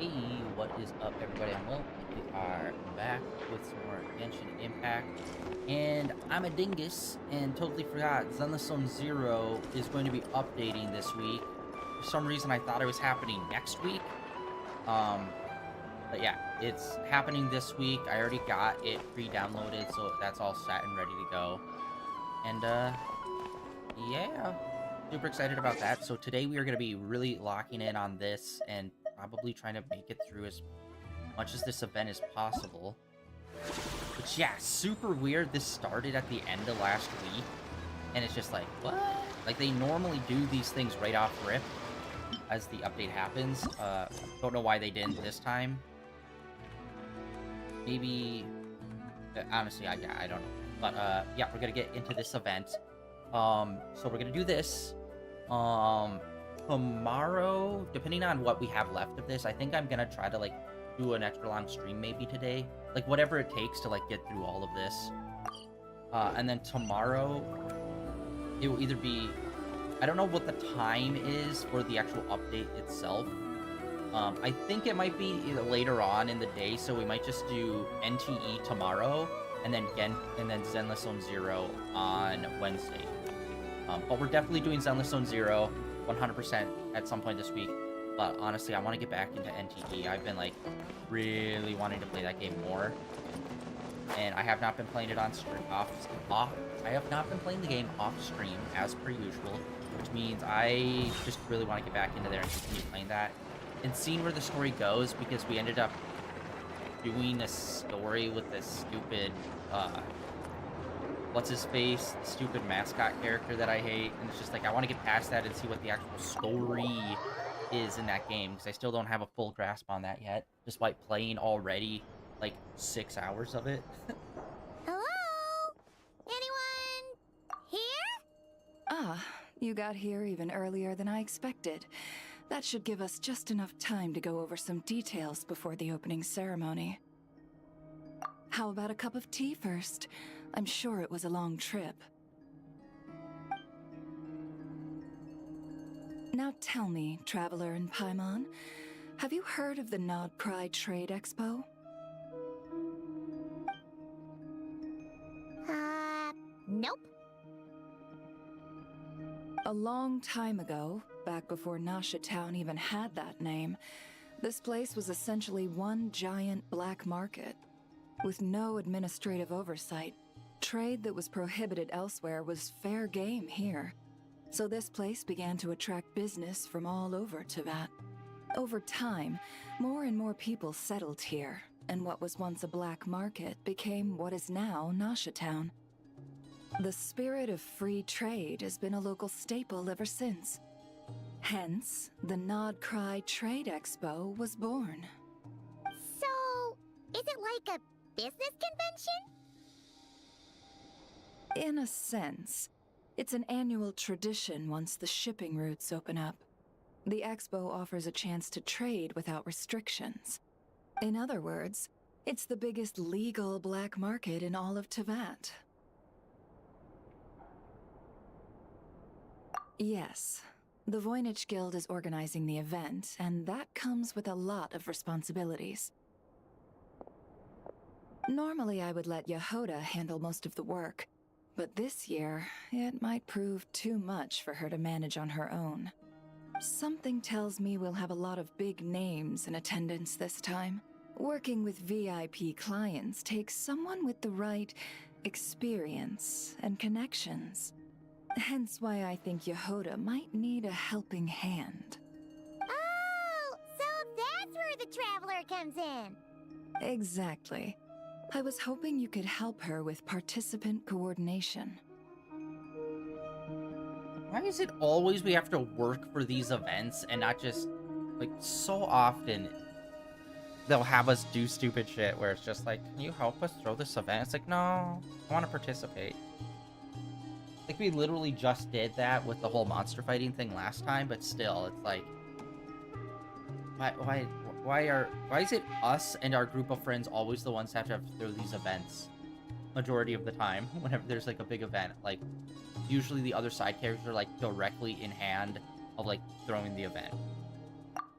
Hey, what is up, everybody? I'm Will, and we are back with some more Genshin Impact. And I'm a dingus and totally forgot Zenless Zero is going to be updating this week. For some reason, I thought it was happening next week. Um, but yeah, it's happening this week. I already got it pre-downloaded, so that's all set and ready to go. And yeah, super excited about that. So today we are going to be really locking in on this and probably trying to make it through as much as this event is possible. But yeah, super weird. This started at the end of last week, and it's just like, what? Like, they normally do these things right off rip as the update happens. Don't know why they didn't this time. Maybe, honestly, I don't know. But yeah, we're gonna get into this event. So we're gonna do this. Tomorrow, depending on what we have left of this, I think I'm gonna try to like do an extra long stream maybe today, like whatever it takes to like get through all of this. And then tomorrow it will either be, I don't know what the time is for the actual update itself. I think it might be either later on in the day, so we might just do NTE tomorrow and then Zenless Zone Zero on Wednesday. But we're definitely doing Zenless Zone Zero 100% at some point this week. But honestly, I want to get back into NTE. I've been like really wanting to play that game more, and I have not been playing it on stream off. I have not been playing the game off stream as per usual, which means I just really want to get back into there and continue playing that and seeing where the story goes, because we ended up doing a story with this stupid what's his face, stupid mascot character that I hate, and it's just like I want to get past that and see what the actual story is in that game, because I still don't have a full grasp on that yet, despite playing already like 6 hours of it. Hello? Anyone here? Ah, you got here even earlier than I expected. That should give us just enough time to go over some details before the opening ceremony. How about a cup of tea first? I'm sure it was a long trip. Now tell me, Traveler and Paimon, have you heard of the Nodcry Trade Expo? Nope. A long time ago, back before Nasha Town even had that name, this place was essentially one giant black market. With no administrative oversight, trade that was prohibited elsewhere was fair game here. So this place began to attract business from all over Teyvat. Over time, more and more people settled here, and what was once a black market became what is now Nasha Town. The spirit of free trade has been a local staple ever since. Hence, the Nodcry Trade Expo was born. So, is it like a business convention? In a sense, it's an annual tradition once the shipping routes open up. The expo offers a chance to trade without restrictions. In other words, it's the biggest legal black market in all of Teyvat. Yes, the Voynich Guild is organizing the event, and that comes with a lot of responsibilities. Normally I would let Yehoda handle most of the work, but this year, it might prove too much for her to manage on her own. Something tells me we'll have a lot of big names in attendance this time. Working with VIP clients takes someone with the right experience and connections. Hence why I think Yehoda might need a helping hand. Oh, so that's where the Traveler comes in. Exactly. I was hoping you could help her with participant coordination. Why is it always we have to work for these events and not just, like, so often they'll have us do stupid shit where it's just like, can you help us throw this event? It's like, no, I want to participate. Like, we literally just did that with the whole monster fighting thing last time, but still, it's like, why is it us and our group of friends always the ones that have to throw these events majority of the time whenever there's like a big event? Like, usually the other side characters are like directly in hand of like throwing the event.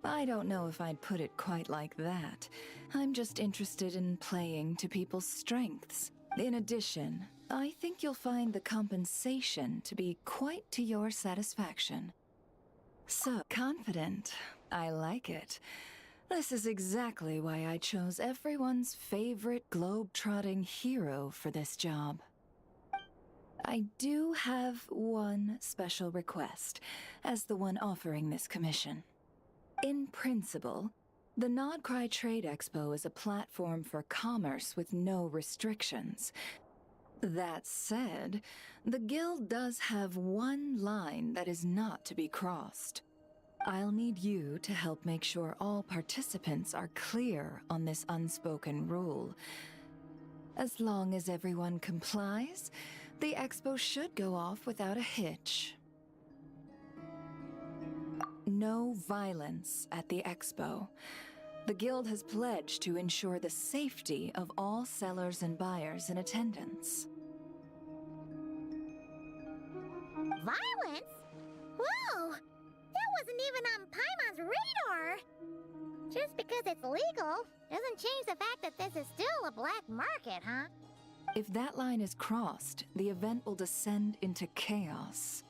I don't know if I'd put it quite like that. I'm just interested in playing to people's strengths. In addition, I think you'll find the compensation to be quite to your satisfaction. So, confident. I like it. This is exactly why I chose everyone's favorite globe-trotting hero for this job. I do have one special request, as the one offering this commission. In principle, the Nodcry Trade Expo is a platform for commerce with no restrictions. That said, the guild does have one line that is not to be crossed. I'll need you to help make sure all participants are clear on this unspoken rule. As long as everyone complies, the expo should go off without a hitch. No violence at the expo. The guild has pledged to ensure the safety of all sellers and buyers in attendance. Violence? Whoa! That wasn't even on Paimon's radar! Just because it's legal doesn't change the fact that this is still a black market, huh? If that line is crossed, the event will descend into chaos.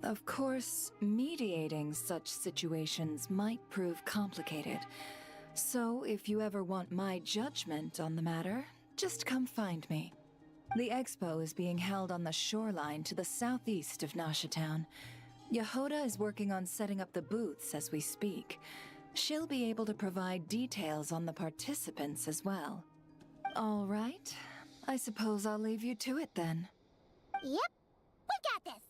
Of course, mediating such situations might prove complicated. So, if you ever want my judgment on the matter, just come find me. The expo is being held on the shoreline to the southeast of Nasha Town. Yehoda is working on setting up the booths as we speak. She'll be able to provide details on the participants as well. All right. I suppose I'll leave you to it then. Yep, we got this!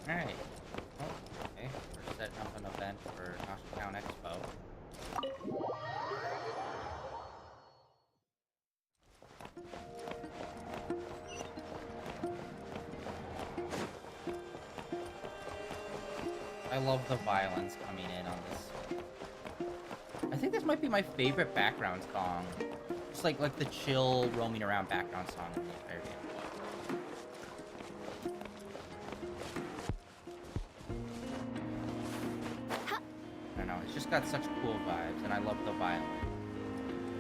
Alright. Oh, okay. We're setting up an event for Nasha Town Expo. I love the violence coming in on this. I think this might be my favorite background song. Just like the chill roaming around background song in the entire game. I don't know, it's just got such cool vibes, and I love the violin.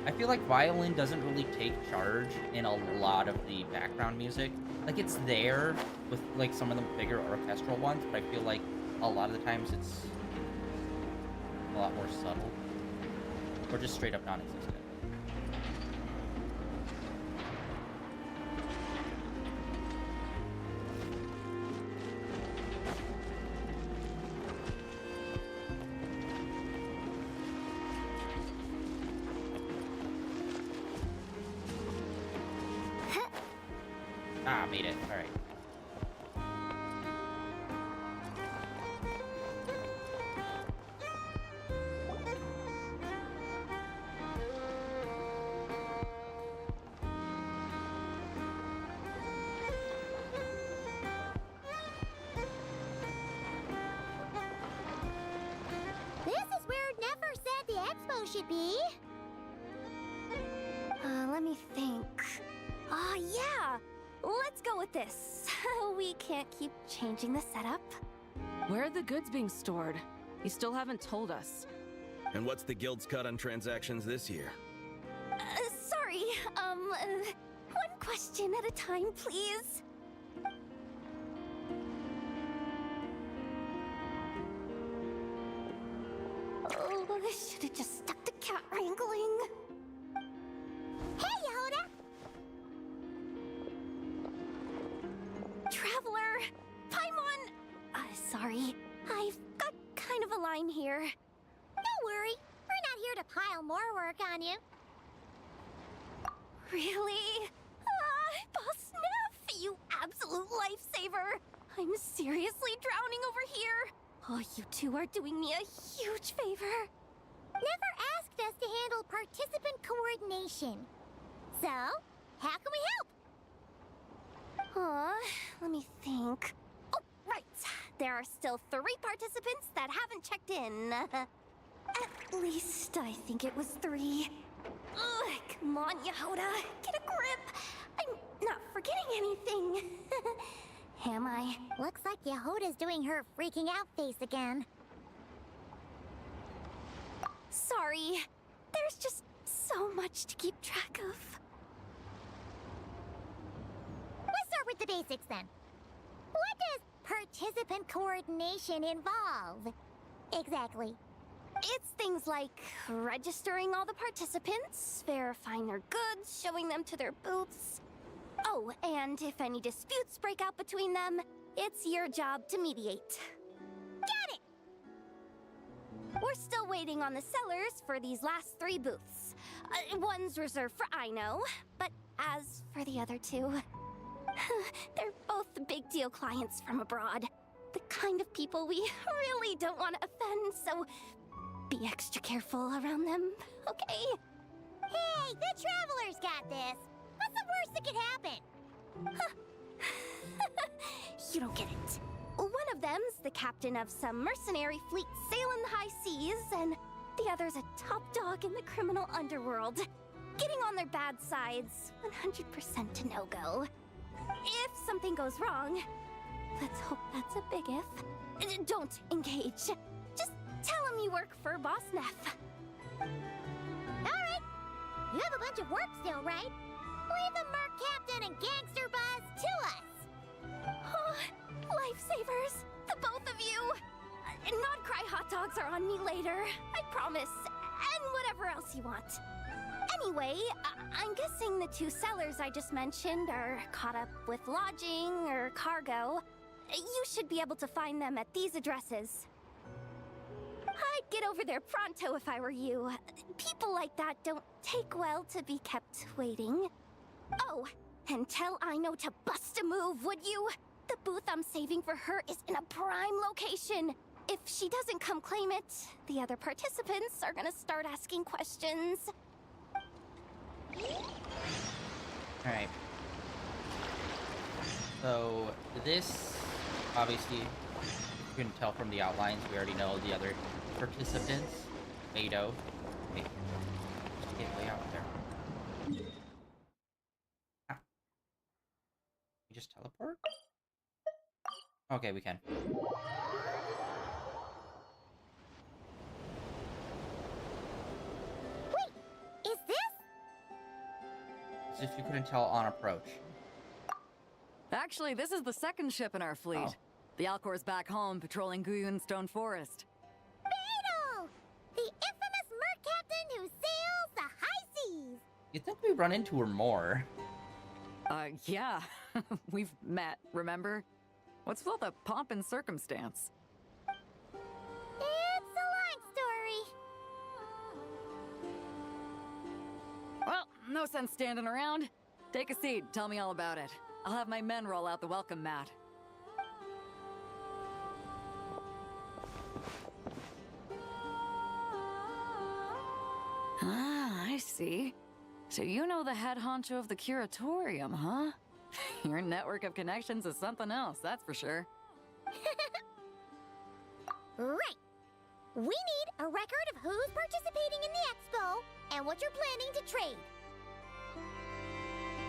I feel like violin doesn't really take charge in a lot of the background music. Like, it's there with, like, some of the bigger orchestral ones, but I feel like a lot of the times it's a lot more subtle. Or just straight up non-existent. Ah, made it. All right. This is where it never said the expo should be. Let me think. Yeah! Let's go with this. We can't keep changing the setup. Where are the goods being stored? You still haven't told us. And what's the guild's cut on transactions this year? Sorry, one question at a time, please. Oh, I should have just stuck to cat wrangling. Hey, Yehoda! Traveler! Paimon! Sorry. I've got kind of a line here. Don't worry, we're not here to pile more work on you. Really? Boss Neff, you absolute lifesaver! I'm seriously drowning over here. Oh, you two are doing me a huge favor. Never asked us to handle participant coordination. So, how can we help? Let me think. Oh, right. there are still 3 participants that haven't checked in. At least I think it was 3. Ugh, come on, Yehoda, get a grip. I'm not forgetting anything. Am I? Looks like Yehoda's doing her freaking out face again. Sorry. There's just so much to keep track of. Let's start with the basics then. What does participant coordination involve? Exactly. It's things like registering all the participants, verifying their goods, showing them to their booths. Oh, and if any disputes break out between them, it's your job to mediate. Got it! We're still waiting on the sellers for these last 3 booths. One's reserved for Aino, but as for the other 2, they're both big deal clients from abroad. The kind of people we really don't want to offend, so be extra careful around them, okay? Hey, the Travelers got this! What's the worst that could happen? You don't get it. One of them's the captain of some mercenary fleet sailing the high seas, and the other's a top dog in the criminal underworld. Getting on their bad sides, 100% a no-go. If something goes wrong, let's hope that's a big if, don't engage. Just tell him you work for Boss Neff. Alright! You have a bunch of work still, right? Leave the Merc Captain and Gangster Buzz to us! Oh, lifesavers, the both of you! Not cry hot dogs are on me later, I promise. And whatever else you want. Anyway, I'm guessing the 2 sellers I just mentioned are caught up with lodging or cargo. You should be able to find them at these addresses. I'd get over there pronto if I were you. People like that don't take well to be kept waiting. Oh, and tell Aino to bust a move, would you? The booth I'm saving for her is in a prime location. If she doesn't come claim it, the other participants are gonna start asking questions. Alright. So, this, obviously, you can tell from the outlines, we already know the other participants. Ado. Wait. Just get way out there. Ah. We just teleport? Okay, we can. Wait, is this? As if you couldn't tell on approach. Actually, this is the 2nd ship in our fleet. Oh. The Alcor's back home patrolling Guyun Stone Forest. Beidou! The infamous Merc Captain who sails the high seas! You'd think we'd run into her more. Yeah. We've met, remember? What's with all the pomp and circumstance? It's a long story. Well, no sense standing around. Take a seat, tell me all about it. I'll have my men roll out the welcome mat. Ah, I see. So you know the head honcho of the curatorium, huh? Your network of connections is something else, that's for sure. Right. We need a record of who's participating in the expo and what you're planning to trade.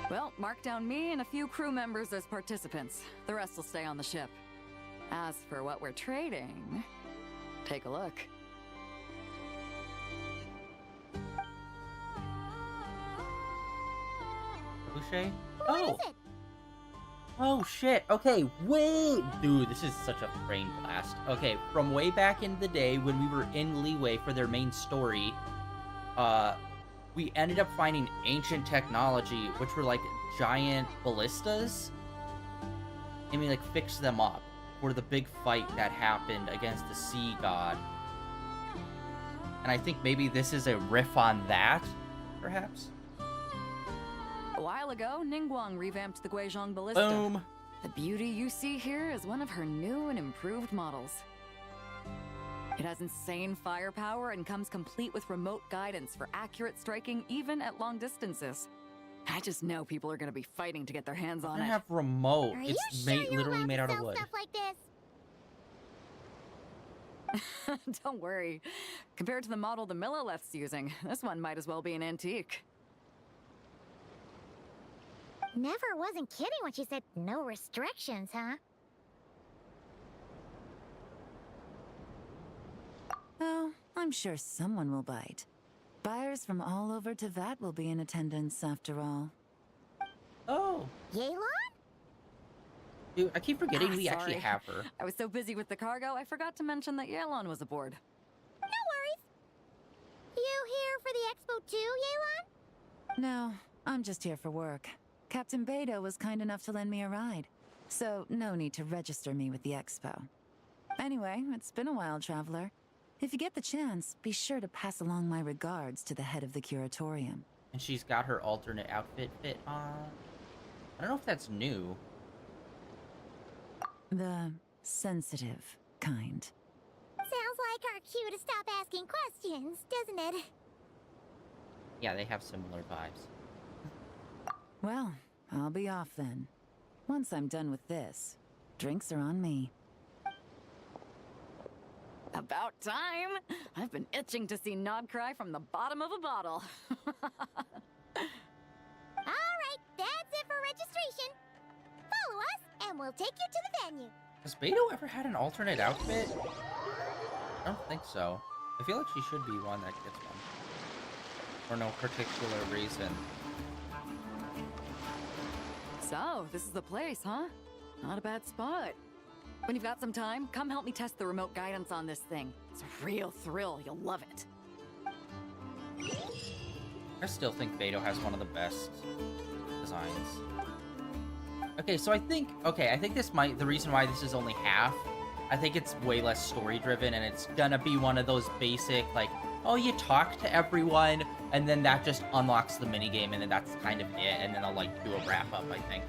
Well, mark down me and a few crew members as participants. The rest will stay on the ship. As for what we're trading, take a look. Boucher? What is it? Oh shit, okay, wait! Dude, this is such a brain blast. Okay, from way back in the day when we were in Leeway for their main story, we ended up finding ancient technology, which were like giant ballistas, and we like fixed them up for the big fight that happened against the sea god. And I think maybe this is a riff on that, perhaps? A while ago, Ningguang revamped the Guizhong Ballista. Boom! The beauty you see here is one of her new and improved models. It has insane firepower and comes complete with remote guidance for accurate striking even at long distances. I just know people are going to be fighting to get their hands on I it. have remote. Are It's you sure you're literally allowed made to out of sell wood. stuff like this? Don't worry. Compared to the model the Millileth's using, this one might as well be an antique. Never wasn't kidding when she said no restrictions, huh? Oh, I'm sure someone will bite. Buyers from all over Teyvat will be in attendance after all. Oh, Yelan? dude, I keep forgetting we actually Sorry. have her. I was so busy with the cargo, I forgot to mention that Yelan was aboard. No worries. You here for the expo too, Yelan? No, I'm just here for work. Captain Beidou was kind enough to lend me a ride, so no need to register me with the expo. Anyway, it's been a while, traveler. If you get the chance, be sure to pass along my regards to the head of the curatorium. And she's got her alternate outfit fit on. I don't know if that's new. The sensitive kind. Sounds like our cue to stop asking questions, doesn't it? Yeah, they have similar vibes. Well, I'll be off then. Once I'm done with this, drinks are on me. About time! I've been itching to see Nod cry from the bottom of a bottle. Alright, that's it for registration. Follow us, and we'll take you to the venue. Has Beidou ever had an alternate outfit? I don't think so. I feel like she should be one that gets one. For no particular reason. So, this is the place, huh? Not a bad spot. When you've got some time, come help me test the remote guidance on this thing. It's a real thrill, you'll love it. I still think Beidou has one of the best designs. Okay, so I think this might, the reason why this is only half, I think it's way less story driven, and it's gonna be one of those basic, like, oh, you talk to everyone, and then that just unlocks the minigame, and then that's kind of it, and then I'll, like, do a wrap-up, I think.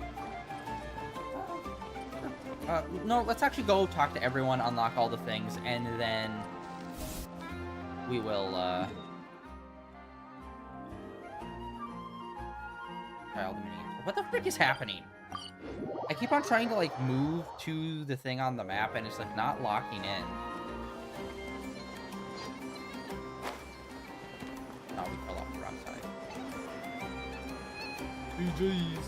No, let's actually go talk to everyone, unlock all the things, and then we will, try all the minigames. What the frick is happening? I keep on trying to, like, move to the thing on the map, and it's, like, not locking in. Oh, we fell off the wrong side. GG's.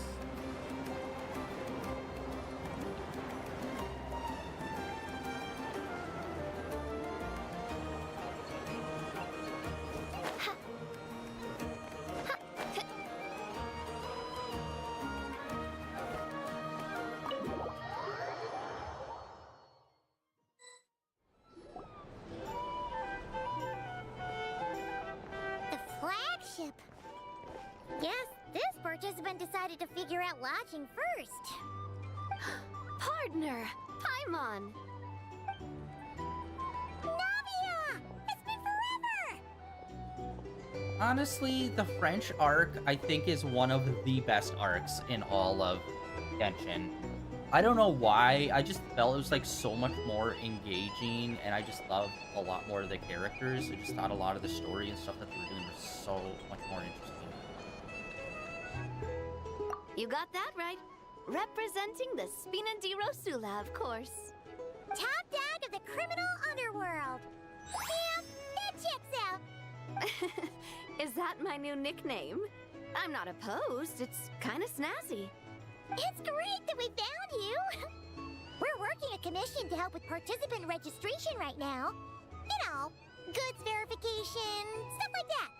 The flagship. Guess this participant decided to figure out lodging first. Partner, Paimon. Navia! It's been forever! Honestly, the French arc, I think, is one of the best arcs in all of Genshin. I don't know why, I just felt it was, like, so much more engaging, and I just loved a lot more of the characters. I just thought a lot of the story and stuff that they were doing was so much more interesting. You got that right. Representing the Spina di Rosula, of course. Top dog of the criminal underworld. Yeah, that checks out. Is that my new nickname? I'm not opposed. It's kind of snazzy. It's great that we found you. We're working a commission to help with participant registration right now. You know, goods verification, stuff like that.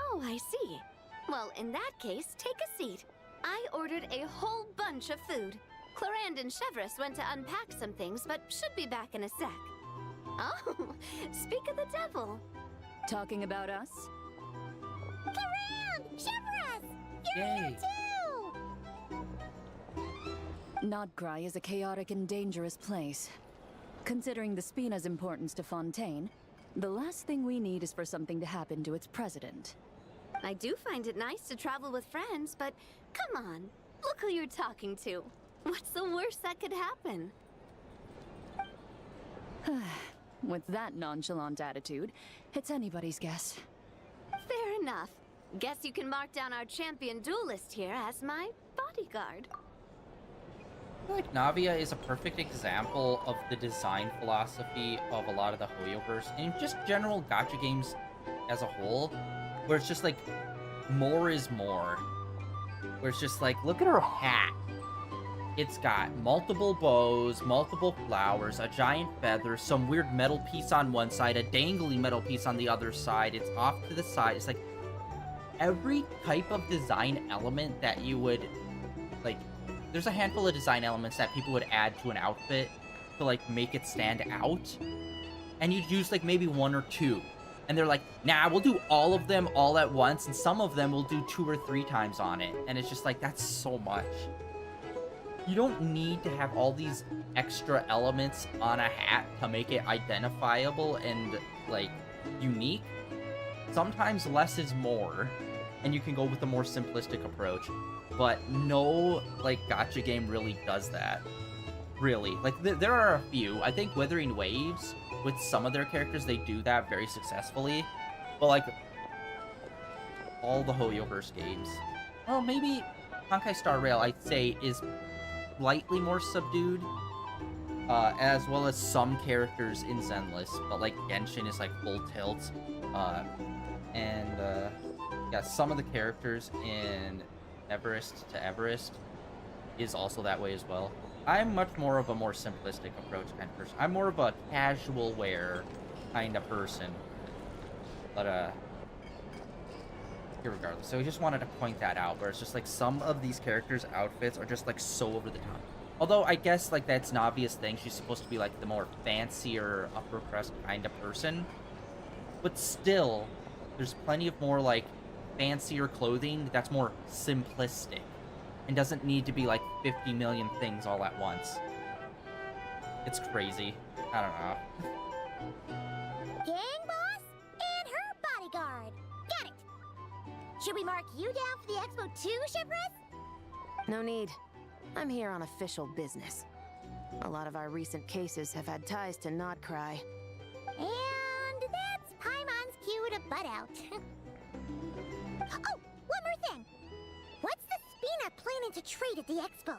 Oh, I see. Well, in that case, take a seat. I ordered a whole bunch of food. Clarand and Chevreuse went to unpack some things, but should be back in a sec. Oh, speak of the devil. Talking about us? Clarand! Chevreuse! You're Yay. here too! Nodcry is a chaotic and dangerous place. Considering the Spina's importance to Fontaine, the last thing we need is for something to happen to its president. I do find it nice to travel with friends, but come on. Look who you're talking to. What's the worst that could happen? With that nonchalant attitude, it's anybody's guess. Fair enough. Guess you can mark down our champion duelist here as my bodyguard. feel like Navia is a perfect example of the design philosophy of a lot of the HoYoverse and just general gacha games as a whole, where it's just like more is more. Where it's just like, look at her hat. It's got multiple bows, multiple flowers, a giant feather, some weird metal piece on one side, a dangly metal piece on the other side. It's off to the side. It's like every type of design element that you would, like, there's a handful of design elements that people would add to an outfit to, like, make it stand out. And you'd use, like, maybe one or two. And they're like, nah, we'll do all of them all at once, and some of them we'll do 2 or 3 times on it. And it's just like, that's so much. You don't need to have all these extra elements on a hat to make it identifiable and, like, unique. Sometimes less is more, and you can go with a more simplistic approach. But no, like, gacha game really does that. Really. Like, there are a few. I think Withering Waves, with some of their characters, they do that very successfully. But, like, all the HoYoverse games. Well, maybe Honkai Star Rail, I'd say, is slightly more subdued, as well as some characters in Zenless, but like Genshin is like full tilt, yeah, some of the characters in Everest to Everest is also that way as well. I'm much more of a more simplistic approach kind of person. I'm more of a casual wear kind of person, but irregardless. So we just wanted to point that out, where it's just like some of these characters' outfits are just like so over the top. Although I guess like that's an obvious thing. She's supposed to be like the more fancier upper crust kind of person. But still, there's plenty of more like fancier clothing that's more simplistic and doesn't need to be like 50 million things all at once. It's crazy. I don't know. Gang boss and her bodyguard. Got it. Should we mark you down for the expo too, Shivers? No need. I'm here on official business. A lot of our recent cases have had ties to Notcry. And that's Paimon's cue to butt out. Oh, one more thing. What's the Spina planning to trade at the expo?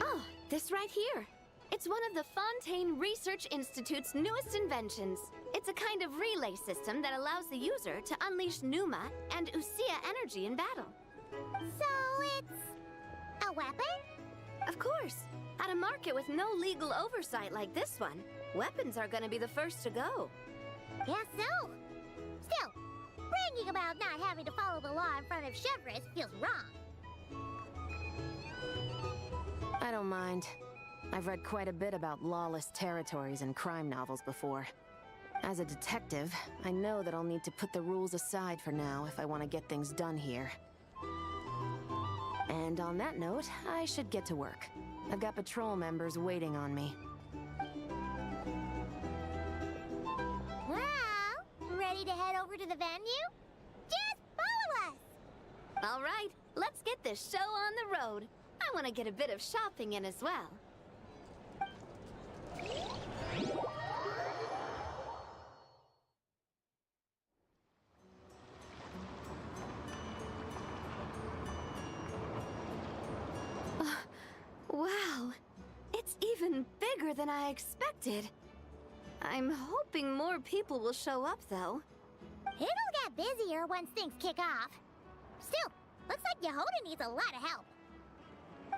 Oh, this right here. It's one of the Fontaine Research Institute's newest inventions. It's a kind of relay system that allows the user to unleash Numa and Usia energy in battle. So it's a weapon? Of course. At a market with no legal oversight like this one, weapons are gonna be the first to go. Guess so. Still, bragging about not having to follow the law in front of Chevres feels wrong. I don't mind. I've read quite a bit about lawless territories and crime novels before. As a detective, I know that I'll need to put the rules aside for now if I want to get things done here. And on that note, I should get to work. I've got patrol members waiting on me. Well, ready to head over to the venue? Just follow us! All right, let's get this show on the road. I want to get a bit of shopping in as well. Wow, it's even bigger than I expected. I'm hoping more people will show up, though. It'll get busier once things kick off. Still, looks like Yehoda needs a lot of help.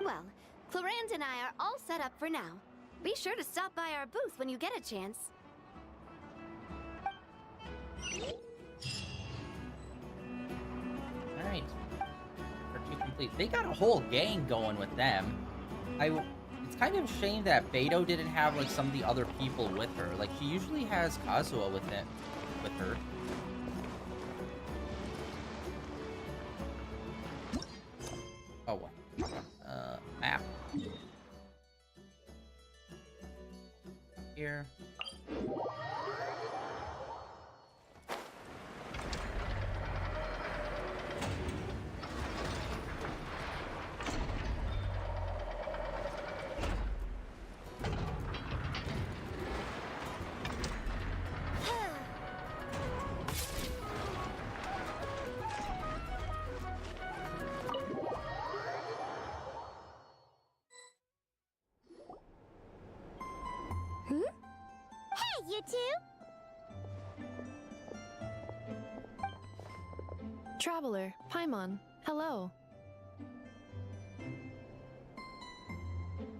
Well, Clarence and I are all set up for now. Be sure to stop by our booth when you get a chance. Alright. Part 2 complete. They got a whole gang going with them. It's kind of a shame that Beto didn't have like some of the other people with her. Like she usually has Kazuha with her. Oh what? Map. Here. you two? Traveler, Paimon, hello.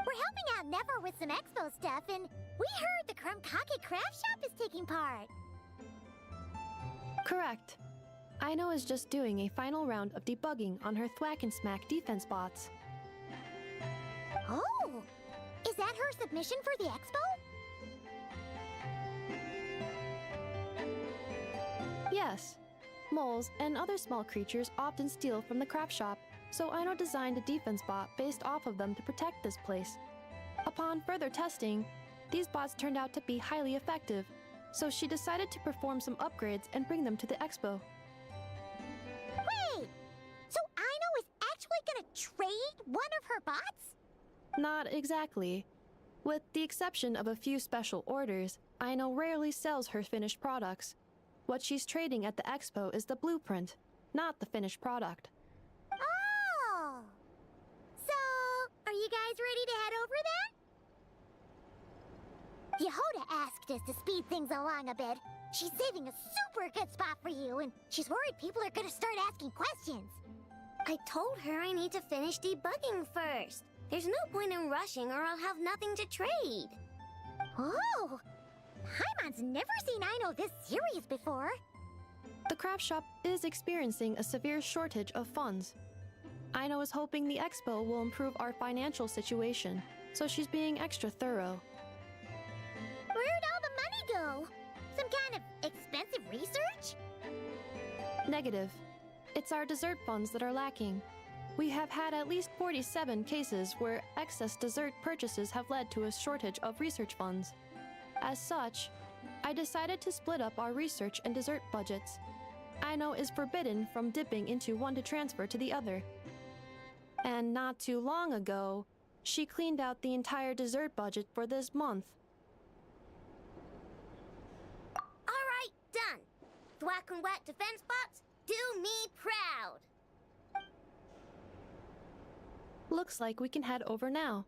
We're helping out Never with some expo stuff, and we heard the Krumkake craft shop is taking part. Correct. Aino is just doing a final round of debugging on her Thwack and Smack defense bots. Oh! Is that her submission for the expo? Yes. Moles and other small creatures often steal from the craft shop, so Aino designed a defense bot based off of them to protect this place. Upon further testing, these bots turned out to be highly effective, so she decided to perform some upgrades and bring them to the expo. Wait! So Aino is actually gonna trade one of her bots? Not exactly. With the exception of a few special orders, Aino rarely sells her finished products. What she's trading at the expo is the blueprint, not the finished product. Oh! So, are you guys ready to head over then? Yehoda asked us to speed things along a bit. She's saving a super good spot for you, and she's worried people are gonna start asking questions. I told her I need to finish debugging first. There's no point in rushing or I'll have nothing to trade. Oh! Paimon's never seen Aino this serious before. The craft shop is experiencing a severe shortage of funds. Aino is hoping the expo will improve our financial situation, so she's being extra thorough. Where'd all the money go? Some kind of expensive research? Negative. It's our dessert funds that are lacking. We have had at least 47 cases where excess dessert purchases have led to a shortage of research funds. As such, I decided to split up our research and dessert budgets. Aino is forbidden from dipping into one to transfer to the other. And not too long ago, she cleaned out the entire dessert budget for this month. Alright, done. Thwack and Whack defense bots, do me proud. Looks like we can head over now.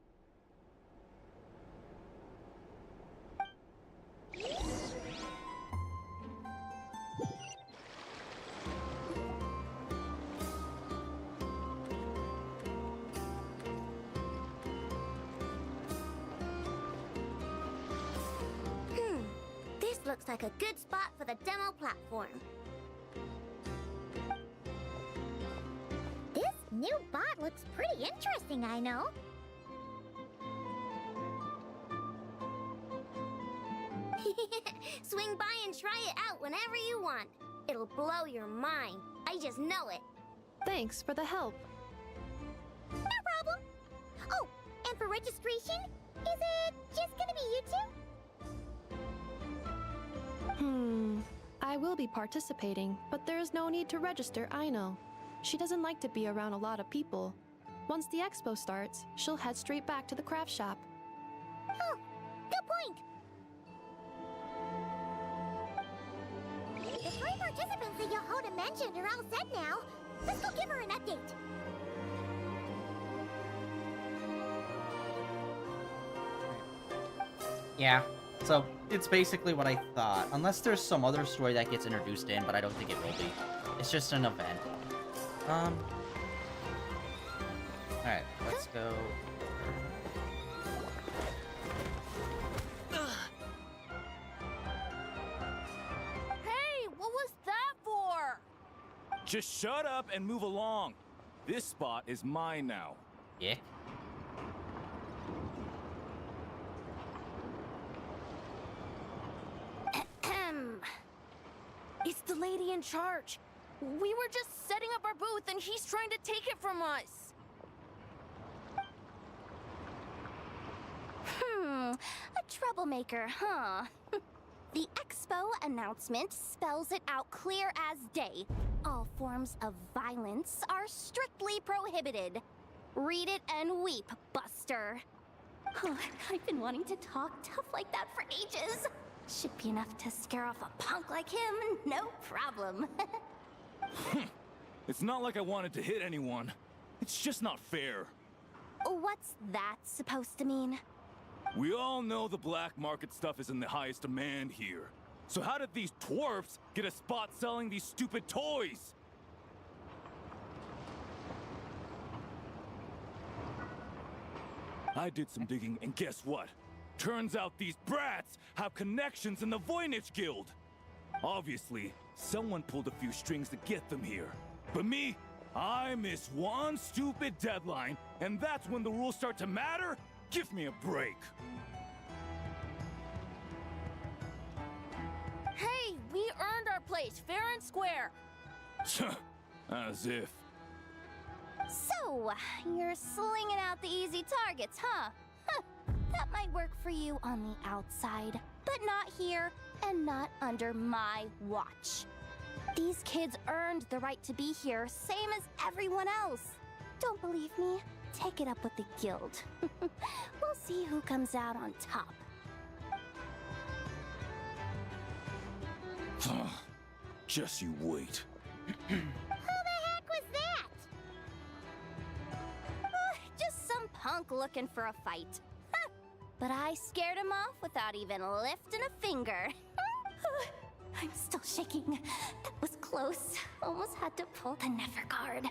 This looks like a good spot for the demo platform. This new bot looks pretty interesting, I know. Swing by and try it out whenever you want. It'll blow your mind. I just know it. Thanks for the help. No problem. Oh, and for registration, is it just gonna be you two? I will be participating, but there is no need to register, Aino. She doesn't like to be around a lot of people. Once the expo starts, she'll head straight back to the craft shop. Oh, good point. The 3 participants that Yehoda mentioned are all set now. Let's go give her an update. Yeah, so it's basically what I thought. Unless there's some other story that gets introduced in, but I don't think it will be. It's just an event. Alright, let's go. Hey, what was that for? Just shut up and move along. This spot is mine now. Yeah. It's the lady in charge. We were just setting up our booth and he's trying to take it from us. A troublemaker, huh? The expo announcement spells it out clear as day. All forms of violence are strictly prohibited. Read it and weep, Buster. I've been wanting to talk tough like that for ages. Should be enough to scare off a punk like him, no problem. It's not like I wanted to hit anyone. It's just not fair. What's that supposed to mean? We all know the black market stuff is in the highest demand here. So how did these dwarfs get a spot selling these stupid toys? I did some digging, and guess what? Turns out these brats have connections in the Voynich Guild. Obviously, someone pulled a few strings to get them here. But me, I miss one stupid deadline, and that's when the rules start to matter? Give me a break. Hey, we earned our place, fair and square. As if. So, you're slinging out the easy targets, huh? That might work for you on the outside, but not here and not under my watch. These kids earned the right to be here, same as everyone else. Don't believe me? Take it up with the guild. We'll see who comes out on top. Just you wait. Who the heck was that? Just some punk looking for a fight. But I scared him off without even lifting a finger. I'm still shaking. That was close. Almost had to pull the never guard.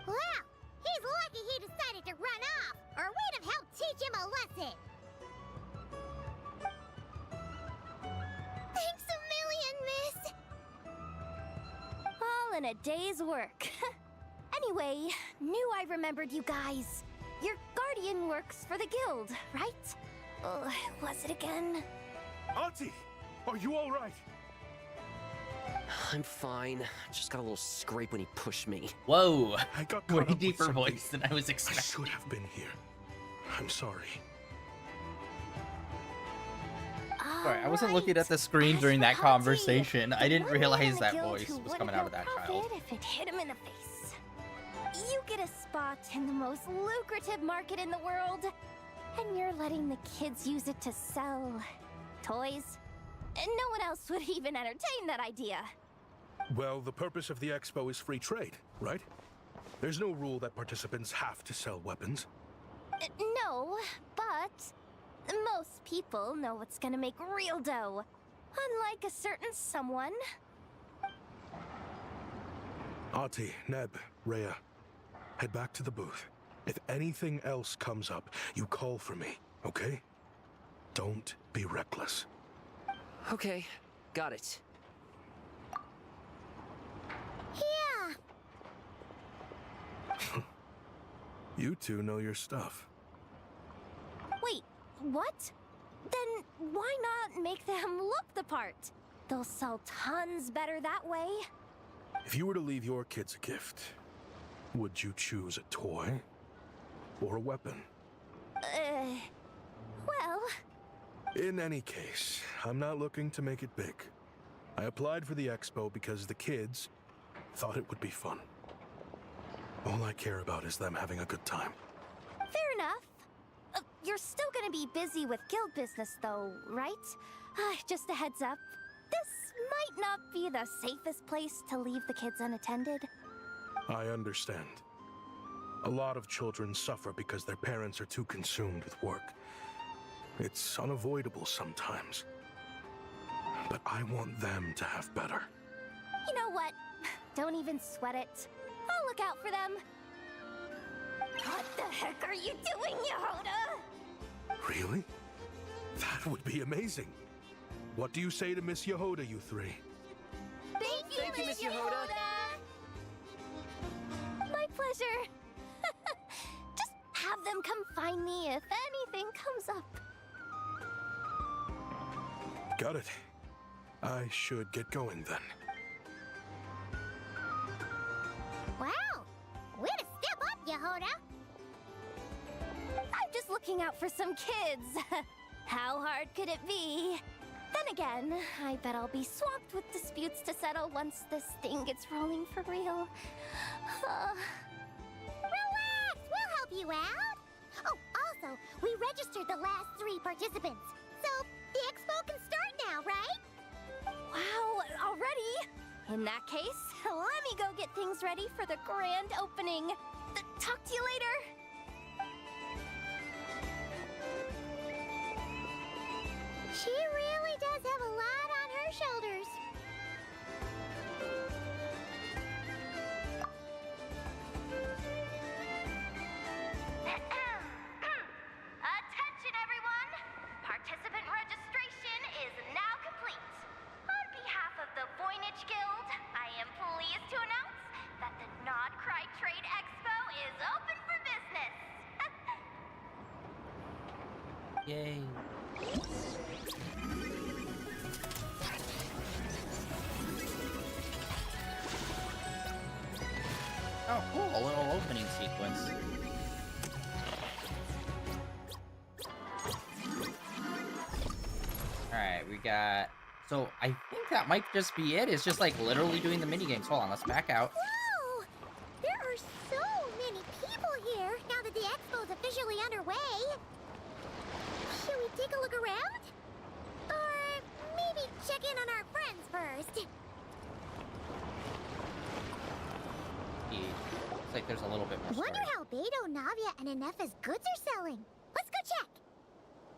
Well, he's lucky he decided to run off, or we'd have helped teach him a lesson. Thanks a million, miss. All in a day's work. Anyway, knew I remembered you guys. Your guardian works for the guild, right? Was it again? Auntie, are you all right? I'm fine. Just got a little scrape when he pushed me. Whoa. I got way caught up deeper with something. voice than I was I expecting. should have been here. I'm sorry. Sorry, I wasn't looking at the screen As during for that Hati, conversation. I the didn't one man realize in the that guild voice who was wouldn't coming out know of that profit child. if it hit him in the face. You get a spot in the most lucrative market in the world, and you're letting the kids use it to sell toys. And no one else would even entertain that idea. Well, the purpose of the expo is free trade, right? There's no rule that participants have to sell weapons. No, but most people know what's gonna make real dough. Unlike a certain someone. Ati, Neb, Rhea, head back to the booth. If anything else comes up, you call for me, okay? Don't be reckless. Okay, got it. Yeah. You two know your stuff. Wait, what? Then why not make them look the part? They'll sell tons better that way. If you were to leave your kids a gift, would you choose a toy or a weapon? Well... In any case, I'm not looking to make it big. I applied for the expo because the kids thought it would be fun. All I care about is them having a good time. Fair enough. You're still gonna be busy with guild business though, right? Just a heads up. This might not be the safest place to leave the kids unattended. I understand. A lot of children suffer because their parents are too consumed with work. It's unavoidable sometimes. But I want them to have better. You know what? Don't even sweat it. I'll look out for them. What the heck are you doing, Yehoda? Really? That would be amazing. What do you say to Miss Yehoda, you three? Thank you, Miss Yehoda. My pleasure. Just have them come find me if anything comes up. Got it. I should get going then. Wow. Way to step up, Yehoda. I'm just looking out for some kids. How hard could it be? Then again, I bet I'll be swamped with disputes to settle once this thing gets rolling for real. Relax, we'll help you out. Oh, also, we registered the last 3 participants. So, the expo can start now, right? Wow, already? In that case, let me go get things ready for the grand opening. Talk to you later. She really does have a lot on her shoulders. Attention, everyone! Participant registration is now complete. On behalf of the Voynich Guild, I am pleased to announce that the Nod Cry Trade Expo is open for business. Yay. Oh, cool. A little opening sequence. Alright, we got... So, I think that might just be it. It's just, like, literally doing the minigames. Hold on, let's back out. Whoa! There are so many people here now that the expo is officially underway. Should we take a look around? Or maybe check in on our friends first? Looks like there's a little bit more story. Wonder how Beto, Navia, and Inef's goods are selling. Let's go check.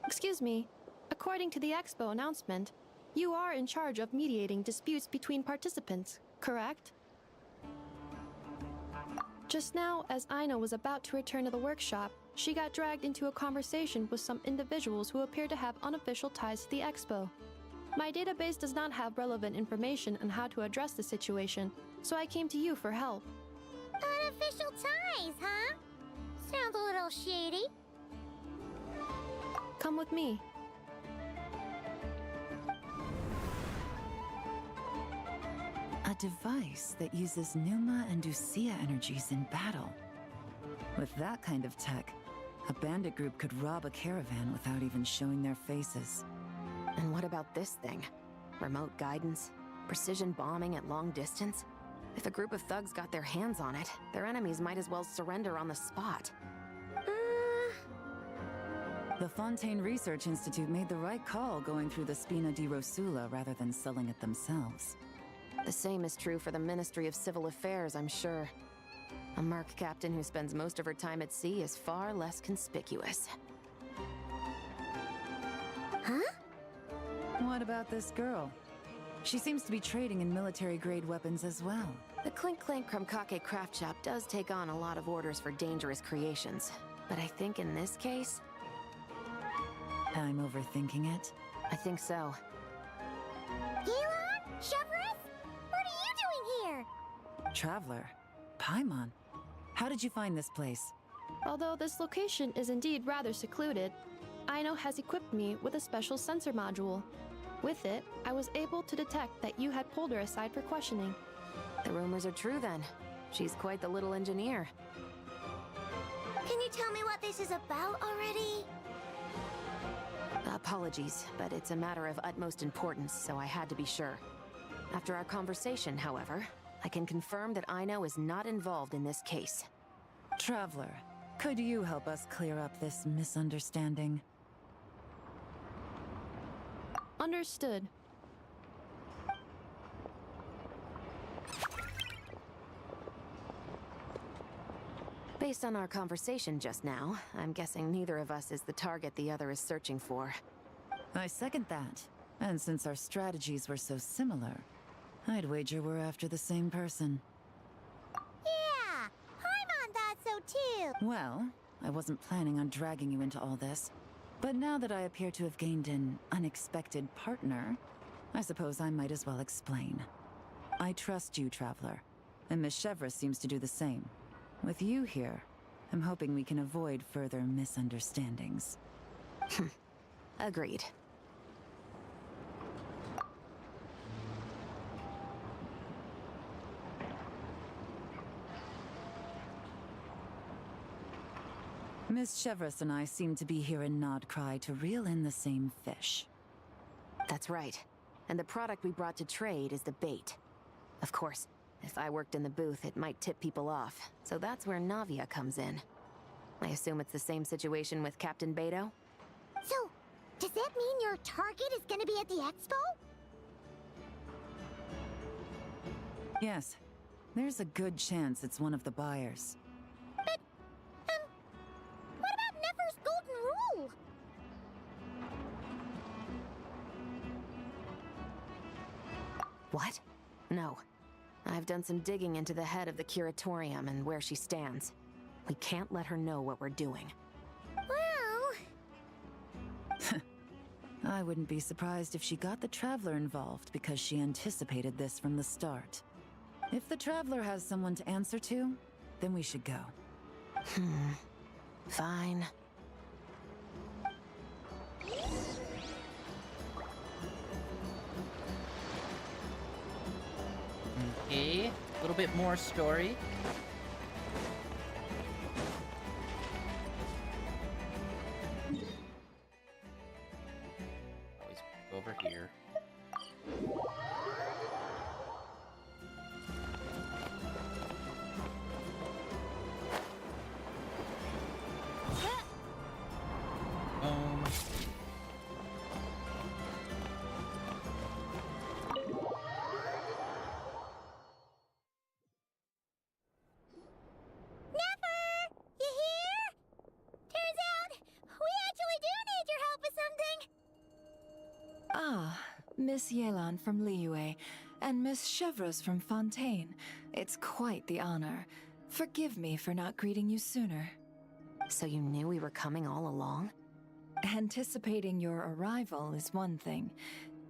Excuse me. According to the expo announcement, you are in charge of mediating disputes between participants, correct? Just now, as Aino was about to return to the workshop, she got dragged into a conversation with some individuals who appear to have unofficial ties to the expo. My database does not have relevant information on how to address the situation, so I came to you for help. Unofficial ties, huh? Sounds a little shady. Come with me. A device that uses Numa and Ducia energies in battle. With that kind of tech, a bandit group could rob a caravan without even showing their faces. And what about this thing? Remote guidance? Precision bombing at long distance? If a group of thugs got their hands on it, their enemies might as well surrender on the spot. The Fontaine Research Institute made the right call going through the Spina di Rosula rather than selling it themselves. The same is true for the Ministry of Civil Affairs, I'm sure. A merc captain who spends most of her time at sea is far less conspicuous. Huh? What about this girl? She seems to be trading in military-grade weapons as well. The Clink Clank Krumkake craft shop does take on a lot of orders for dangerous creations. But I think in this case... I'm overthinking it? I think so. Elon? Chevrolet? What are you doing here? Traveler? Paimon? How did you find this place? Although this location is indeed rather secluded, Aino has equipped me with a special sensor module. With it, I was able to detect that you had pulled her aside for questioning. The rumors are true then. She's quite the little engineer. Can you tell me what this is about already? Apologies, but it's a matter of utmost importance, so I had to be sure. After our conversation, however, I can confirm that Aino is not involved in this case. Traveler, could you help us clear up this misunderstanding? Understood. Based on our conversation just now, I'm guessing neither of us is the target the other is searching for. I second that. And since our strategies were so similar, I'd wager we're after the same person. Yeah, Paimon thought so too. Well, I wasn't planning on dragging you into all this. But now that I appear to have gained an unexpected partner, I suppose I might as well explain. I trust you, Traveler, and Miss Chevrolet seems to do the same. With you here, I'm hoping we can avoid further misunderstandings. Agreed. Miss Chevrolet and I seem to be here in Nodcry to reel in the same fish. That's right. And the product we brought to trade is the bait. Of course, if I worked in the booth, it might tip people off, so that's where Navia comes in. I assume it's the same situation with Captain Beto? So, does that mean your target is gonna be at the expo? Yes. There's a good chance it's one of the buyers. But, what about Nefer's golden rule? No. I've done some digging into the head of the curatorium and where she stands. We can't let her know what we're doing. Well... I wouldn't be surprised if she got the Traveler involved because she anticipated this from the start. If the Traveler has someone to answer to, then we should go. Fine. Okay, a little bit more story. Always over here. Miss Yelan from Liyue, and Miss Chevreuse from Fontaine. It's quite the honor. Forgive me for not greeting you sooner. So you knew we were coming all along? Anticipating your arrival is one thing.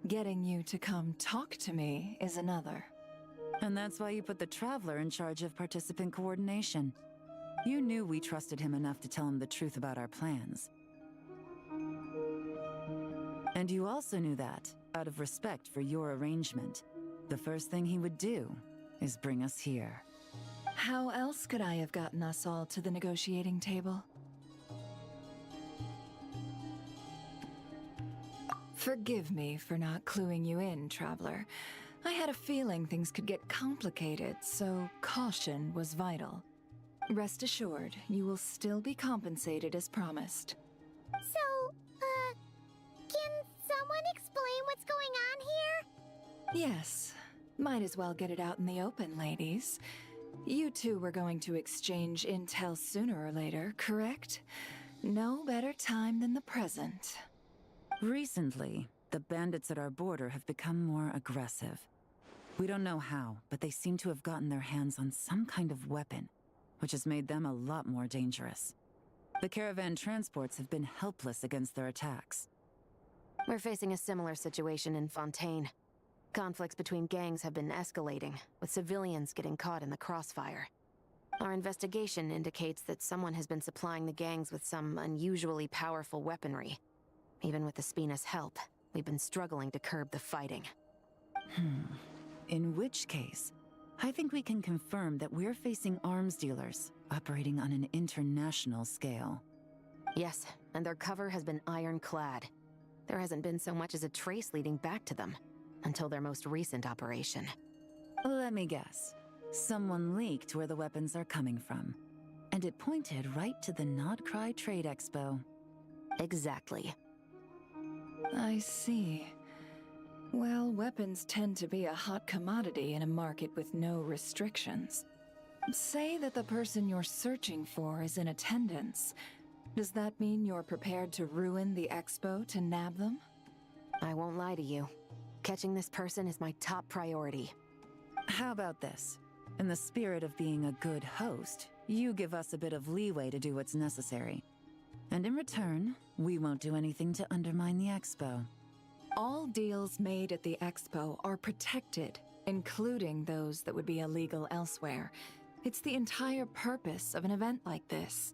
Getting you to come talk to me is another. And that's why you put the Traveler in charge of participant coordination. You knew we trusted him enough to tell him the truth about our plans. And you also knew that, out of respect for your arrangement, the first thing he would do is bring us here. How else could I have gotten us all to the negotiating table? Forgive me for not cluing you in, Traveler. I had a feeling things could get complicated, so caution was vital. Rest assured, you will still be compensated as promised. So, can someone explain what's going on here? Yes. Might as well get it out in the open, ladies. You two were going to exchange intel sooner or later, correct? No better time than the present. Recently, the bandits at our border have become more aggressive. We don't know how, but they seem to have gotten their hands on some kind of weapon, which has made them a lot more dangerous. The caravan transports have been helpless against their attacks. We're facing a similar situation in Fontaine. Conflicts between gangs have been escalating, with civilians getting caught in the crossfire. Our investigation indicates that someone has been supplying the gangs with some unusually powerful weaponry. Even with the Spina's help, we've been struggling to curb the fighting. In which case, I think we can confirm that we're facing arms dealers operating on an international scale. Yes, and their cover has been ironclad. There hasn't been so much as a trace leading back to them, until their most recent operation. Let me guess. Someone leaked where the weapons are coming from. And it pointed right to the Nodcry Trade Expo. Exactly. I see. Well, weapons tend to be a hot commodity in a market with no restrictions. Say that the person you're searching for is in attendance. Does that mean you're prepared to ruin the expo to nab them? I won't lie to you. Catching this person is my top priority. How about this? In the spirit of being a good host, you give us a bit of leeway to do what's necessary. And in return, we won't do anything to undermine the expo. All deals made at the expo are protected, including those that would be illegal elsewhere. It's the entire purpose of an event like this.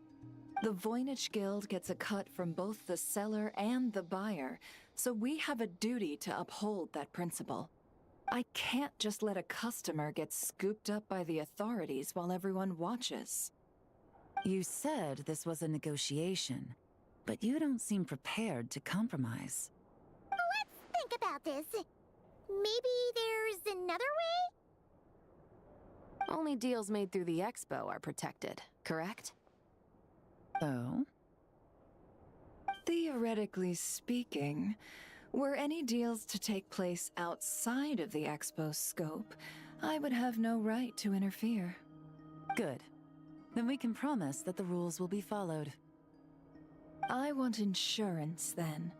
The Voynich Guild gets a cut from both the seller and the buyer, so we have a duty to uphold that principle. I can't just let a customer get scooped up by the authorities while everyone watches. You said this was a negotiation, but you don't seem prepared to compromise. Let's think about this. Maybe there's another way? Only deals made through the expo are protected, correct? Oh? Theoretically speaking, were any deals to take place outside of the expo's scope, I would have no right to interfere. Good. Then we can promise that the rules will be followed. I want insurance, then.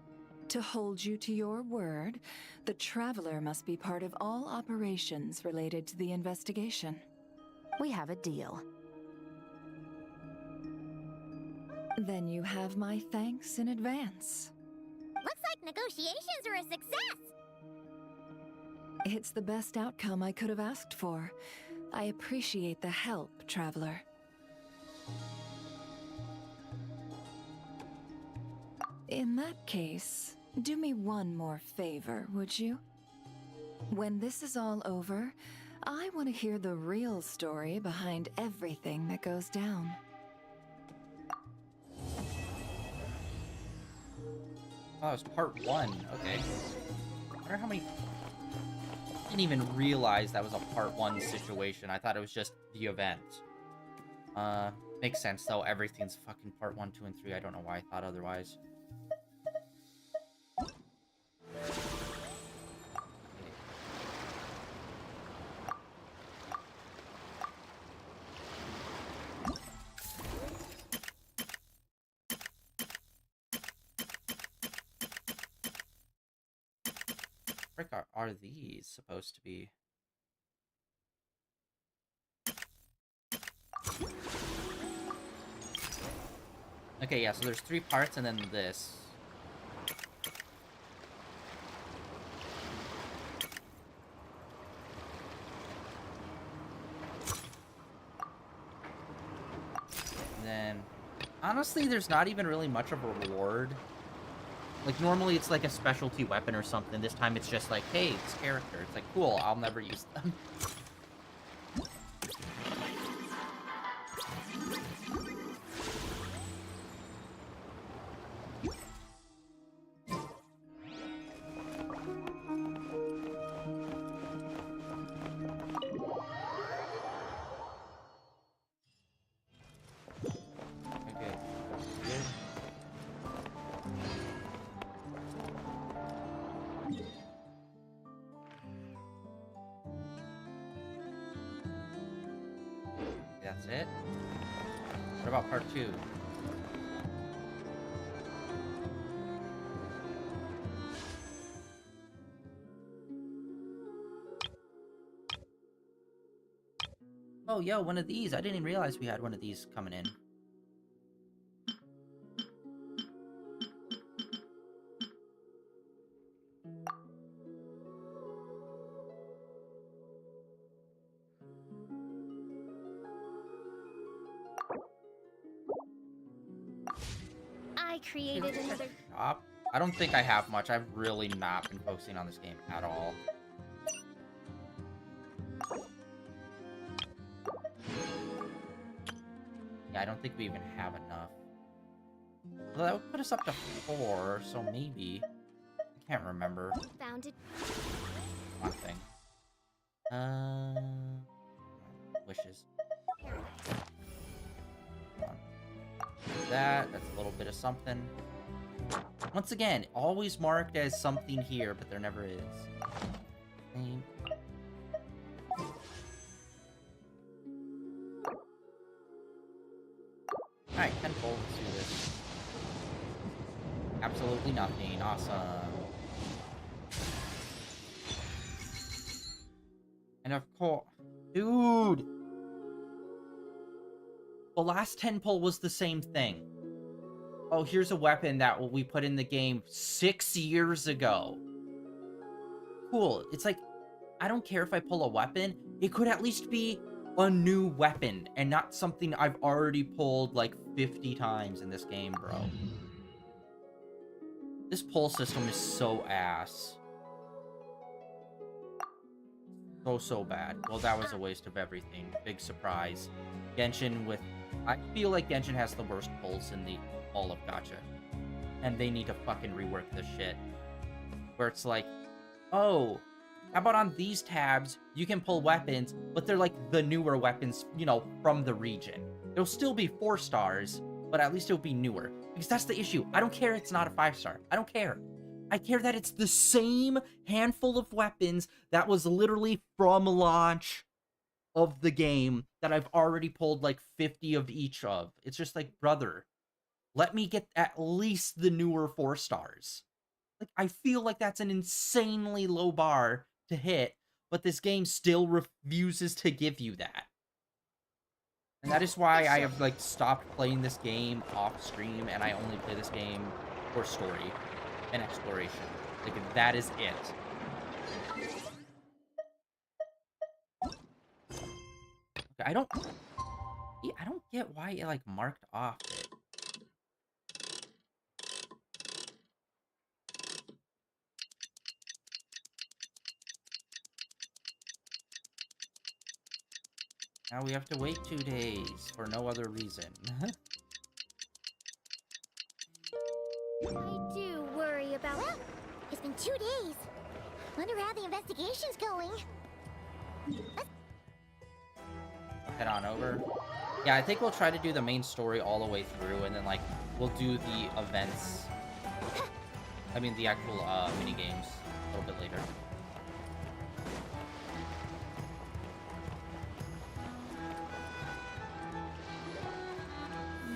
To hold you to your word, the Traveler must be part of all operations related to the investigation. We have a deal. Then you have my thanks in advance. Looks like negotiations are a success! It's the best outcome I could have asked for. I appreciate the help, Traveler. In that case, do me one more favor, would you? When this is all over, I want to hear the real story behind everything that goes down. Oh, it was part 1. Okay. I wonder how many... I didn't even realize that was a part 1 situation. I thought it was just the event. Makes sense, though. Everything's fucking part 1, 2, and 3. I don't know why I thought otherwise. Frick are these supposed to be? Okay, yeah, so there's 3 parts and then this. And then, honestly, there's not even really much of a reward. Like, normally it's like a specialty weapon or something. This time it's just like, hey, this character. It's like, cool, I'll never use them. That's it? What about part 2? Oh, yo, one of these. I didn't even realize we had one of these coming in. I created another... Shop? I don't think I have much. I've really not been focusing on this game at all. Yeah, I don't think we even have enough. Well, that would put us up to 4, so maybe. I can't remember. Found it. One thing. Wishes. That's a little bit of something. Once again, always marked as something here, but there never is. Same. Alright, 10-fold, let's do this. Absolutely nothing. Awesome. And of course... Dude! The last 10 pull was the same thing. Oh, here's a weapon that we put in the game 6 years ago. Cool. It's like, I don't care if I pull a weapon. It could at least be a new weapon and not something I've already pulled like 50 times in this game, bro. This pull system is so ass. So bad. Well, that was a waste of everything. Big surprise. Genshin with... I feel like Genshin has the worst pulls in the all of gacha. And they need to fucking rework this shit. Where it's like, oh, how about on these tabs, you can pull weapons, but they're like the newer weapons, you know, from the region. It'll still be 4 stars, but at least it'll be newer. Because that's the issue. I don't care it's not a 5-star. I don't care. I care that it's the same handful of weapons that was literally from launch of the game that I've already pulled like 50 of each of. It's just like, brother, let me get at least the newer 4 stars. Like, I feel like that's an insanely low bar to hit, but this game still refuses to give you that. And that is why I have, like, stopped playing this game off stream, and I only play this game for story and exploration. Like, that is it. Okay, I don't get why it, like, marked off it. Now we have to wait 2 days for no other reason. I do worry about... Well, it's been 2 days. Wonder how the investigation's going. Head on over. Yeah, I think we'll try to do the main story all the way through, and then, like, we'll do the events. I mean, the actual mini-games a little bit later.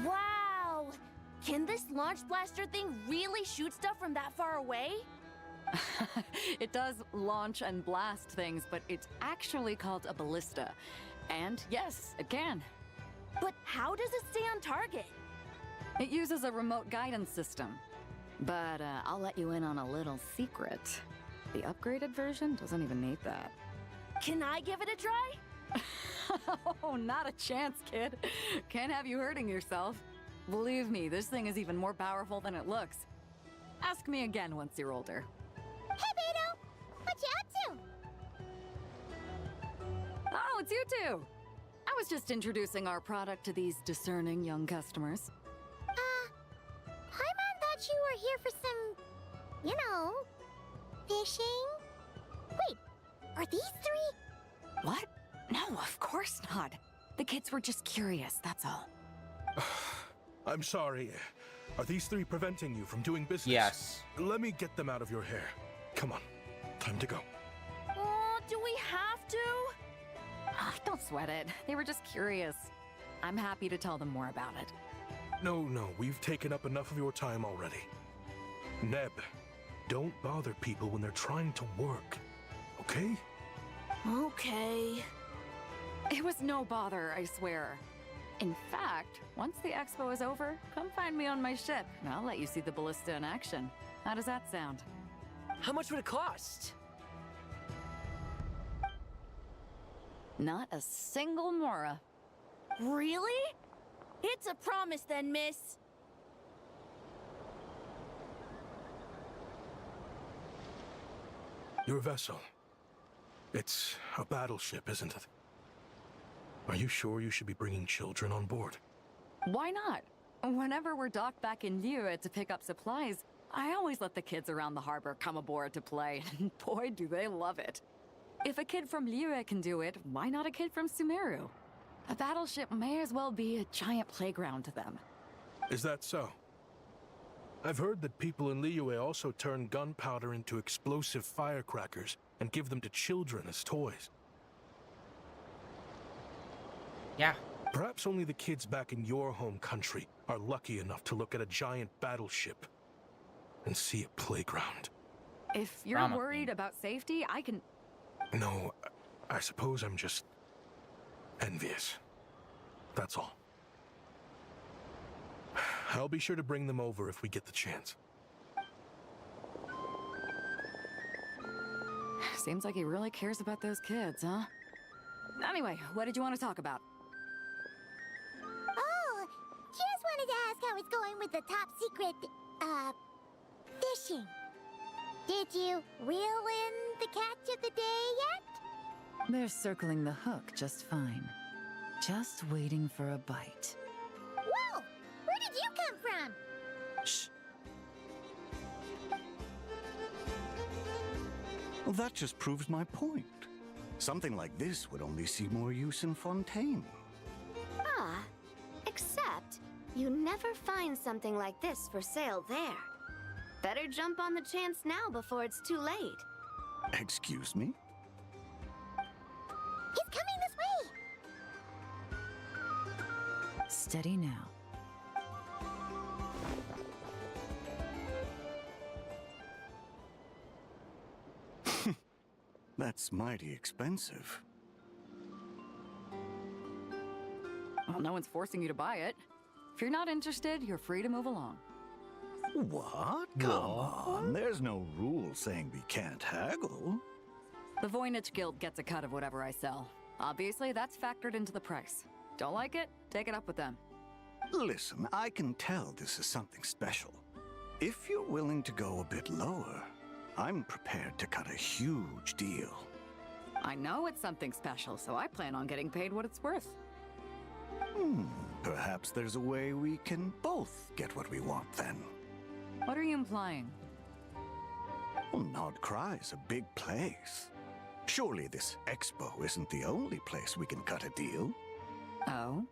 Wow! Can this launch blaster thing really shoot stuff from that far away? It does launch and blast things, but it's actually called a ballista. And yes, it can. But how does it stay on target? It uses a remote guidance system. But I'll let you in on a little secret. The upgraded version doesn't even need that. Can I give it a try? Oh, not a chance, kid. Can't have you hurting yourself. Believe me, this thing is even more powerful than it looks. Ask me again once you're older. Hey, Beto! What you up to? Oh, it's you two! I was just introducing our product to these discerning young customers. Paimon thought you were here for some, you know, fishing? Wait, are these three? What? No, of course not. The kids were just curious, that's all. I'm sorry. Are these three preventing you from doing business? Yes. Let me get them out of your hair. Come on. Time to go. Oh, do we have to? Oh, don't sweat it. They were just curious. I'm happy to tell them more about it. No, we've taken up enough of your time already. Neb, don't bother people when they're trying to work, okay? Okay. It was no bother, I swear. In fact, once the expo is over, come find me on my ship, and I'll let you see the ballista in action. How does that sound? How much would it cost? Not a single mora. Really? It's a promise then, miss. Your vessel. It's a battleship, isn't it? Are you sure you should be bringing children on board? Why not? Whenever we're docked back in Liyue to pick up supplies, I always let the kids around the harbor come aboard to play, and boy, do they love it. If a kid from Liyue can do it, why not a kid from Sumeru? A battleship may as well be a giant playground to them. Is that so? I've heard that people in Liyue also turn gunpowder into explosive firecrackers and give them to children as toys. Yeah. Perhaps only the kids back in your home country are lucky enough to look at a giant battleship and see a playground. If you're worried about safety, I can... No, I suppose I'm just envious. That's all. I'll be sure to bring them over if we get the chance. Seems like he really cares about those kids, huh? Anyway, what did you want to talk about? Oh, just wanted to ask how it's going with the top secret, fishing. Did you reel in the catch of the day yet? They're circling the hook just fine. Just waiting for a bite. Whoa! Where did you come from? Shh. Well, that just proves my point. Something like this would only see more use in Fontaine. Ah, except you never find something like this for sale there. Better jump on the chance now before it's too late. Excuse me? He's coming this way! Steady now. Hey, That's mighty expensive. Well, no one's forcing you to buy it. If you're not interested, you're free to move along. What? Come on, there's no rule saying we can't haggle. The Voynich Guild gets a cut of whatever I sell. Obviously, that's factored into the price. Don't like it? Take it up with them. Listen, I can tell this is something special. If you're willing to go a bit lower, I'm prepared to cut a huge deal. I know it's something special, so I plan on getting paid what it's worth. Perhaps there's a way we can both get what we want then. What are you implying? Well, Nod Cry's a big place. Surely this expo isn't the only place we can cut a deal. Oh?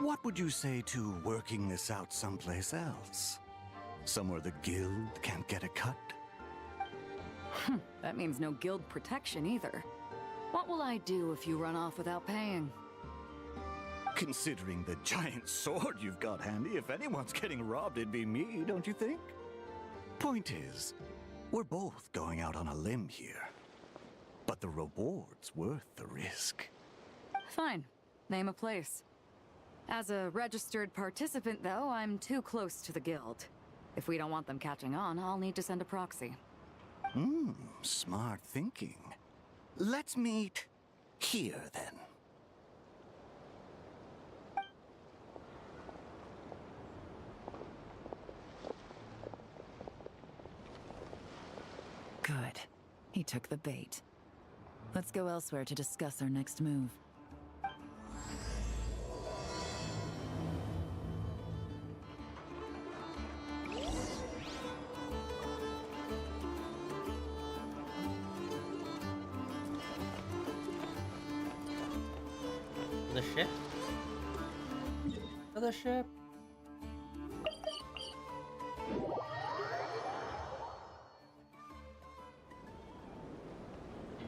What would you say to working this out someplace else? Somewhere the guild can't get a cut? That means no guild protection either. What will I do if you run off without paying? Considering the giant sword you've got handy, if anyone's getting robbed, it'd be me, don't you think? Point is, we're both going out on a limb here. But the reward's worth the risk. Fine. Name a place. As a registered participant, though, I'm too close to the guild. If we don't want them catching on, I'll need to send a proxy. Smart thinking. Let's meet here, then. Good. He took the bait. Let's go elsewhere to discuss our next move. The ship? To the ship?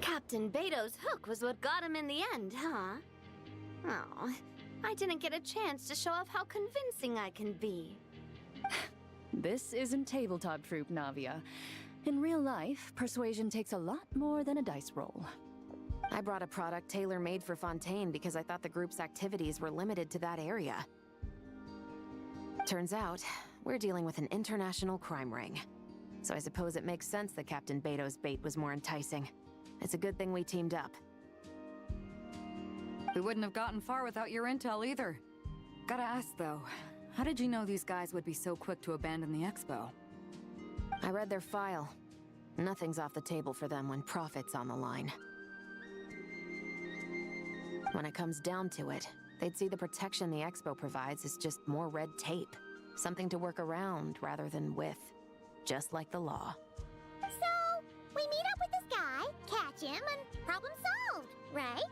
Captain Beto's hook was what got him in the end, huh? Oh, I didn't get a chance to show off how convincing I can be. This isn't tabletop troop, Navia. In real life, persuasion takes a lot more than a dice roll. I brought a product tailor-made for Fontaine because I thought the group's activities were limited to that area. Turns out, we're dealing with an international crime ring. So I suppose it makes sense that Captain Beto's bait was more enticing. It's a good thing we teamed up. We wouldn't have gotten far without your intel either. Gotta ask though, how did you know these guys would be so quick to abandon the expo? I read their file. Nothing's off the table for them when profit's on the line. When it comes down to it, they'd see the protection the expo provides as just more red tape. Something to work around rather than with. Just like the law. So, we meet up with this guy, catch him, and problem solved, right?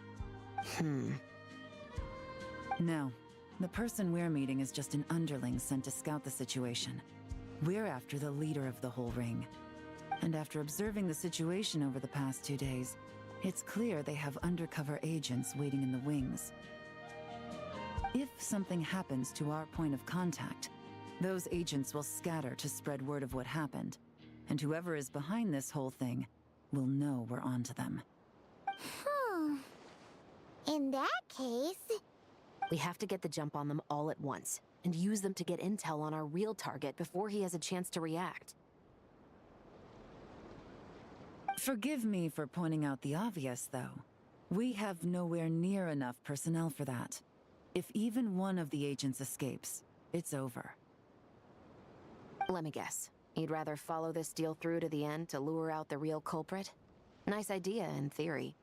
No. The person we're meeting is just an underling sent to scout the situation. We're after the leader of the whole ring. And after observing the situation over the past 2 days, it's clear they have undercover agents waiting in the wings. If something happens to our point of contact, those agents will scatter to spread word of what happened, and whoever is behind this whole thing will know we're onto them. In that case... We have to get the jump on them all at once, and use them to get intel on our real target before he has a chance to react. Forgive me for pointing out the obvious, though. We have nowhere near enough personnel for that. If even one of the agents escapes, it's over. Let me guess. You'd rather follow this deal through to the end to lure out the real culprit? Nice idea, in theory.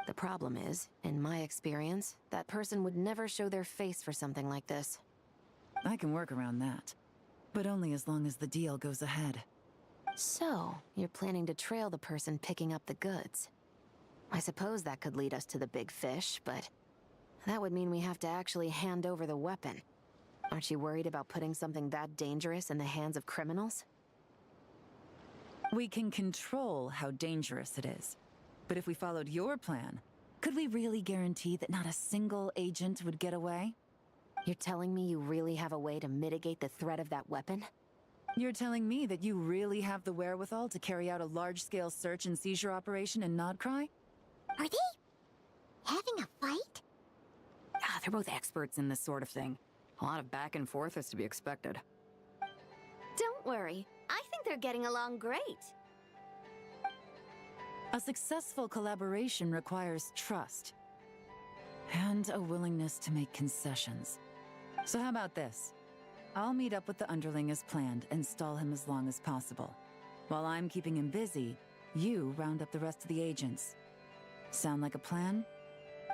The problem is, in my experience, that person would never show their face for something like this. I can work around that. But only as long as the deal goes ahead. So, you're planning to trail the person picking up the goods. I suppose that could lead us to the big fish, but that would mean we have to actually hand over the weapon. Aren't you worried about putting something that dangerous in the hands of criminals? We can control how dangerous it is. But if we followed your plan, could we really guarantee that not a single agent would get away? You're telling me you really have a way to mitigate the threat of that weapon? You're telling me that you really have the wherewithal to carry out a large-scale search and seizure operation in Nodcry? Are they having a fight? Ah, they're both experts in this sort of thing. A lot of back and forth is to be expected. Don't worry. I think they're getting along great. A successful collaboration requires trust. And a willingness to make concessions. So how about this? I'll meet up with the underling as planned and stall him as long as possible. While I'm keeping him busy, you round up the rest of the agents. Sound like a plan?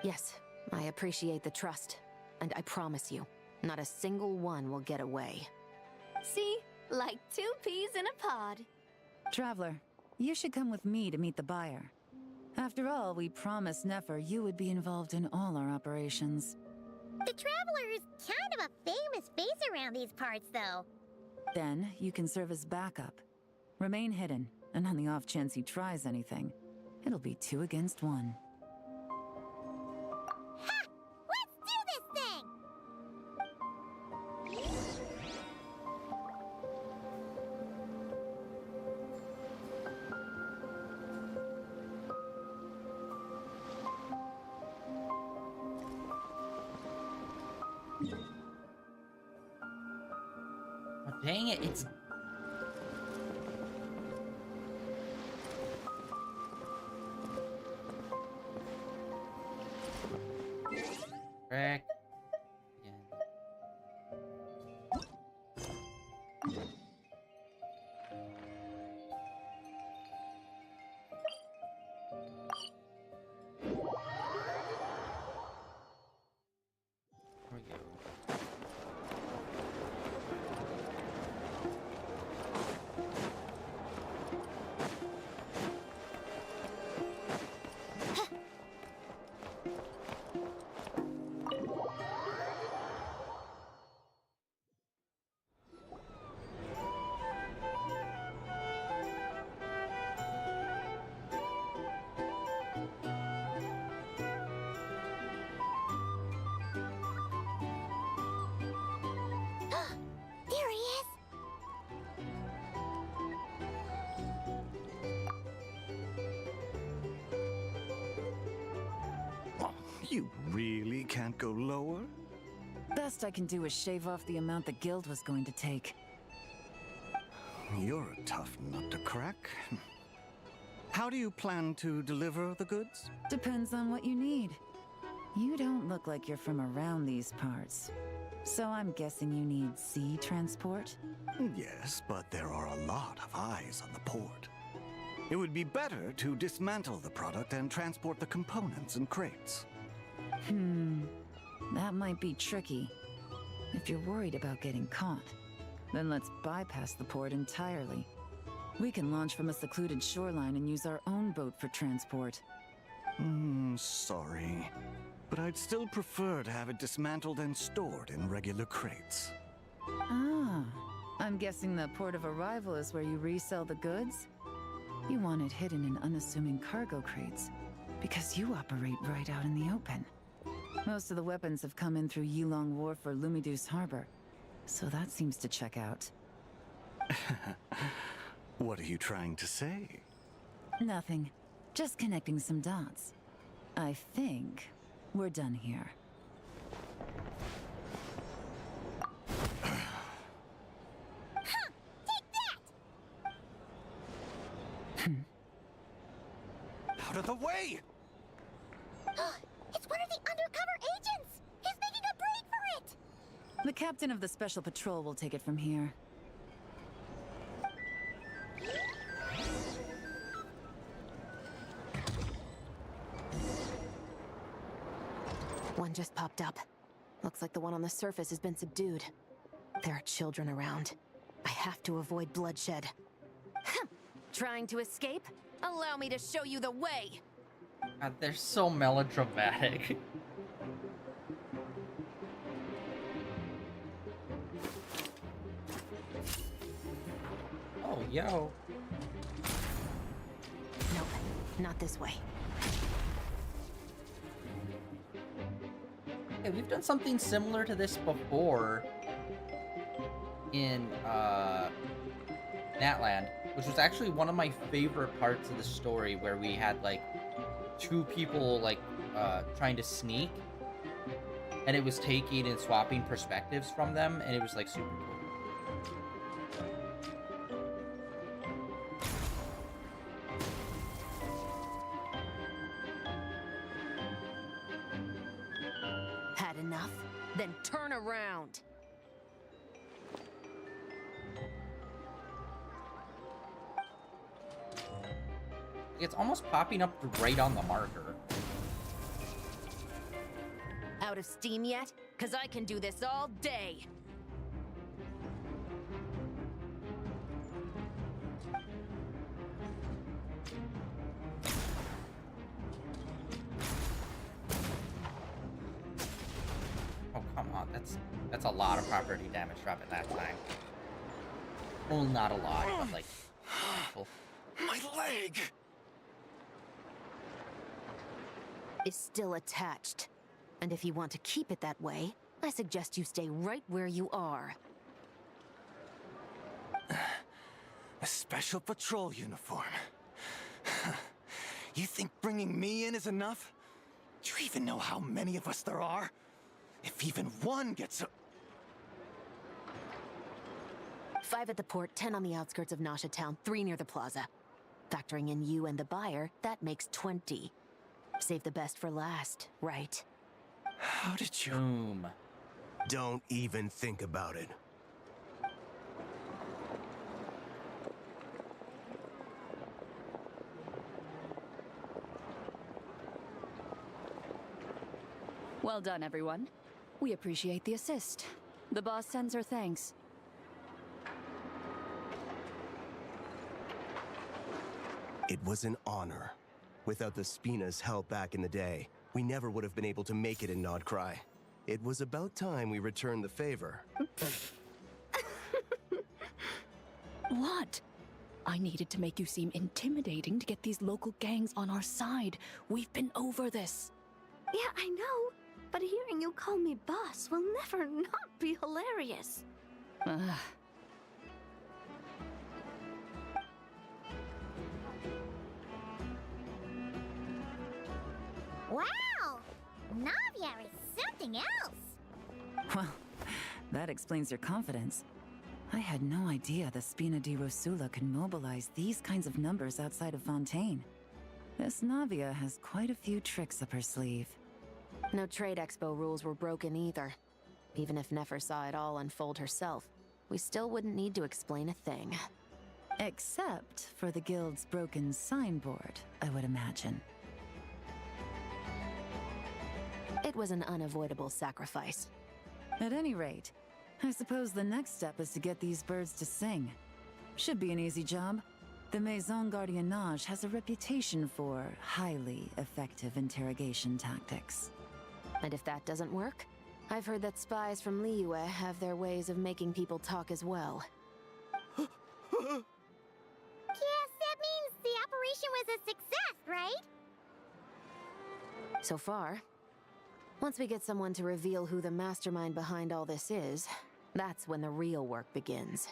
Yes, I appreciate the trust. And I promise you, not a single one will get away. See? Like 2 peas in a pod. Traveler, you should come with me to meet the buyer. After all, we promised Nefer you would be involved in all our operations. The Traveler is kind of a famous face around these parts, though. Then, you can serve as backup. Remain hidden, and on the off chance he tries anything, it'll be 2 against 1. Ha! Let's do this thing! Oh, dang it, it's... Frick. There he is! You really can't go lower? Best I can do is shave off the amount the guild was going to take. You're a tough nut to crack. How do you plan to deliver the goods? Depends on what you need. You don't look like you're from around these parts. So I'm guessing you need sea transport? Yes, but there are a lot of eyes on the port. It would be better to dismantle the product and transport the components in crates. That might be tricky. If you're worried about getting caught, then let's bypass the port entirely. We can launch from a secluded shoreline and use our own boat for transport. Sorry. But I'd still prefer to have it dismantled and stored in regular crates. Ah, I'm guessing the port of arrival is where you resell the goods? You want it hidden in unassuming cargo crates, because you operate right out in the open. Most of the weapons have come in through Yilong Wharf or Lumiduce Harbor, so that seems to check out. What are you trying to say? Nothing. Just connecting some dots. I think we're done here. Out of the way! It's one of the undercover agents! He's making a break for it! The captain of the Special Patrol will take it from here. One just popped up. Looks like the one on the surface has been subdued. There are children around. I have to avoid bloodshed. Trying to escape? Allow me to show you the way! God, they're so melodramatic. Oh, yo. Nope, not this way. Okay, we've done something similar to this before in Natland, which was actually one of my favorite parts of the story, where we had like two people like trying to sneak, and it was taking and swapping perspectives from them, and it was like super cool. Had enough? Then turn around. It's almost popping up right on the marker. Out of steam yet? 'Cause I can do this all day. Oh, come on. That's a lot of property damage dropping that time. Well, not a lot, but like... My leg! Is still attached. And if you want to keep it that way, I suggest you stay right where you are. A special patrol uniform. You think bringing me in is enough? Do you even know how many of us there are? If even one gets a... 5 at the port, 10 on the outskirts of Nasha Town, 3 near the plaza. Factoring in you and the buyer, that makes 20. Save the best for last, right? How did you... Boom. Don't even think about it. Well done, everyone. We appreciate the assist. The boss sends her thanks. It was an honor. Without the Spina's help back in the day, we never would have been able to make it in Nodcry. It was about time we returned the favor. What? I needed to make you seem intimidating to get these local gangs on our side. We've been over this. Yeah, I know. But hearing you call me boss will never not be hilarious. Wow! Navia is something else! Well, that explains your confidence. I had no idea the Spina di Rosula could mobilize these kinds of numbers outside of Fontaine. This Navia has quite a few tricks up her sleeve. No trade expo rules were broken either. Even if Nefer saw it all unfold herself, we still wouldn't need to explain a thing. Except for the guild's broken signboard, I would imagine. It was an unavoidable sacrifice. At any rate, I suppose the next step is to get these birds to sing. Should be an easy job. The Maison Gardiennage has a reputation for highly effective interrogation tactics. And if that doesn't work, I've heard that spies from Liyue have their ways of making people talk as well. Yes, that means the operation was a success, right? So far. Once we get someone to reveal who the mastermind behind all this is, that's when the real work begins.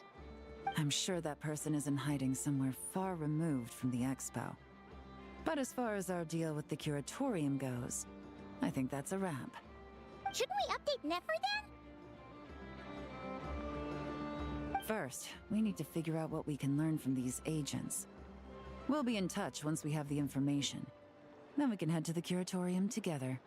I'm sure that person is in hiding somewhere far removed from the expo. But as far as our deal with the curatorium goes, I think that's a wrap. Shouldn't we update Nefer then? First, we need to figure out what we can learn from these agents. We'll be in touch once we have the information. Then we can head to the curatorium together.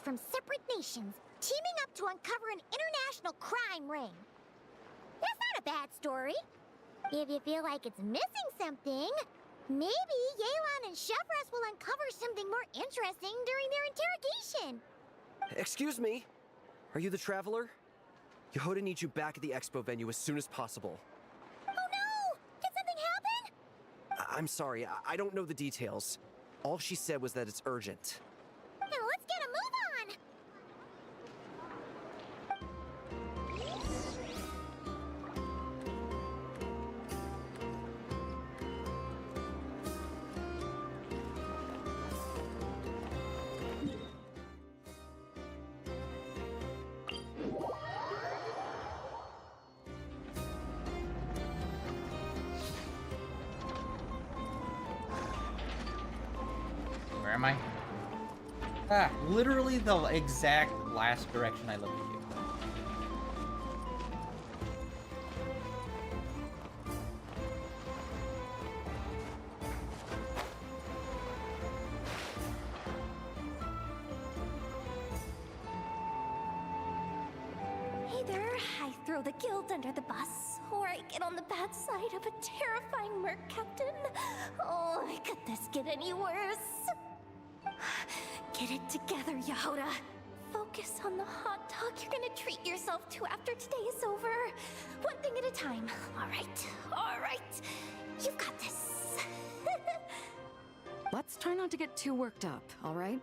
From separate nations, teaming up to uncover an international crime ring. That's not a bad story. If you feel like it's missing something, Maybe Yelan and Chevres will uncover something more interesting during their interrogation. Excuse me? Are you the Traveler? Yehoda needs you back at the expo venue as soon as possible. Oh no! Did something happen? I'm sorry, I don't know the details. All she said was that it's urgent. Now let's get a move on! Where am I? Ah, literally the exact last direction I looked at you. Either I throw the guild under the bus, or I get on the bad side of a terrifying merc captain. Oh, could this get any worse? Get it together, Yehoda. Focus on the hot dog you're gonna treat yourself to after today is over. One thing at a time. All right. You've got this. Let's try not to get too worked up, all right?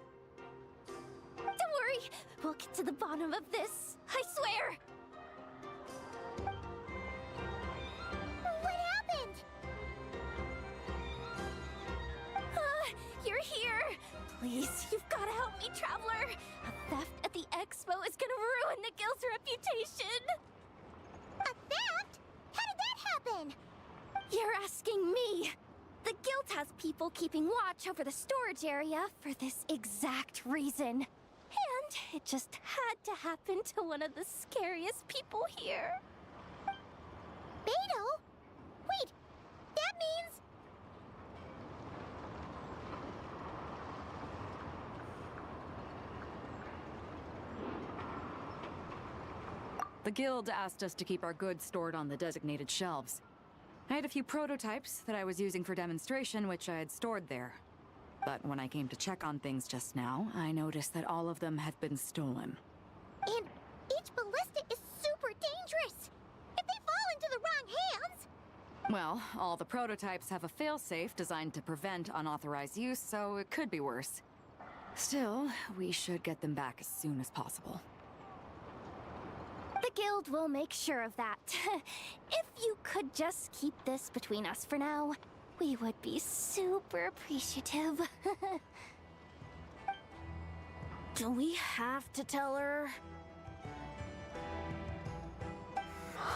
Don't worry, we'll get to the bottom of this. I swear. What happened? You're here. Please, you've got to help me, Traveler. A theft at the expo is gonna ruin the guild's reputation. A theft? How did that happen? You're asking me. The guild has people keeping watch over the storage area for this exact reason. And it just had to happen to one of the scariest people here. Beidou? Wait, that means... The guild asked us to keep our goods stored on the designated shelves. I had a few prototypes that I was using for demonstration, which I had stored there. But when I came to check on things just now, I noticed that all of them had been stolen. And each ballista is super dangerous! If they fall into the wrong hands... Well, all the prototypes have a failsafe designed to prevent unauthorized use, so it could be worse. Still, we should get them back as soon as possible. The guild will make sure of that. If you could just keep this between us for now, we would be super appreciative. Do we have to tell her?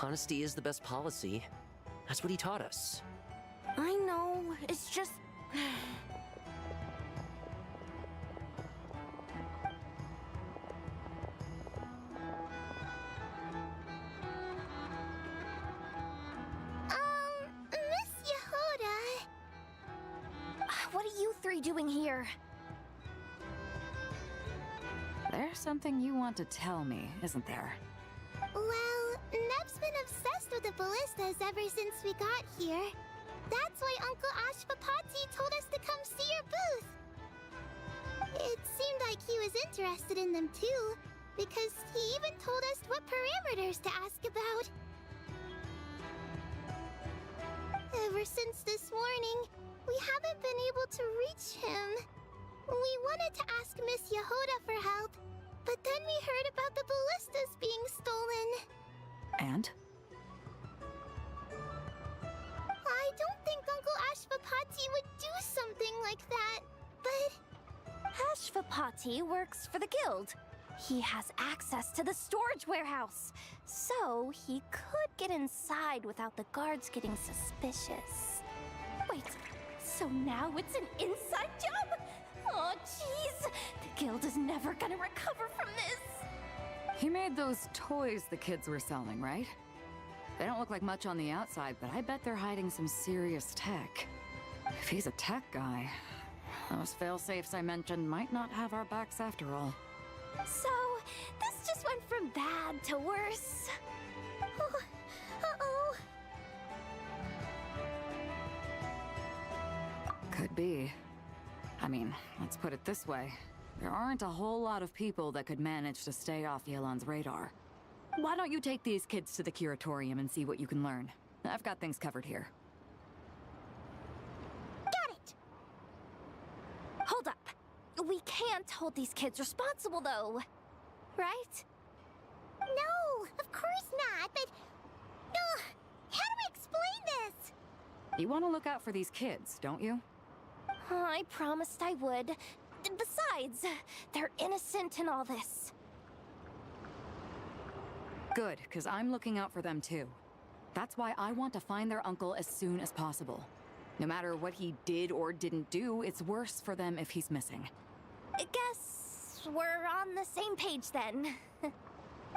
Honesty is the best policy. That's what he taught us. I know, it's just... Miss Yehoda... What are you three doing here? There's something you want to tell me, isn't there? Well, Nev's been obsessed with the ballistas ever since we got here. That's why Uncle Ashvapati told us to come see your booth. It seemed like he was interested in them too, because he even told us what parameters to ask about. Ever since this morning, we haven't been able to reach him. We wanted to ask Miss Yehoda for help, but then we heard about the ballistas being stolen. And? I don't think Uncle Ashvapati would do something like that, but... Ashvapati works for the guild. He has access to the storage warehouse, so he could get inside without the guards getting suspicious. Wait, so now it's an inside job? Oh, jeez! The guild is never gonna recover from this! He made those toys the kids were selling, right? They don't look like much on the outside, but I bet they're hiding some serious tech. If he's a tech guy, those failsafes I mentioned might not have our backs after all. So, this just went from bad to worse. Oh, uh-oh. Could be. I mean, let's put it this way. There aren't a whole lot of people that could manage to stay off Yelan's radar. Why don't you take these kids to the curatorium and see what you can learn? I've got things covered here. Got it! Hold up. We can't hold these kids responsible, though. Right? No, of course not, but... Ugh, how do we explain this? You want to look out for these kids, don't you? I promised I would. Besides, they're innocent in all this. Good, because I'm looking out for them too. That's why I want to find their uncle as soon as possible. No matter what he did or didn't do, it's worse for them if he's missing. I guess we're on the same page then.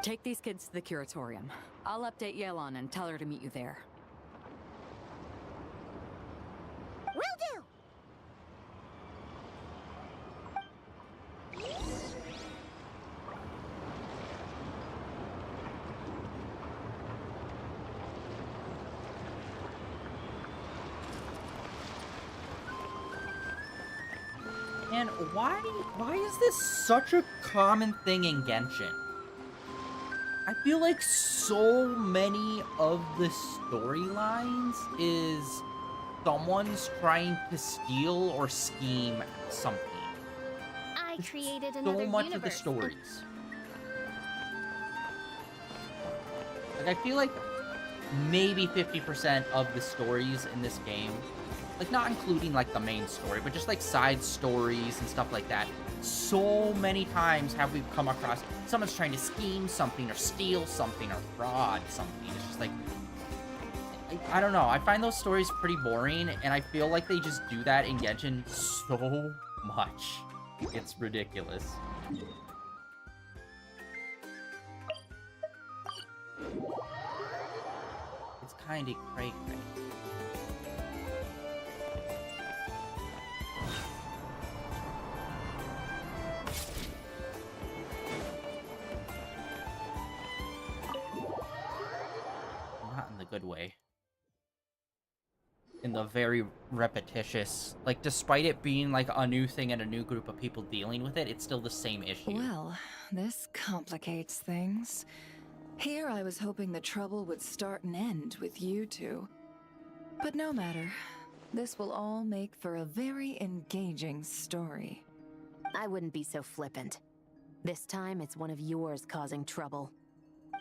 Take these kids to the curatorium. I'll update Yelan and tell her to meet you there. Will do! And why is this such a common thing in Genshin? I feel like so many of the storylines is someone's trying to steal or scheme something. I created another So much universe. of the stories. Like, I feel like maybe 50% of the stories in this game, like not including like the main story, but just like side stories and stuff like that. So many times have we come across someone's trying to scheme something or steal something or fraud something. It's just like, I don't know. I find those stories pretty boring, and I feel like they just do that in Genshin so much. It's ridiculous. It's kinda cray-cray. Not in the good way. In the very repetitious, like, despite it being like a new thing and a new group of people dealing with it, it's still the same issue. Well, this complicates things. Here I was hoping the trouble would start and end with you two. But no matter. This will all make for a very engaging story. I wouldn't be so flippant. This time, it's one of yours causing trouble.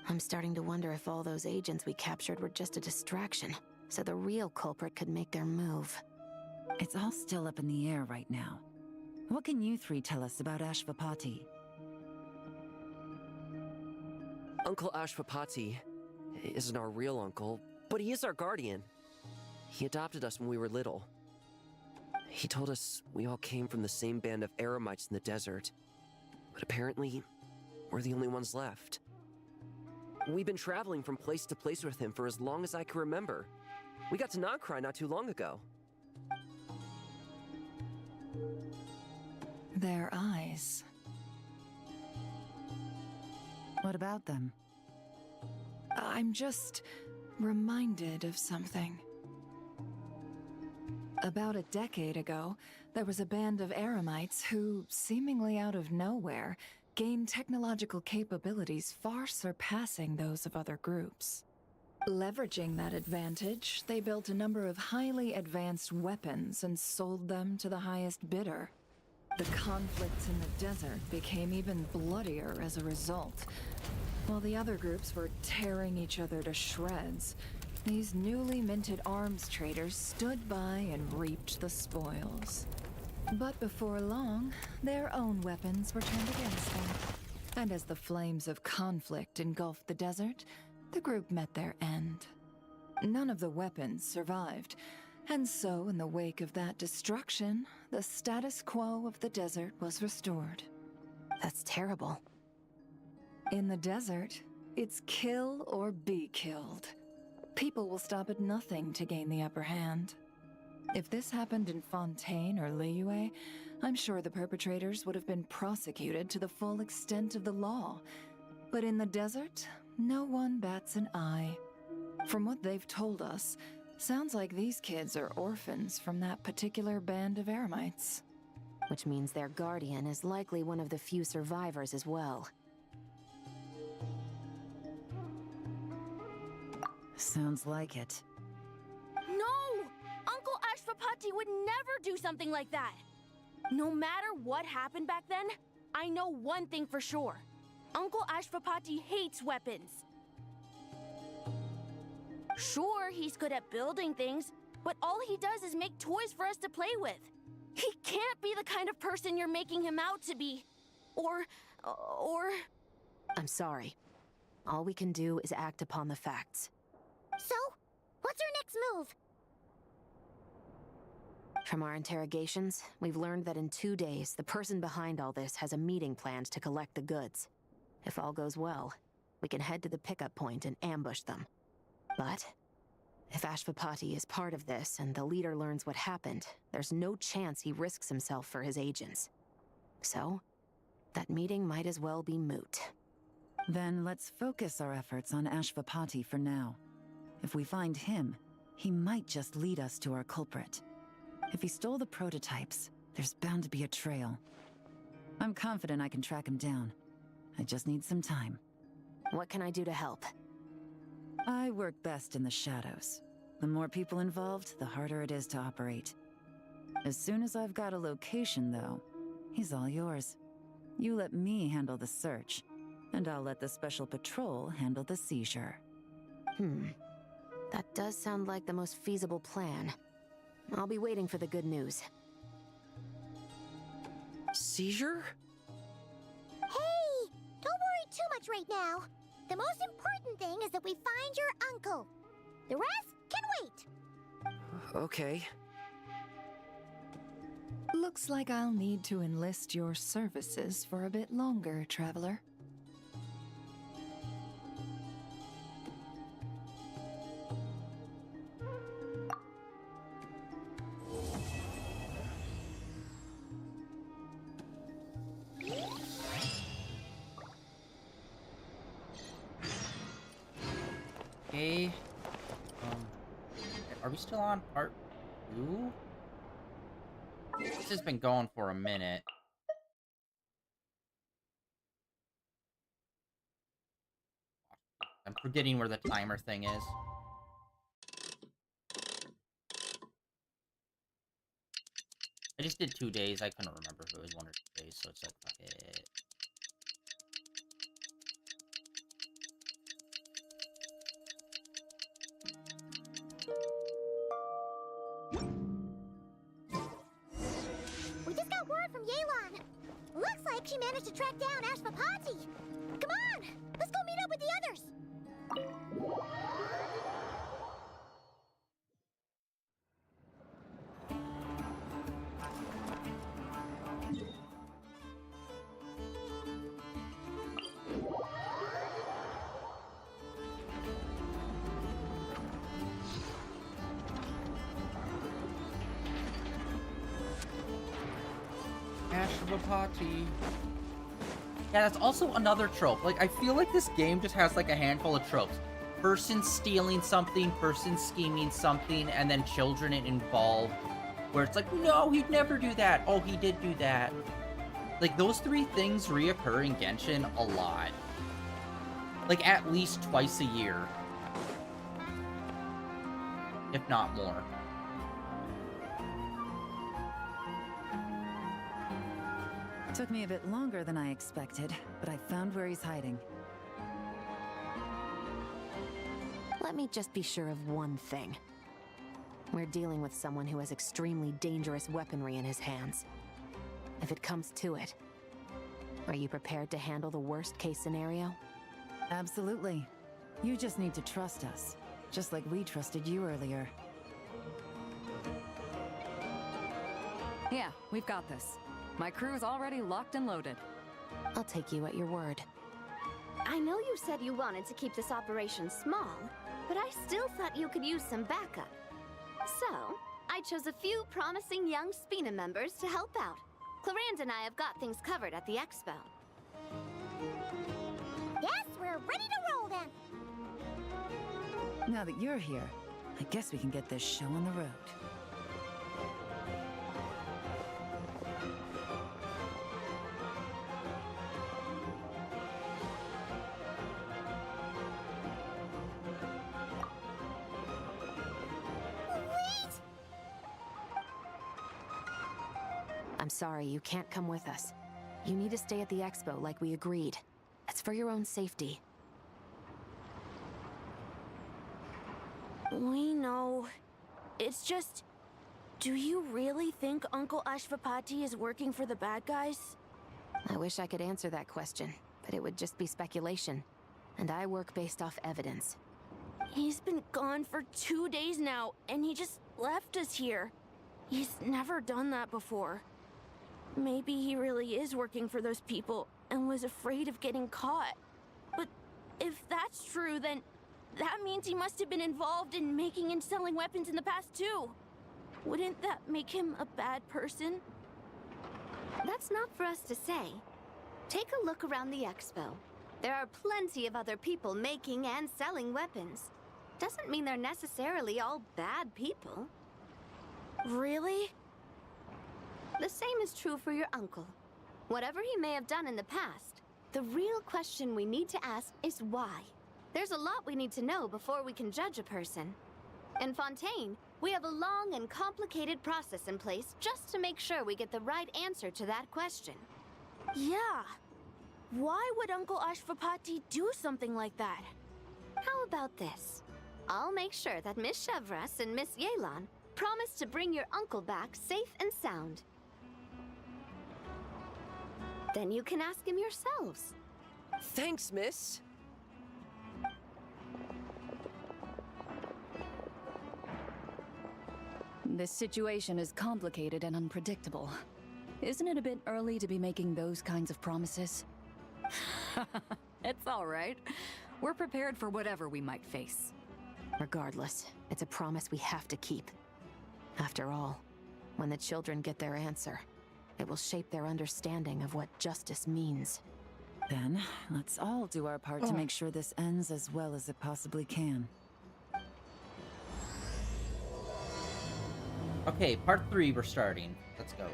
I'm starting to wonder if all those agents we captured were just a distraction, so the real culprit could make their move. It's all still up in the air right now. What can you three tell us about Ashvapati? Uncle Ashvapati isn't our real uncle, but he is our guardian. He adopted us when we were little. He told us we all came from the same band of eremites in the desert, but apparently, we're the only ones left. We've been traveling from place to place with him for as long as I can remember. We got to Nocry not too long ago. Their eyes. What about them? I'm just reminded of something. About a decade ago, there was a band of eremites who, seemingly out of nowhere, gained technological capabilities far surpassing those of other groups. Leveraging that advantage, they built a number of highly advanced weapons and sold them to the highest bidder. The conflicts in the desert became even bloodier as a result. While the other groups were tearing each other to shreds, these newly minted arms traders stood by and reaped the spoils. But before long, their own weapons were turned against them. And as the flames of conflict engulfed the desert, the group met their end. None of the weapons survived, and so in the wake of that destruction, the status quo of the desert was restored. That's terrible. In the desert, it's kill or be killed. People will stop at nothing to gain the upper hand. If this happened in Fontaine or Liyue, I'm sure the perpetrators would have been prosecuted to the full extent of the law. But in the desert, no one bats an eye. From what they've told us, Sounds like these kids are orphans from that particular band of eremites. Which means their guardian is likely one of the few survivors as well. Sounds like it. No! Uncle Ashvapati would never do something like that! No matter what happened back then, I know one thing for sure. Uncle Ashvapati hates weapons. Sure, he's good at building things, but all he does is make toys for us to play with. He can't be the kind of person you're making him out to be. Or... I'm sorry. All we can do is act upon the facts. So, what's our next move? From our interrogations, we've learned that in 2 days, the person behind all this has a meeting planned to collect the goods. If all goes well, we can head to the pickup point and ambush them. But if Ashvapati is part of this and the leader learns what happened, there's no chance he risks himself for his agents. So, that meeting might as well be moot. Then let's focus our efforts on Ashvapati for now. If we find him, he might just lead us to our culprit. If he stole the prototypes, there's bound to be a trail. I'm confident I can track him down. I just need some time. What can I do to help? I work best in the shadows. The more people involved, the harder it is to operate. As soon as I've got a location, though, he's all yours. You let me handle the search, and I'll let the special patrol handle the seizure. That does sound like the most feasible plan. I'll be waiting for the good news. Seizure? Hey! Don't worry too much right now. The most important thing is that we find your uncle. The rest can wait. Okay. Looks like I'll need to enlist your services for a bit longer, Traveler. Okay. Are we still on part 2? This has been going for a minute. I'm forgetting where the timer thing is. I just did 2 days. I couldn't remember if it was 1 or 2 days, so it's like, fuck it. We just got word from Yelan. Looks like she managed to track down Ashvapati. Come on, let's go meet up with the others. Ashvapati. Yeah, that's also another trope. Like, I feel like this game just has, like, a handful of tropes. Person stealing something, person scheming something, and then children involved. Where it's like, no, he'd never do that. Oh, he did do that. Like, those 3 things reoccur in Genshin a lot. Like, at least twice a year. If not more. Took me a bit longer than I expected, but I found where he's hiding. Let me just be sure of one thing. We're dealing with someone who has extremely dangerous weaponry in his hands. If it comes to it, are you prepared to handle the worst-case scenario? Absolutely. You just need to trust us, just like we trusted you earlier. Yeah, we've got this. My crew's already locked and loaded. I'll take you at your word. I know you said you wanted to keep this operation small, but I still thought you could use some backup. So, I chose a few promising young Spina members to help out. Clarand and I have got things covered at the expo. Yes, we're ready to roll then. Now that you're here, I guess we can get this show on the road. I'm sorry, you can't come with us. You need to stay at the expo like we agreed. It's for your own safety. We know. It's just... Do you really think Uncle Ashvapati is working for the bad guys? I wish I could answer that question, but it would just be speculation. And I work based off evidence. He's been gone for 2 days now, and he just left us here. He's never done that before. Maybe he really is working for those people and was afraid of getting caught. But if that's true, then that means he must have been involved in making and selling weapons in the past too. Wouldn't that make him a bad person? That's not for us to say. Take a look around the expo. There are plenty of other people making and selling weapons. Doesn't mean they're necessarily all bad people. Really? The same is true for your uncle. Whatever he may have done in the past, the real question we need to ask is why. There's a lot we need to know before we can judge a person. In Fontaine, we have a long and complicated process in place just to make sure we get the right answer to that question. Yeah. Why would Uncle Ashvapati do something like that? How about this? I'll make sure that Miss Chevras and Miss Yelan promise to bring your uncle back safe and sound. Then you can ask him yourselves. Thanks, miss. This situation is complicated and unpredictable. Isn't it a bit early to be making those kinds of promises? It's all right. We're prepared for whatever we might face. Regardless, it's a promise we have to keep. After all, when the children get their answer, it will shape their understanding of what justice means. Then, let's all do our part to make sure this ends as well as it possibly can. Okay, part 3 we're starting. Let's go.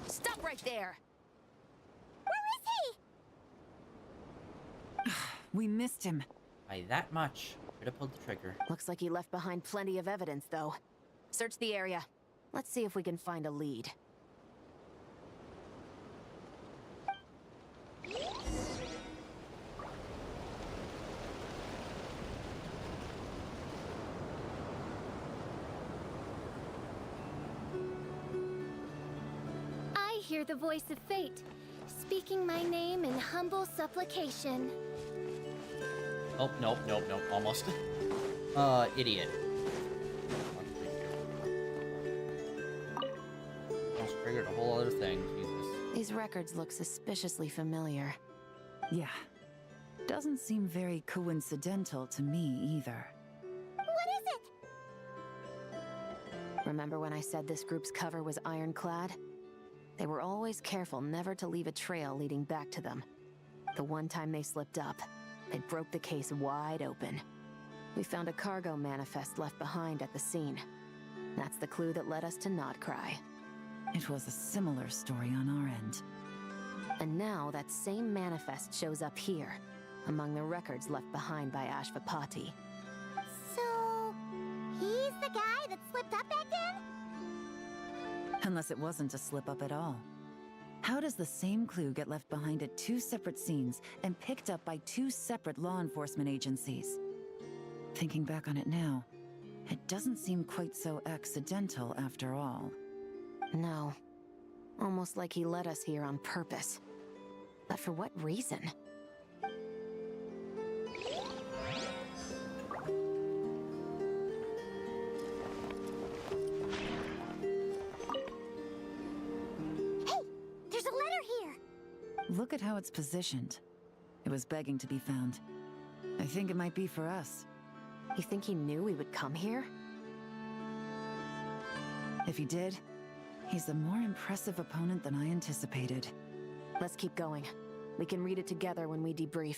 Stop right there! We missed him. By that much. Should have pulled the trigger. Looks like he left behind plenty of evidence, though. Search the area. Let's see if we can find a lead. I hear the voice of fate, speaking my name in humble supplication. Oh, nope, almost. Idiot. Almost triggered a whole other thing, Jesus. These records look suspiciously familiar. Yeah. Doesn't seem very coincidental to me either. What is it? Remember when I said this group's cover was ironclad? They were always careful never to leave a trail leading back to them. The one time they slipped up, they broke the case wide open. We found a cargo manifest left behind at the scene. That's the clue that led us to Nodcry. It was a similar story on our end. And now that same manifest shows up here, among the records left behind by Ashvapati. So, he's the guy that slipped up back then? Unless it wasn't a slip-up at all. How does the same clue get left behind at 2 separate scenes and picked up by 2 separate law enforcement agencies? Thinking back on it now, it doesn't seem quite so accidental after all. No. Almost like he led us here on purpose. But for what reason? Hey, there's a letter Look at how it's positioned. It was begging to be found. I think it might be for us. You think he knew we would come here? If he did, he's a more impressive opponent than I anticipated. Let's keep going. We can read it together when we debrief.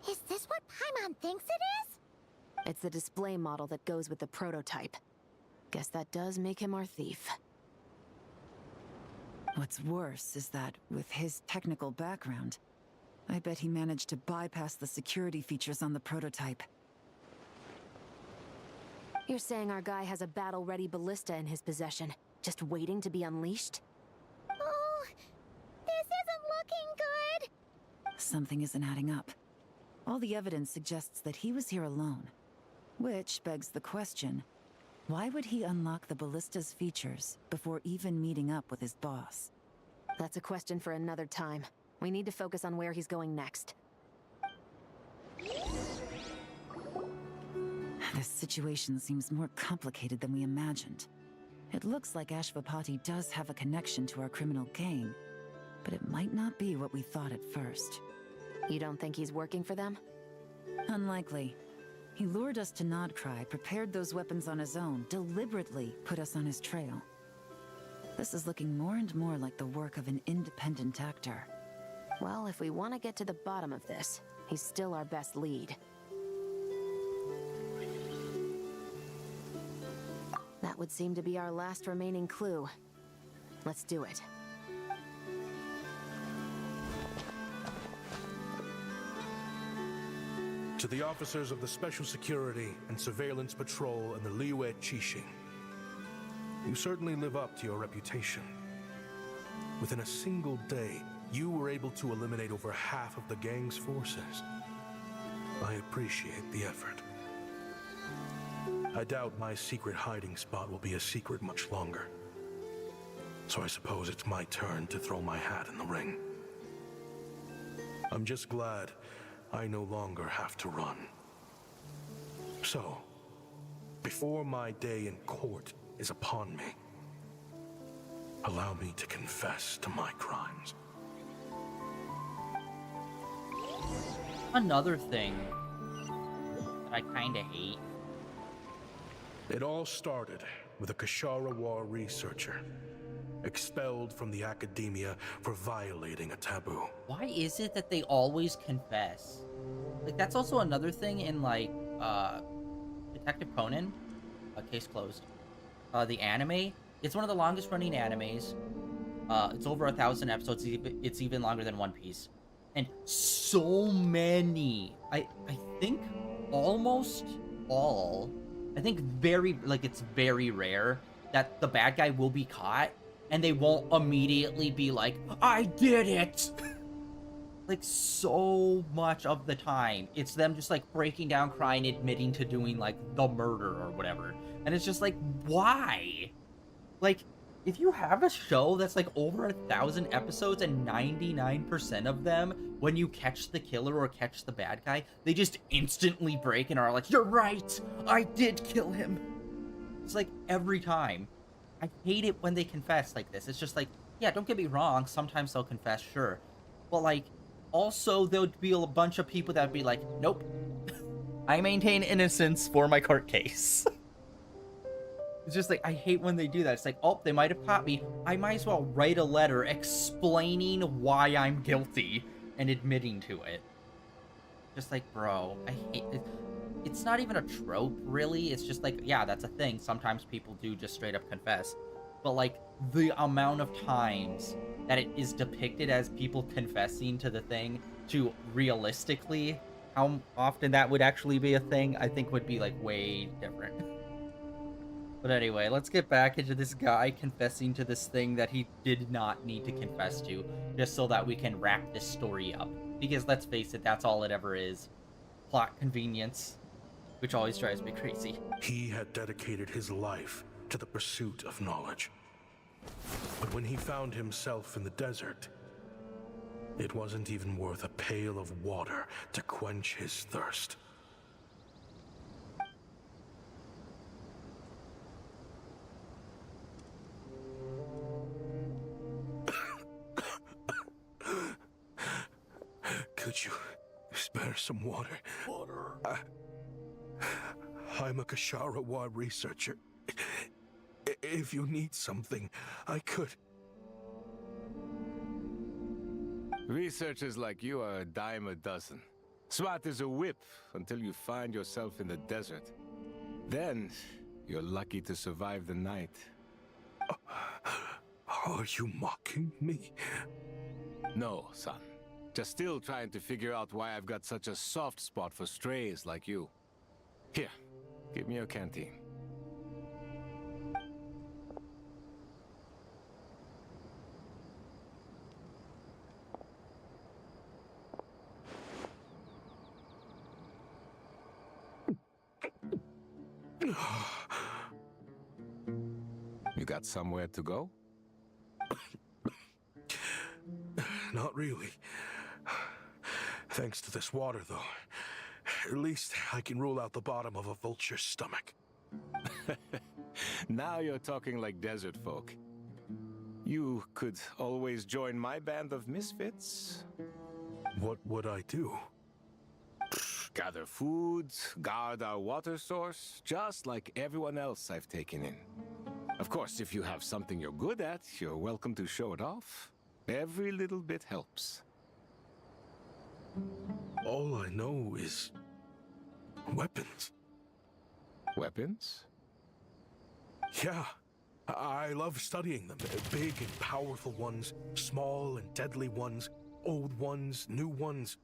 Is this what Paimon thinks it is? It's the display model that goes with the prototype. Guess that does make him our thief. What's worse is that, with his technical background, I bet he managed to bypass the security features on the prototype. You're saying our guy has a battle-ready ballista in his possession, just waiting to be unleashed? Oh, this isn't looking good. Something isn't adding up. All the evidence suggests that he was here alone. Which begs the question, why would he unlock the ballista's features before even meeting up with his boss? That's a question for another time. We need to focus on where he's going next. This situation seems more complicated than we imagined. It looks like Ashvapati does have a connection to our criminal gang, but it might not be what we thought at first. You don't think he's working for them? Unlikely. He lured us to Nodcry, prepared those weapons on his own, deliberately put us on his trail. This is looking more and more like the work of an independent actor. Well, if we want to get to the bottom of this, he's still our best lead. That would seem to be our last remaining clue. Let's do it. To the officers of the Special Security and Surveillance Patrol and the Liyue Qixing, you certainly live up to your reputation. Within a single day, you were able to eliminate over half of the gang's forces. I appreciate the effort. I doubt my secret hiding spot will be a secret much longer. So I suppose it's my turn to throw my hat in the ring. I'm just glad I no longer have to run. So, before my day in court is upon me, allow me to confess to my crimes. Another thing that I kinda hate. It all started with a Kashara War researcher, expelled from the academia for violating a taboo. Why is it that they always confess? Like, that's also another thing in, like, Detective Conan, Case Closed. The anime, it's one of the longest running animes. It's over 1,000 episodes. It's even longer than One Piece. And so many, I think almost all, I think it's very rare that the bad guy will be caught and they won't immediately be like, I did it! Like, so much of the time, it's them just, like, breaking down, crying, admitting to doing, like, the murder or whatever. And it's just like, why? Like, if you have a show that's, like, over 1,000 episodes and 99% of them, when you catch the killer or catch the bad guy, they just instantly break and are like, you're right! I did kill him! It's like, every time. I hate it when they confess like this. It's just like, yeah, don't get me wrong, sometimes they'll confess, sure. But, like, also, there'll be a bunch of people that would be like, nope. I maintain innocence for my court case. It's just like, I hate when they do that. It's like, oh, they might have caught me. I might as well write a letter explaining why I'm guilty and admitting to it. Just like, bro, I hate it. It's not even a trope, really. It's just like, yeah, that's a thing. Sometimes people do just straight up confess. But, like, the amount of times that it is depicted as people confessing to the thing to realistically how often that would actually be a thing, I think would be, like, way different. But anyway, let's get back into this guy confessing to this thing that he did not need to confess to, just so that we can wrap this story up. Because let's face it, that's all it ever is. Plot convenience. which always drives me crazy. He had dedicated his life to the pursuit of knowledge. But when he found himself in the desert, it wasn't even worth a pail of water to quench his thirst. Could you spare some water? Water? I'm a Kasharawa researcher. If you need something, I could. Researchers like you are a dime a dozen. Smart as a whip until you find yourself in the desert. Then, you're lucky to survive the night. Are you mocking me? No, son. Just still trying to figure out why I've got such a soft spot for strays like you. Here, give me your canteen. You got somewhere to go? Not really. Thanks to this water, though. At least I can rule out the bottom of a vulture's stomach. Now you're talking like desert folk. You could always join my band of misfits. What would I do? Gather food, guard our water source, just like everyone else I've taken in. Of course, if you have something you're good at, you're welcome to show it off. Every little bit helps. All I know is weapons. Weapons? Yeah. I love studying them. Big and powerful ones, small and deadly ones, old ones, new ones.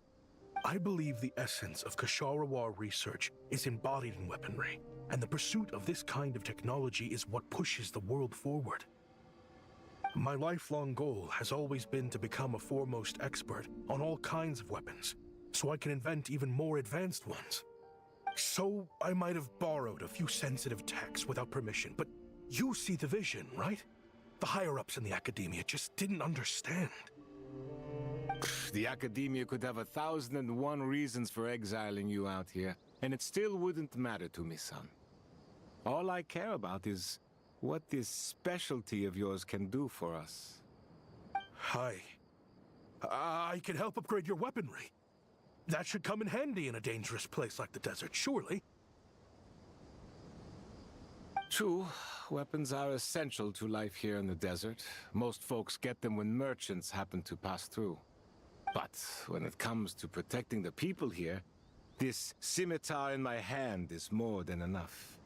I believe the essence of Kasharawa research is embodied in weaponry, and the pursuit of this kind of technology is what pushes the world forward. My lifelong goal has always been to become a foremost expert on all kinds of weapons, so I can invent even more advanced ones. So I might have borrowed a few sensitive techs without permission, but you see the vision, right? The higher-ups in the academia just didn't understand. The academia could have 1,001 reasons for exiling you out here, and it still wouldn't matter to me, son. All I care about is what this specialty of yours can do for us. I can help upgrade your weaponry. That should come in handy in a dangerous place like the desert, surely. True, weapons are essential to life here in the desert. Most folks get them when merchants happen to pass through. But when it comes to protecting the people here, this scimitar in my hand is more than enough.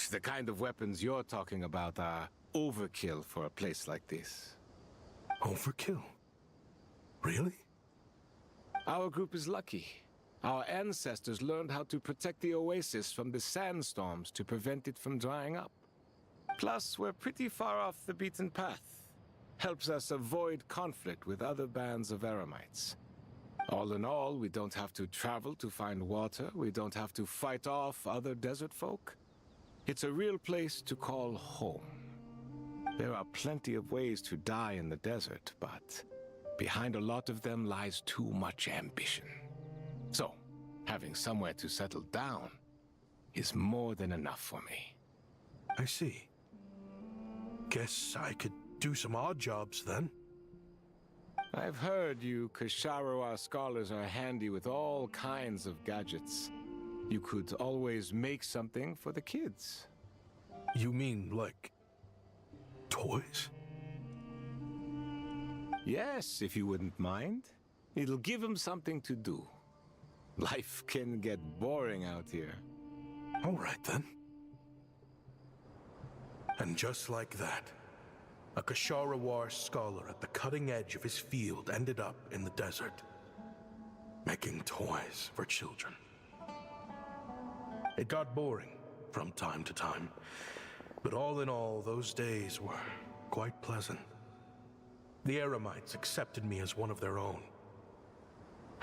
The kind of weapons you're talking about are overkill for a place like this. Overkill? Really? Our group is lucky. Our ancestors learned how to protect the oasis from the sandstorms to prevent it from drying up. Plus, we're pretty far off the beaten path. Helps us avoid conflict with other bands of eremites. All in all, we don't have to travel to find water. We don't have to fight off other desert folk. It's a real place to call home. There are plenty of ways to die in the desert, but behind a lot of them lies too much ambition. So, having somewhere to settle down is more than enough for me. I see. Guess I could do some odd jobs then. I've heard you Kasharawa scholars are handy with all kinds of gadgets. You could always make something for the kids. You mean, like, toys? Yes, if you wouldn't mind. It'll give them something to do. Life can get boring out here. All right, then. And just like that, a Kasharawa scholar at the cutting edge of his field ended up in the desert, making toys for children. It got boring from time to time, but all in all, those days were quite pleasant. The eremites accepted me as one of their own,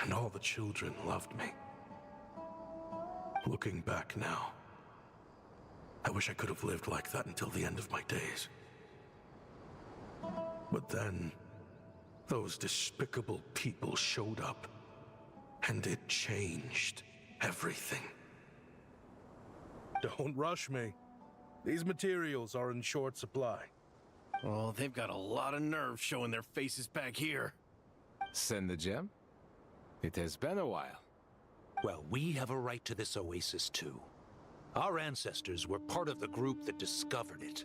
and all the children loved me. Looking back now, I wish I could have lived like that until the end of my days. But then, those despicable people showed up, and it changed everything. Don't rush me. These materials are in short supply. Oh, they've got a lot of nerve showing their faces back here. Send the gem? It has been a while. Well, we have a right to this oasis too. Our ancestors were part of the group that discovered it.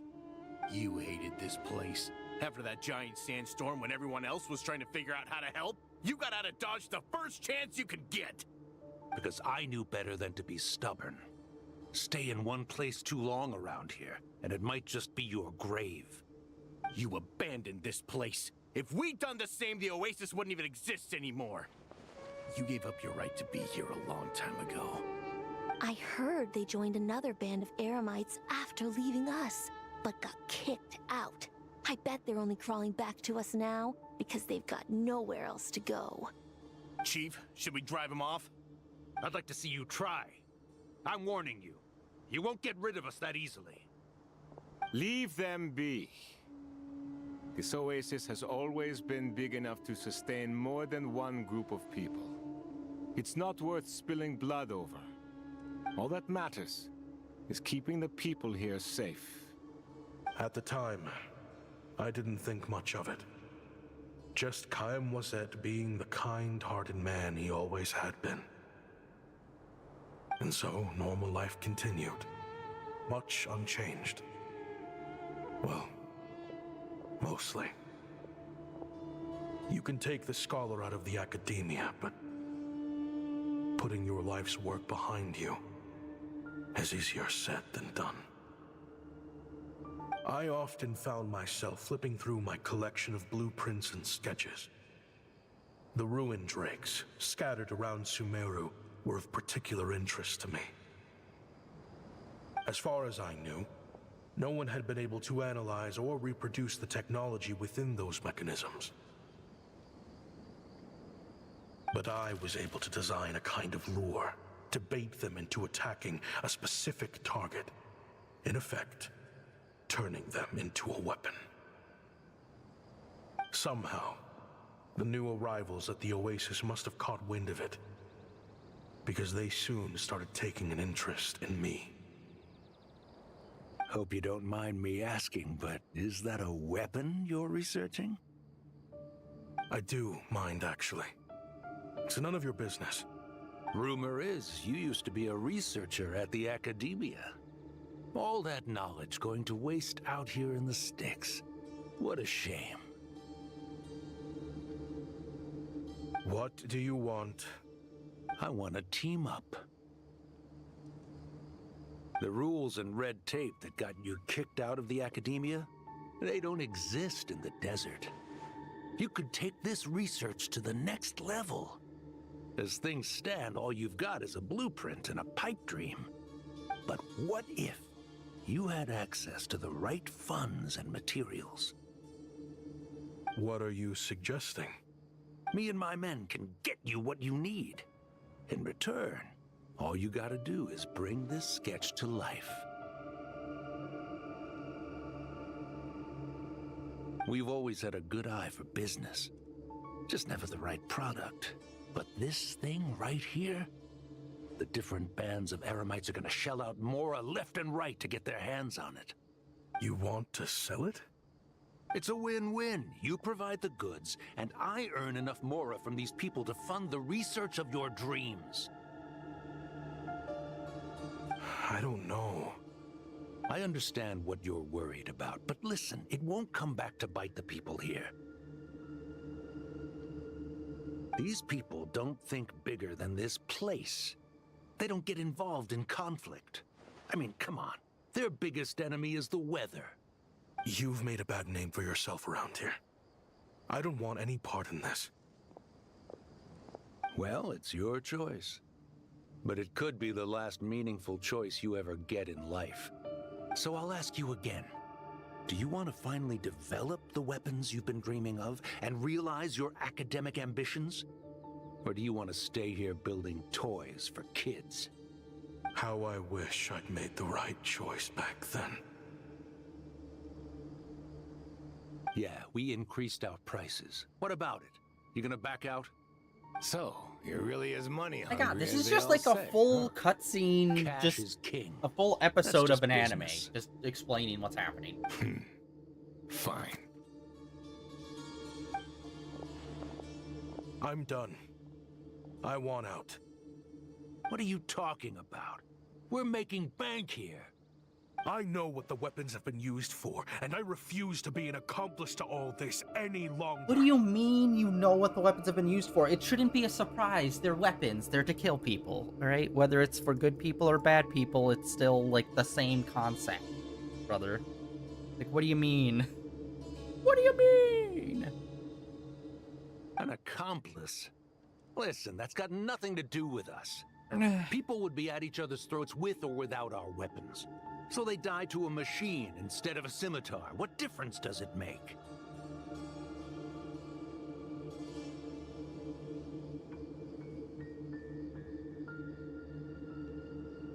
You hated this place. After that giant sandstorm when everyone else was trying to figure out how to help, you got out of Dodge the first chance you could get. Because I knew better than to be stubborn. Stay in one place too long around here, and it might just be your grave. You abandoned this place. If we'd done the same, the Oasis wouldn't even exist anymore. You gave up your right to be here a long time ago. I heard they joined another band of Eremites after leaving us, but got kicked out. I bet they're only crawling back to us now because they've got nowhere else to go. Chief, should we drive him off? I'd like to see you try. I'm warning you. You won't get rid of us that easily. Leave them be. This oasis has always been big enough to sustain more than one group of people. It's not worth spilling blood over. All that matters is keeping the people here safe. At the time, I didn't think much of it. Just Chaim Wazet being the kind-hearted man he always had been. And so, normal life continued, much unchanged. Well, mostly. You can take the scholar out of the academia, but putting your life's work behind you is easier said than done. I often found myself flipping through my collection of blueprints and sketches. The ruin drakes scattered around Sumeru were of particular interest to me. As far as I knew, no one had been able to analyze or reproduce the technology within those mechanisms. But I was able to design a kind of lure to bait them into attacking a specific target, in effect, turning them into a weapon. Somehow, the new arrivals at the Oasis must have caught wind of it, because they soon started taking an interest in me. Hope you don't mind me asking, but is that a weapon you're researching? I do mind, actually. It's none of your business. Rumor is you used to be a researcher at the academia. All that knowledge going to waste out here in the sticks. What a shame. What do you want? I want to team up. The rules and red tape that got you kicked out of the academia, they don't exist in the desert. You could take this research to the next level. As things stand, all you've got is a blueprint and a pipe dream. But what if you had access to the right funds and materials? What are you suggesting? Me and my men can get you what you need. In return, all you gotta do is bring this sketch to life. We've always had a good eye for business, just never the right product. But this thing right here, the different bands of Eremites are gonna shell out Mora left and right to get their hands on it. You want to sell it? It's a win-win. You provide the goods, and I earn enough Mora from these people to fund the research of your dreams. I don't know. I understand what you're worried about, but listen, it won't come back to bite the people here. These people don't think bigger than this place. They don't get involved in conflict. I mean, come on. Their biggest enemy is the weather. You've made a bad name for yourself around here. I don't want any part in this. Well, it's your choice. But it could be the last meaningful choice you ever get in life. So I'll ask you again. Do you want to finally develop the weapons you've been dreaming of and realize your academic ambitions? Or do you want to stay here building toys for kids? How I wish I'd made the right choice back then. Yeah, we increased our prices. What about it? You gonna back out? So, it really is money My hungry. God, this as is they just all like a say, full huh? cutscene, Cash just is king. a full episode That's of an just anime, business. just explaining what's happening. Fine. I'm done. I want out. What are you talking about? We're making bank here. I know what the weapons have been used for, and I refuse to be an accomplice to all this any longer. What do you mean you know what the weapons have been used for? It shouldn't be a surprise. They're weapons. They're to kill people, alright? Whether it's for good people or bad people, it's still, like, the same concept, brother. Like, what do you mean? What do you mean? An accomplice? Listen, that's got nothing to do with us. People would be at each other's throats with or without our weapons. So they die to a machine instead of a scimitar. What difference does it make?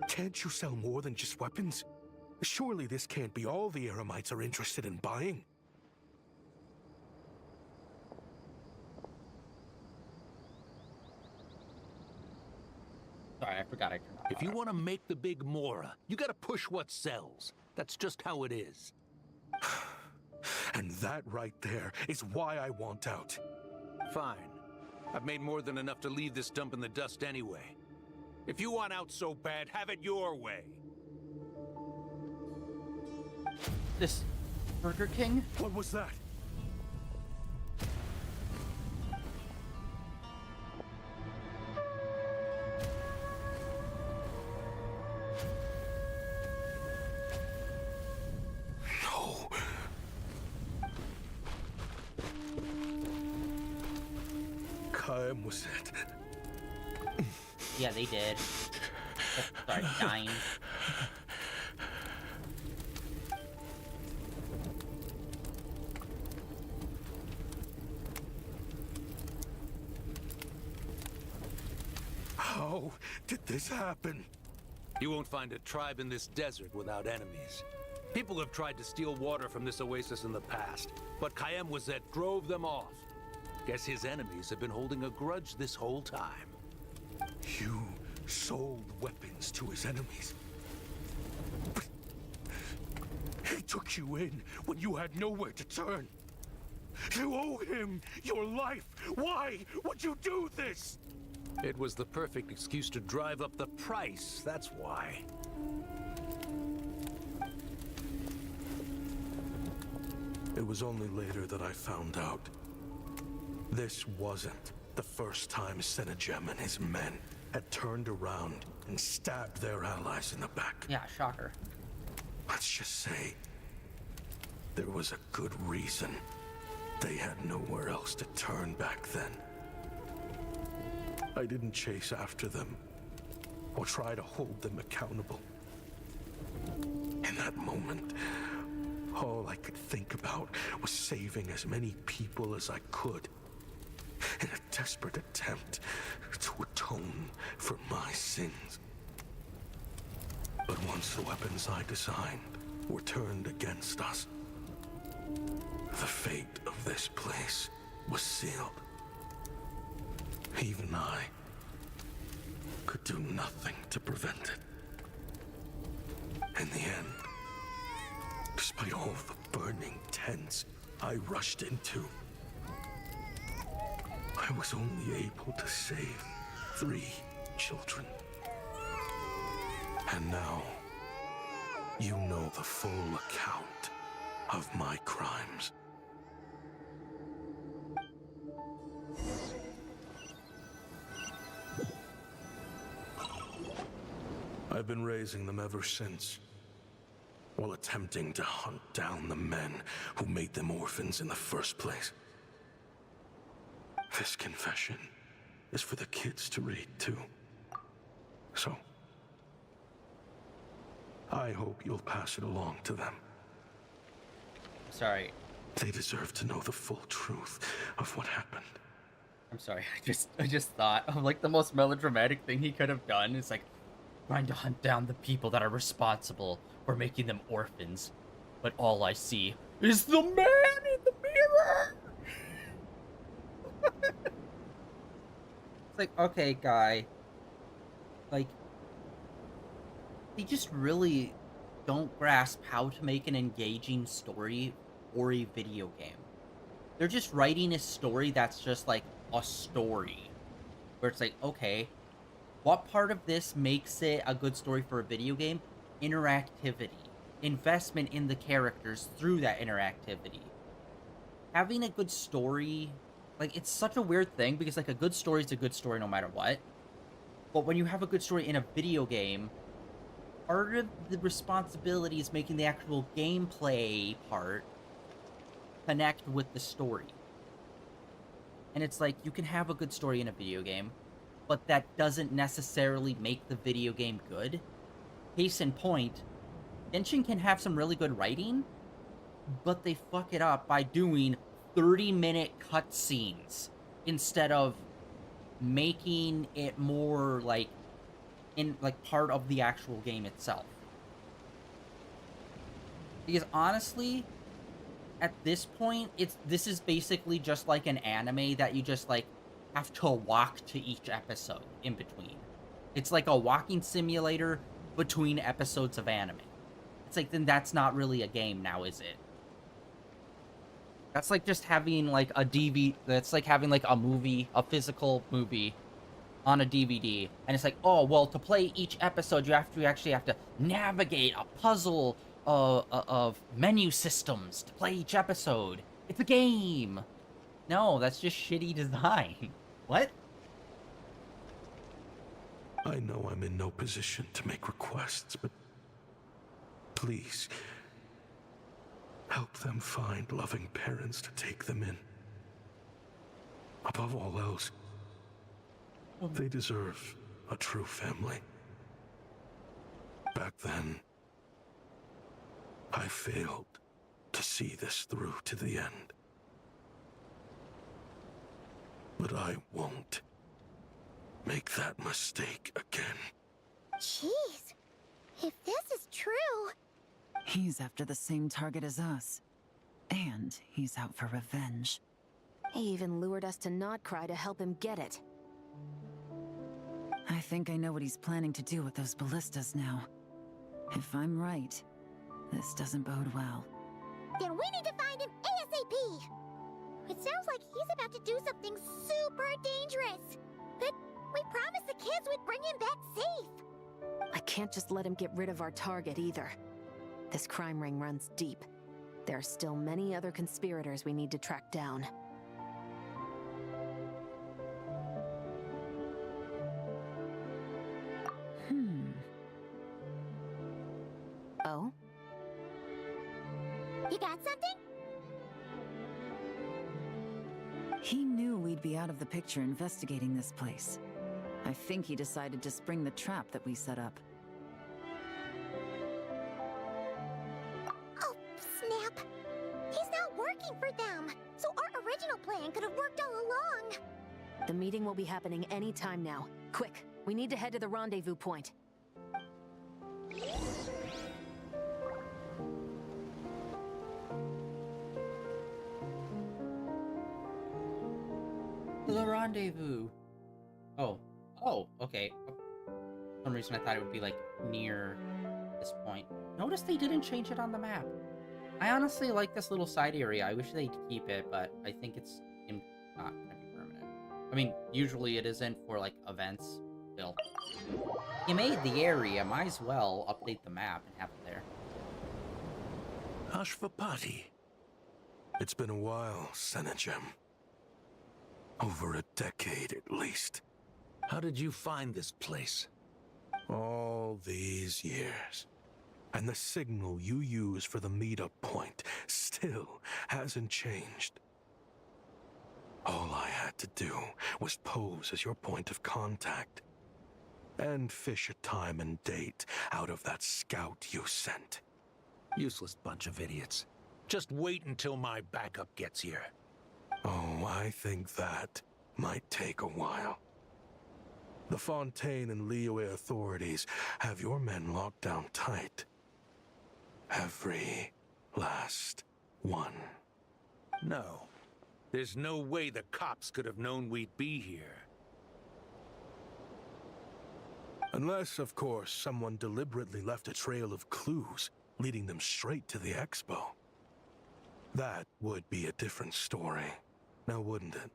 Can't you sell more than just weapons? Surely this can't be all the Eremites are interested in buying. Sorry, I forgot I turned off. If you want to make the big Mora, you gotta push what sells. That's just how it is. And that right there is why I want out. Fine. I've made more than enough to leave this dump in the dust anyway. If you want out so bad, have it your way. This Burger King? What was that? No. Kaim was it? Yeah, they did. Oh, sorry, dying. How did this happen? You won't find a tribe in this desert without enemies. People have tried to steal water from this oasis in the past, but Kayemwazet drove them off. Guess his enemies have been holding a grudge this whole time. You sold weapons to his enemies. But he took you in when you had nowhere to turn. You owe him your life. Why would you do this? It was the perfect excuse to drive up the price, that's why. It was only later that I found out. This wasn't the first time Senegem and his men had turned around and stabbed their allies in the back. Yeah, shocker. Let's just say there was a good reason they had nowhere else to turn back then. I didn't chase after them or try to hold them accountable. In that moment, all I could think about was saving as many people as I could in a desperate attempt to atone for my sins. But once the weapons I designed were turned against us, the fate of this place was sealed. Even I could do nothing to prevent it. In the end, despite all the burning tents I rushed into, I was only able to save 3 children. And now, you know the full account of my crimes. I've been raising them ever since, while attempting to hunt down the men who made them orphans in the first place. This confession is for the kids to read too. So, I hope you'll pass it along to them. Sorry. They deserve to know the full truth of what happened. I'm sorry, I just thought of like the most melodramatic thing he could have done is like, trying to hunt down the people that are responsible for making them orphans. But all I see is the man in the mirror! It's like, okay, guy. Like, they just really don't grasp how to make an engaging story for a video game. They're just writing a story that's just like a story. Where it's like, okay, what part of this makes it a good story for a video game? Interactivity. Investment in the characters through that interactivity. Having a good story, like, it's such a weird thing because, like, a good story is a good story no matter what. But when you have a good story in a video game, part of the responsibility is making the actual gameplay part connect with the story. And it's like, you can have a good story in a video game, but that doesn't necessarily make the video game good. Case in point, Genshin can have some really good writing, but they fuck it up by doing 30-minute cutscenes instead of making it more like part of the actual game itself. Because honestly, at this point, this is basically just like an anime that you just like have to walk to each episode in between. It's like a walking simulator between episodes of anime. It's like, then that's not really a game now, is it? That's like just having like a DVD, that's like having like a movie, a physical movie on a DVD. And it's like, oh, well, to play each episode, you actually have to navigate a puzzle of menu systems to play each episode. It's a game. No, that's just shitty design. What? I know I'm in no position to make requests, but please, help them find loving parents to take them in. Above all else, they deserve a true family. Back then, I failed to see this through to the end. But I won't make that mistake again. Jeez. If this is true... He's after the same target as us. And he's out for revenge. He even lured us to Nodcry to help him get it. I think I know what he's planning to do with those ballistas now. If I'm right, this doesn't bode well. Then we need to find him ASAP! It sounds like he's about to do something super dangerous. But we promised the kids we'd bring him back safe. I can't just let him get rid of our target either. This crime ring runs deep. There are still many other conspirators we need to track down. Oh? You got something? He knew we'd be out of the picture investigating this place. I think he decided to spring the trap that we set up. Oh, snap! He's not working for them, so our original plan could have worked all along. The meeting will be happening any time now. Quick, we need to head to the rendezvous point. The rendezvous. Oh, okay. For some reason I thought it would be like near this point. Notice they didn't change it on the map. I honestly like this little side area. I wish they'd keep it, but I think it's not gonna be permanent. I mean, usually it isn't for like events. Still, you made the area. Might as well update the map and have it there. Ashvapati. It's been a while, Senegem. Over a decade, at least. How did you find this place? All these years. And the signal you use for the meetup point still hasn't changed. All I had to do was pose as your point of contact. And fish a time and date out of that scout you sent. Useless bunch of idiots. Just wait until my backup gets here. Oh, I think that might take a while. The Fontaine and Liyue authorities have your men locked down tight. Every last one. No. There's no way the cops could have known we'd be here. Unless, of course, someone deliberately left a trail of clues, leading them straight to the expo. That would be a different story, now wouldn't it?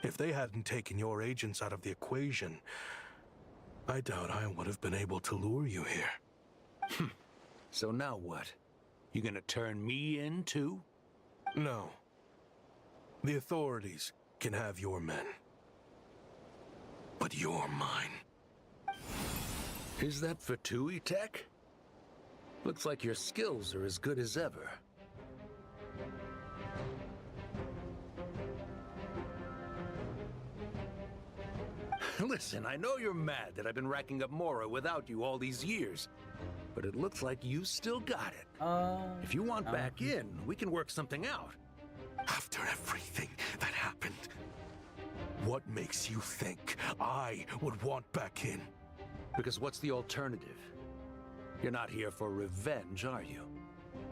If they hadn't taken your agents out of the equation, I doubt I would have been able to lure you here. So now what? You gonna turn me in, too? No. The authorities can have your men. But you're mine. Is that for Tui Tech? Looks like your skills are as good as ever. Listen, I know you're mad that I've been racking up Mora without you all these years, but it looks like you still got it. If you want back in, we can work something out. After everything that happened, what makes you think I would want back in? Because what's the alternative? You're not here for revenge, are you?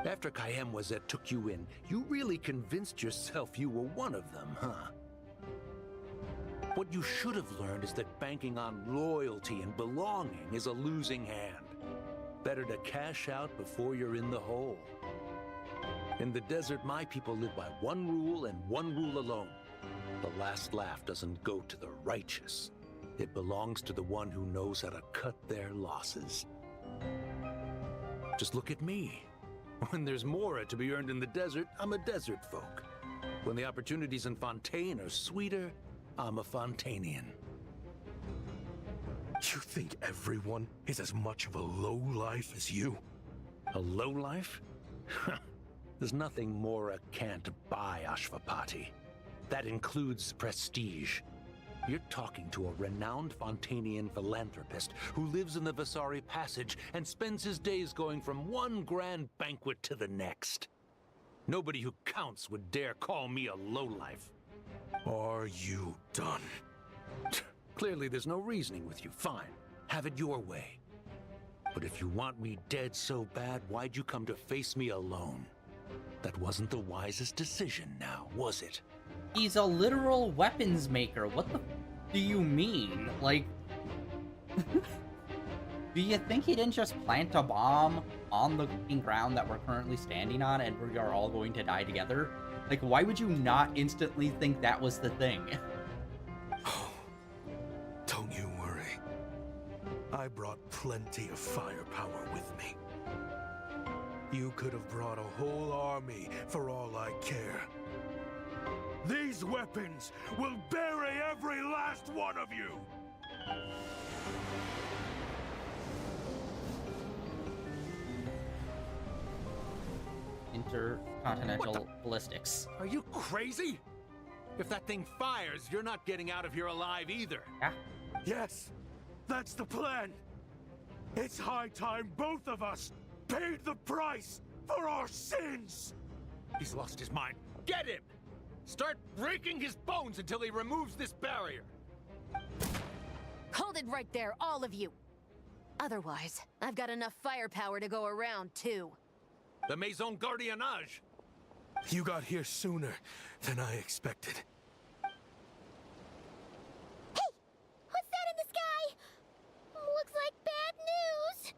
After Kayemwazet took you in, you really convinced yourself you were one of them, huh? What you should have learned is that banking on loyalty and belonging is a losing hand. Better to cash out before you're in the hole. In the desert, my people live by one rule and one rule alone. The last laugh doesn't go to the righteous. It belongs to the one who knows how to cut their losses. Just look at me. When there's Mora to be earned in the desert, I'm a desert folk. When the opportunities in Fontaine are sweeter, I'm a Fontanian. You think everyone is as much of a lowlife as you? A lowlife? There's nothing Mora can't buy, Ashvapati. That includes prestige. You're talking to a renowned Fontanian philanthropist who lives in the Vasari Passage and spends his days going from one grand banquet to the next. Nobody who counts would dare call me a lowlife. Are you done? Clearly there's no reasoning with you. Fine. Have it your way. But if you want me dead so bad, why'd you come to face me alone? That wasn't the wisest decision now, was it? He's a literal weapons maker. What the do you mean? Like, do you think he didn't just plant a bomb on the ground that we're currently standing on and we are all going to die together? Like, why would you not instantly think that was the thing? Oh, don't you worry. I brought plenty of firepower with me. You could have brought a whole army for all I care. These weapons will bury every last one of you! Intercontinental ballistics. Are you crazy? If that thing fires, you're not getting out of here alive either. Yeah. Yes, that's the plan. It's high time both of us paid the price for our sins! He's lost his mind. Get him! Start breaking his bones until he removes this barrier! Hold it right there, all of you! Otherwise, I've got enough firepower to go around, too. The Maison Gardiennage! You got here sooner than I expected. Hey! What's that in the sky? Looks like bad news!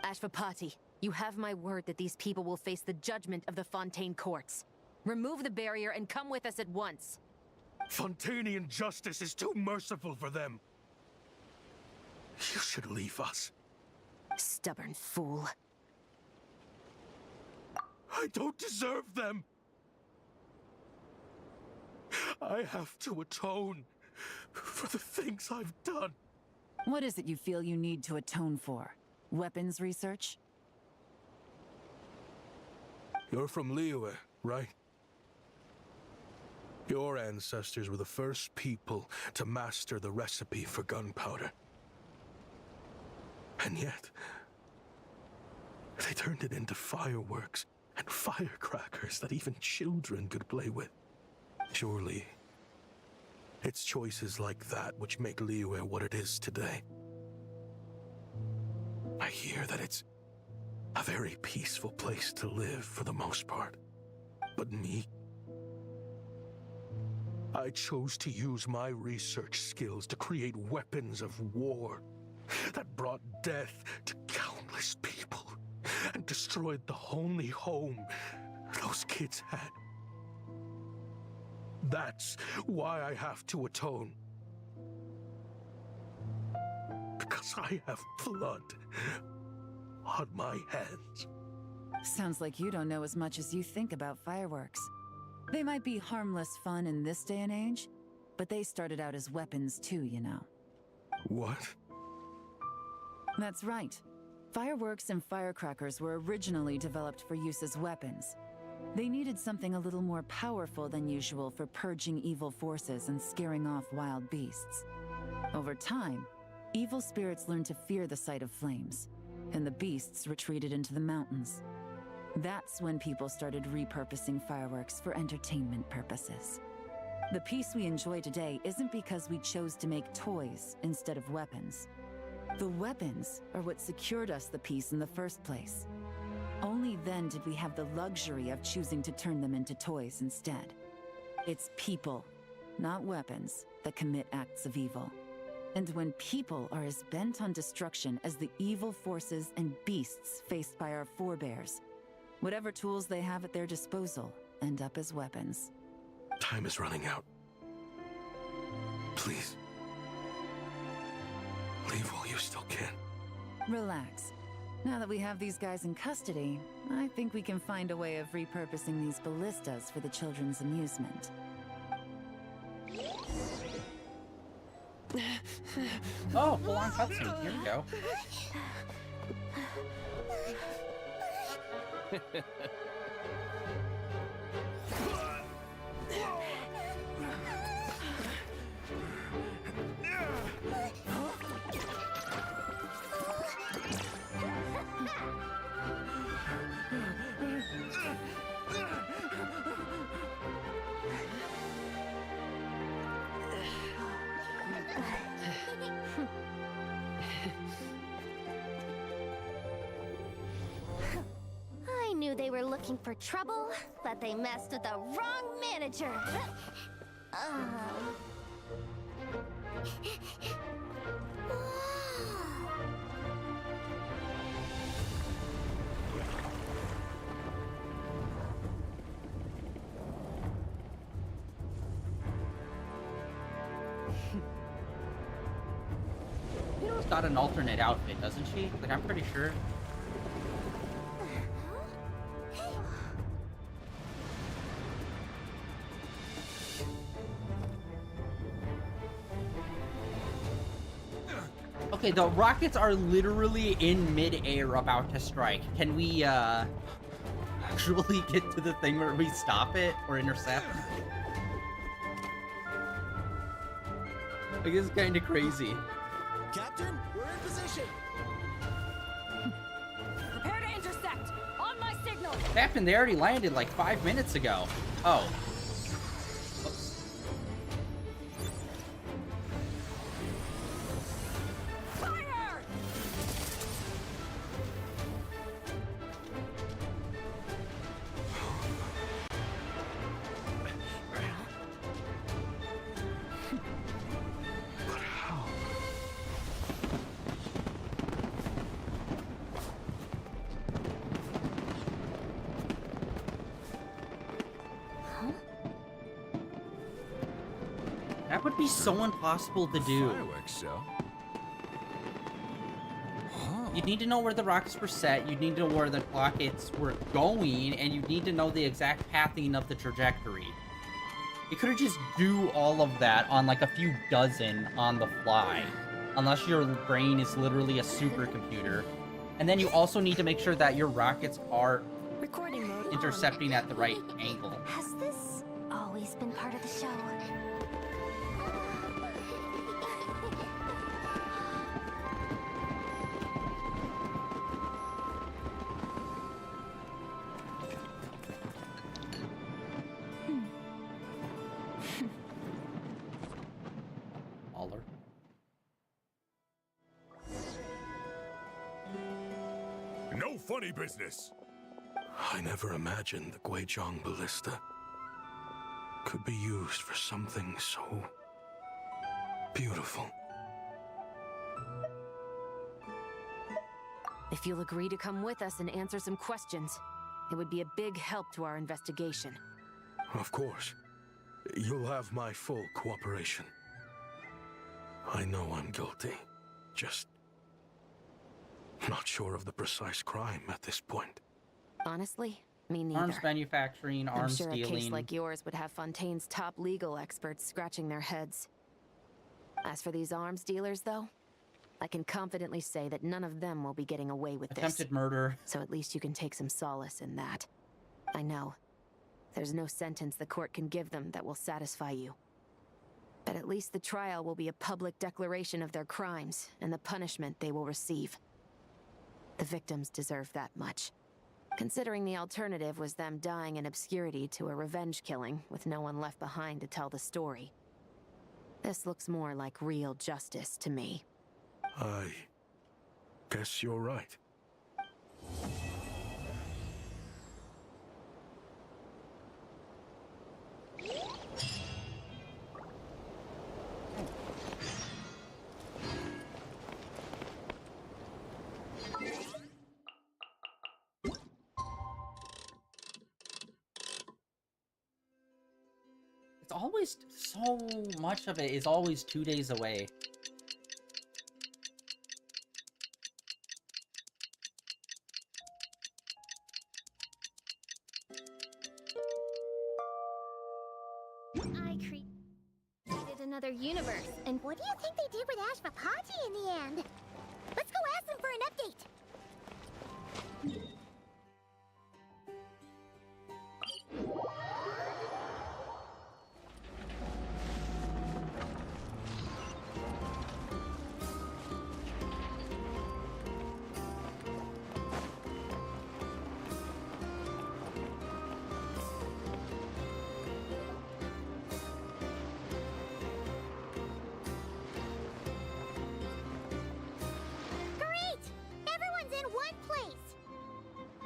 Ashvapati, you have my word that these people will face the judgment of the Fontaine courts. Remove the barrier and come with us at once. Fontanian justice is too merciful for them. You should leave us. Stubborn fool. I don't deserve them. I have to atone for the things I've done. What is it you feel you need to atone for? Weapons research? You're from Liyue, right? Your ancestors were the first people to master the recipe for gunpowder. And yet, they turned it into fireworks and firecrackers that even children could play with. Surely, It's choices like that which make Liyue what it is today. I hear that it's a very peaceful place to live for the most part. But me? I chose to use my research skills to create weapons of war that brought death to countless people and destroyed the only home those kids had. That's why I have to atone. Because I have blood on my hands. Sounds like you don't know as much as you think about fireworks. They might be harmless fun in this day and age, but they started out as weapons too, you know. What? That's right. Fireworks and firecrackers were originally developed for use as weapons. They needed something a little more powerful than usual for purging evil forces and scaring off wild beasts. Over time, evil spirits learned to fear the sight of flames, and the beasts retreated into the mountains. That's when people started repurposing fireworks for entertainment purposes. The peace we enjoy today isn't because we chose to make toys instead of weapons. The weapons are what secured us the peace in the first place. Only then did we have the luxury of choosing to turn them into toys instead. It's people, not weapons, that commit acts of evil. And when people are as bent on destruction as the evil forces and beasts faced by our forebears, whatever tools they have at their disposal end up as weapons. Time is running out. Please. Leave while you still can. Relax. Now that we have these guys in custody, I think we can find a way of repurposing these ballistas for the children's amusement. Oh, full-on cutscene. Here we go. I knew they were looking for trouble, but they messed with the wrong manager. Mio's got an alternate outfit, doesn't she? Like, I'm pretty sure. Okay, the rockets are literally in mid-air about to strike. Can we, actually get to the thing where we stop it or intercept? Like, it's kind of crazy. Captain, we're in position. Prepare to intercept! On my signal! Captain, they already landed like 5 minutes ago. Oh. Oops. Fire! But how? That would be so impossible to do. Fireworks show. You'd need to know where the rockets were set, you'd need to know where the rockets were going, and you'd need to know the exact pathing of the trajectory. You couldn't just do all of that on like a few dozen on the fly. Unless your brain is literally a supercomputer. And then you also need to make sure that your rockets are Recording mode on. intercepting at the right angle. Has this always been part of the show? No funny business! I never imagined the Guizhong ballista could be used for something so beautiful. If you'll agree to come with us and answer some questions, it would be a big help to our investigation. Of course. You'll have my full cooperation. I know I'm guilty. Just not sure of the precise crime at this point. Honestly, me neither. Arms manufacturing, arms I'm sure dealing. a case like yours would have Fontaine's top legal experts scratching their heads. As for these arms dealers, though, I can confidently say that none of them will be getting away with Attempted murder. So at least you can take some solace in that. I know. There's no sentence the court can give them that will satisfy you. But at least the trial will be a public declaration of their crimes and the punishment they will receive. The victims deserve that much. Considering the alternative was them dying in obscurity to a revenge killing with no one left behind to tell the story. This looks more like real justice to me. I guess you're right. It's always so much of it is always 2 days away. I created another universe, and What do you think they did with Ashvapati in the end? Let's go ask them for an update.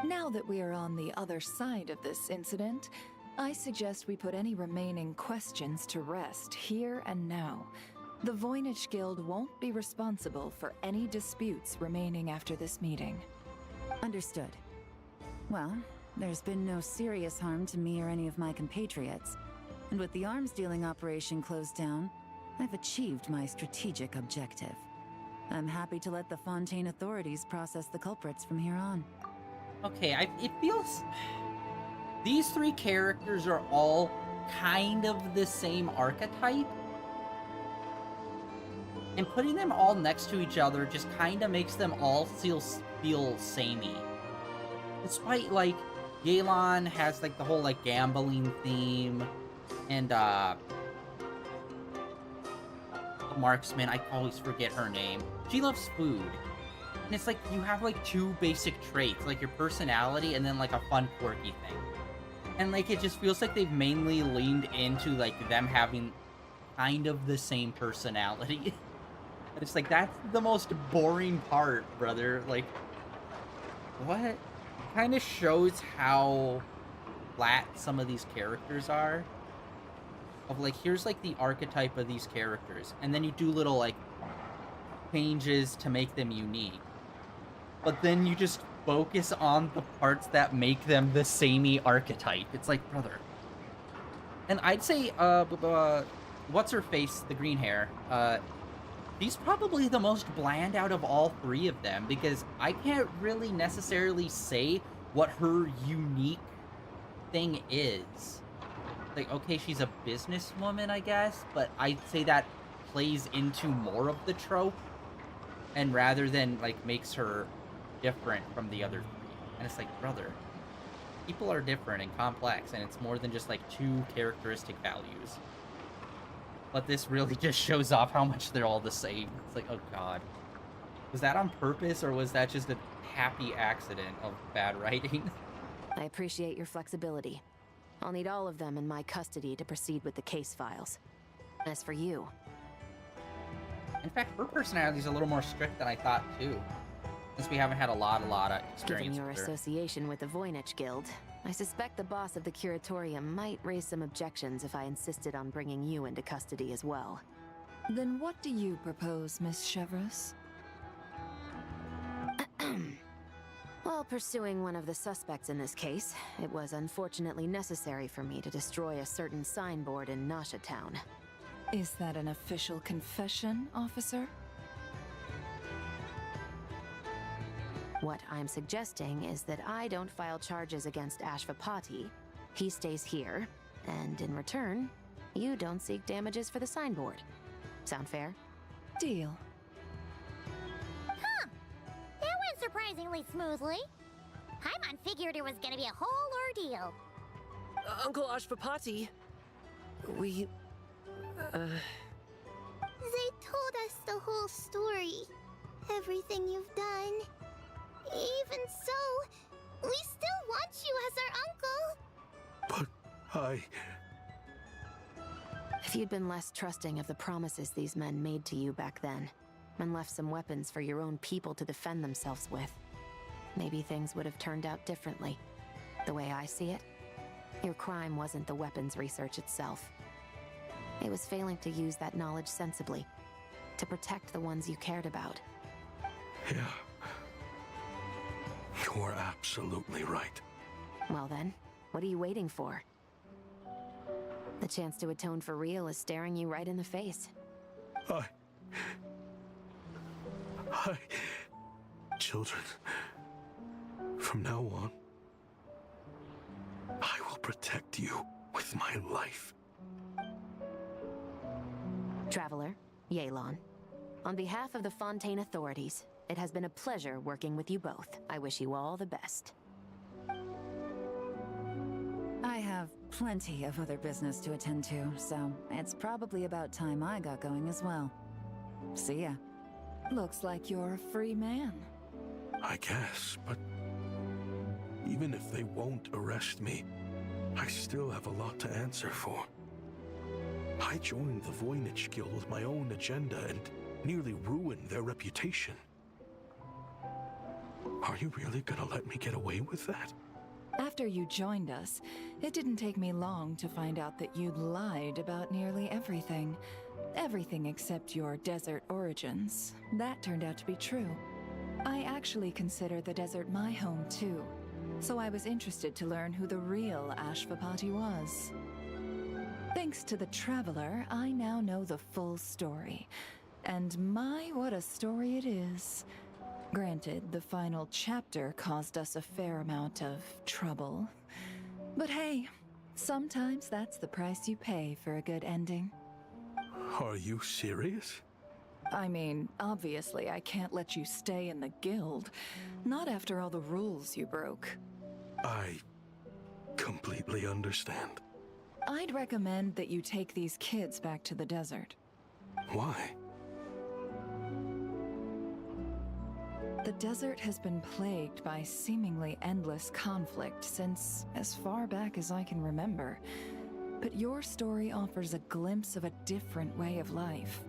Now that we are on the other side of this incident, I suggest we put any remaining questions to rest here and now. The Voynich Guild won't be responsible for any disputes remaining after this meeting. Understood. Well, there's been no serious harm to me or any of my compatriots. And with the arms dealing operation closed down, I've achieved my strategic objective. I'm happy to let the Fontaine authorities process the culprits from here on. Okay, it feels... These three characters are all kind of the same archetype. And putting them all next to each other just kind of makes them all feel samey. Despite, like, Yelan has, like, the whole, like, gambling theme. And, the marksman, I always forget her name. She loves food. And it's like, you have, like, two basic traits. Like, your personality and then, like, a fun, quirky thing. And, like, it just feels like they've mainly leaned into, like, them having kind of the same personality. It's like, that's the most boring part, brother. Like, what? Kind of shows how flat some of these characters are. Of, like, here's, like, the archetype of these characters. And then you do little, like, changes to make them unique. But then you just focus on the parts that make them the samey archetype. It's like, brother. And I'd say, what's her face, the green hair, she's probably the most bland out of all three of them, because I can't really necessarily say what her unique thing is. Like, okay, she's a businesswoman, I guess, but I'd say that plays into more of the trope, and rather than, like, makes her different from the other three. And it's like, brother, people are different and complex, and it's more than just, like, two characteristic values. But this really just shows off how much they're all the same. It's like, oh god. Was that on purpose, or was that just a happy accident of bad writing? I appreciate your flexibility. I'll need all of them in my custody to proceed with the case files. As for you... In fact, her personality is a little more strict than I thought, too. since we haven't had a lot of Given experience your with her. association with the Voynich Guild, I suspect the boss of the Curatorium might raise some objections if I insisted on bringing you into custody as well. Then what do you propose, Miss Chevreuse? While pursuing one of the suspects in this case, it was unfortunately necessary for me to destroy a certain signboard in Nasha Town. Is that an official confession, officer? What I'm suggesting is that I don't file charges against Ashvapati, he stays here, and in return, you don't seek damages for the signboard. Sound fair? Deal. Huh. That went surprisingly smoothly. Paimon figured it was gonna be a whole ordeal. Uncle Ashvapati, we... They told us the whole story. Everything you've done. Even so, we still want you as our uncle. But I... If you'd been less trusting of the promises these men made to you back then, and left some weapons for your own people to defend themselves with, maybe things would have turned out differently. The way I see it, your crime wasn't the weapons research itself. It was failing to use that knowledge sensibly, to protect the ones you cared about. Yeah. You're absolutely right. Well then, what are you waiting for? The chance to atone for real is staring you right in the face. Children, from now on, I will protect you with my life. Traveler, Yelan, on behalf of the Fontaine authorities, it has been a pleasure working with you both. I wish you all the best. I have plenty of other business to attend to, so it's probably about time I got going as well. See ya. Looks like you're a free man. I guess, but even if they won't arrest me, I still have a lot to answer for. I joined the Voynich Guild with my own agenda and nearly ruined their reputation. Are you really gonna let me get away with that? After you joined us, it didn't take me long to find out that you'd lied about nearly everything. Everything except your desert origins. That turned out to be true. I actually consider the desert my home too, so I was interested to learn who the real Ashvapati was. Thanks to the Traveler, I now know the full story. And my, what a story it is. Granted, the final chapter caused us a fair amount of trouble. But hey, sometimes that's the price you pay for a good ending. Are you serious? I mean, obviously I can't let you stay in the guild. Not after all the rules you broke. I completely understand. I'd recommend that you take these kids back to the desert. Why? The desert has been plagued by seemingly endless conflict since as far back as I can remember. But your story offers a glimpse of a different way of life.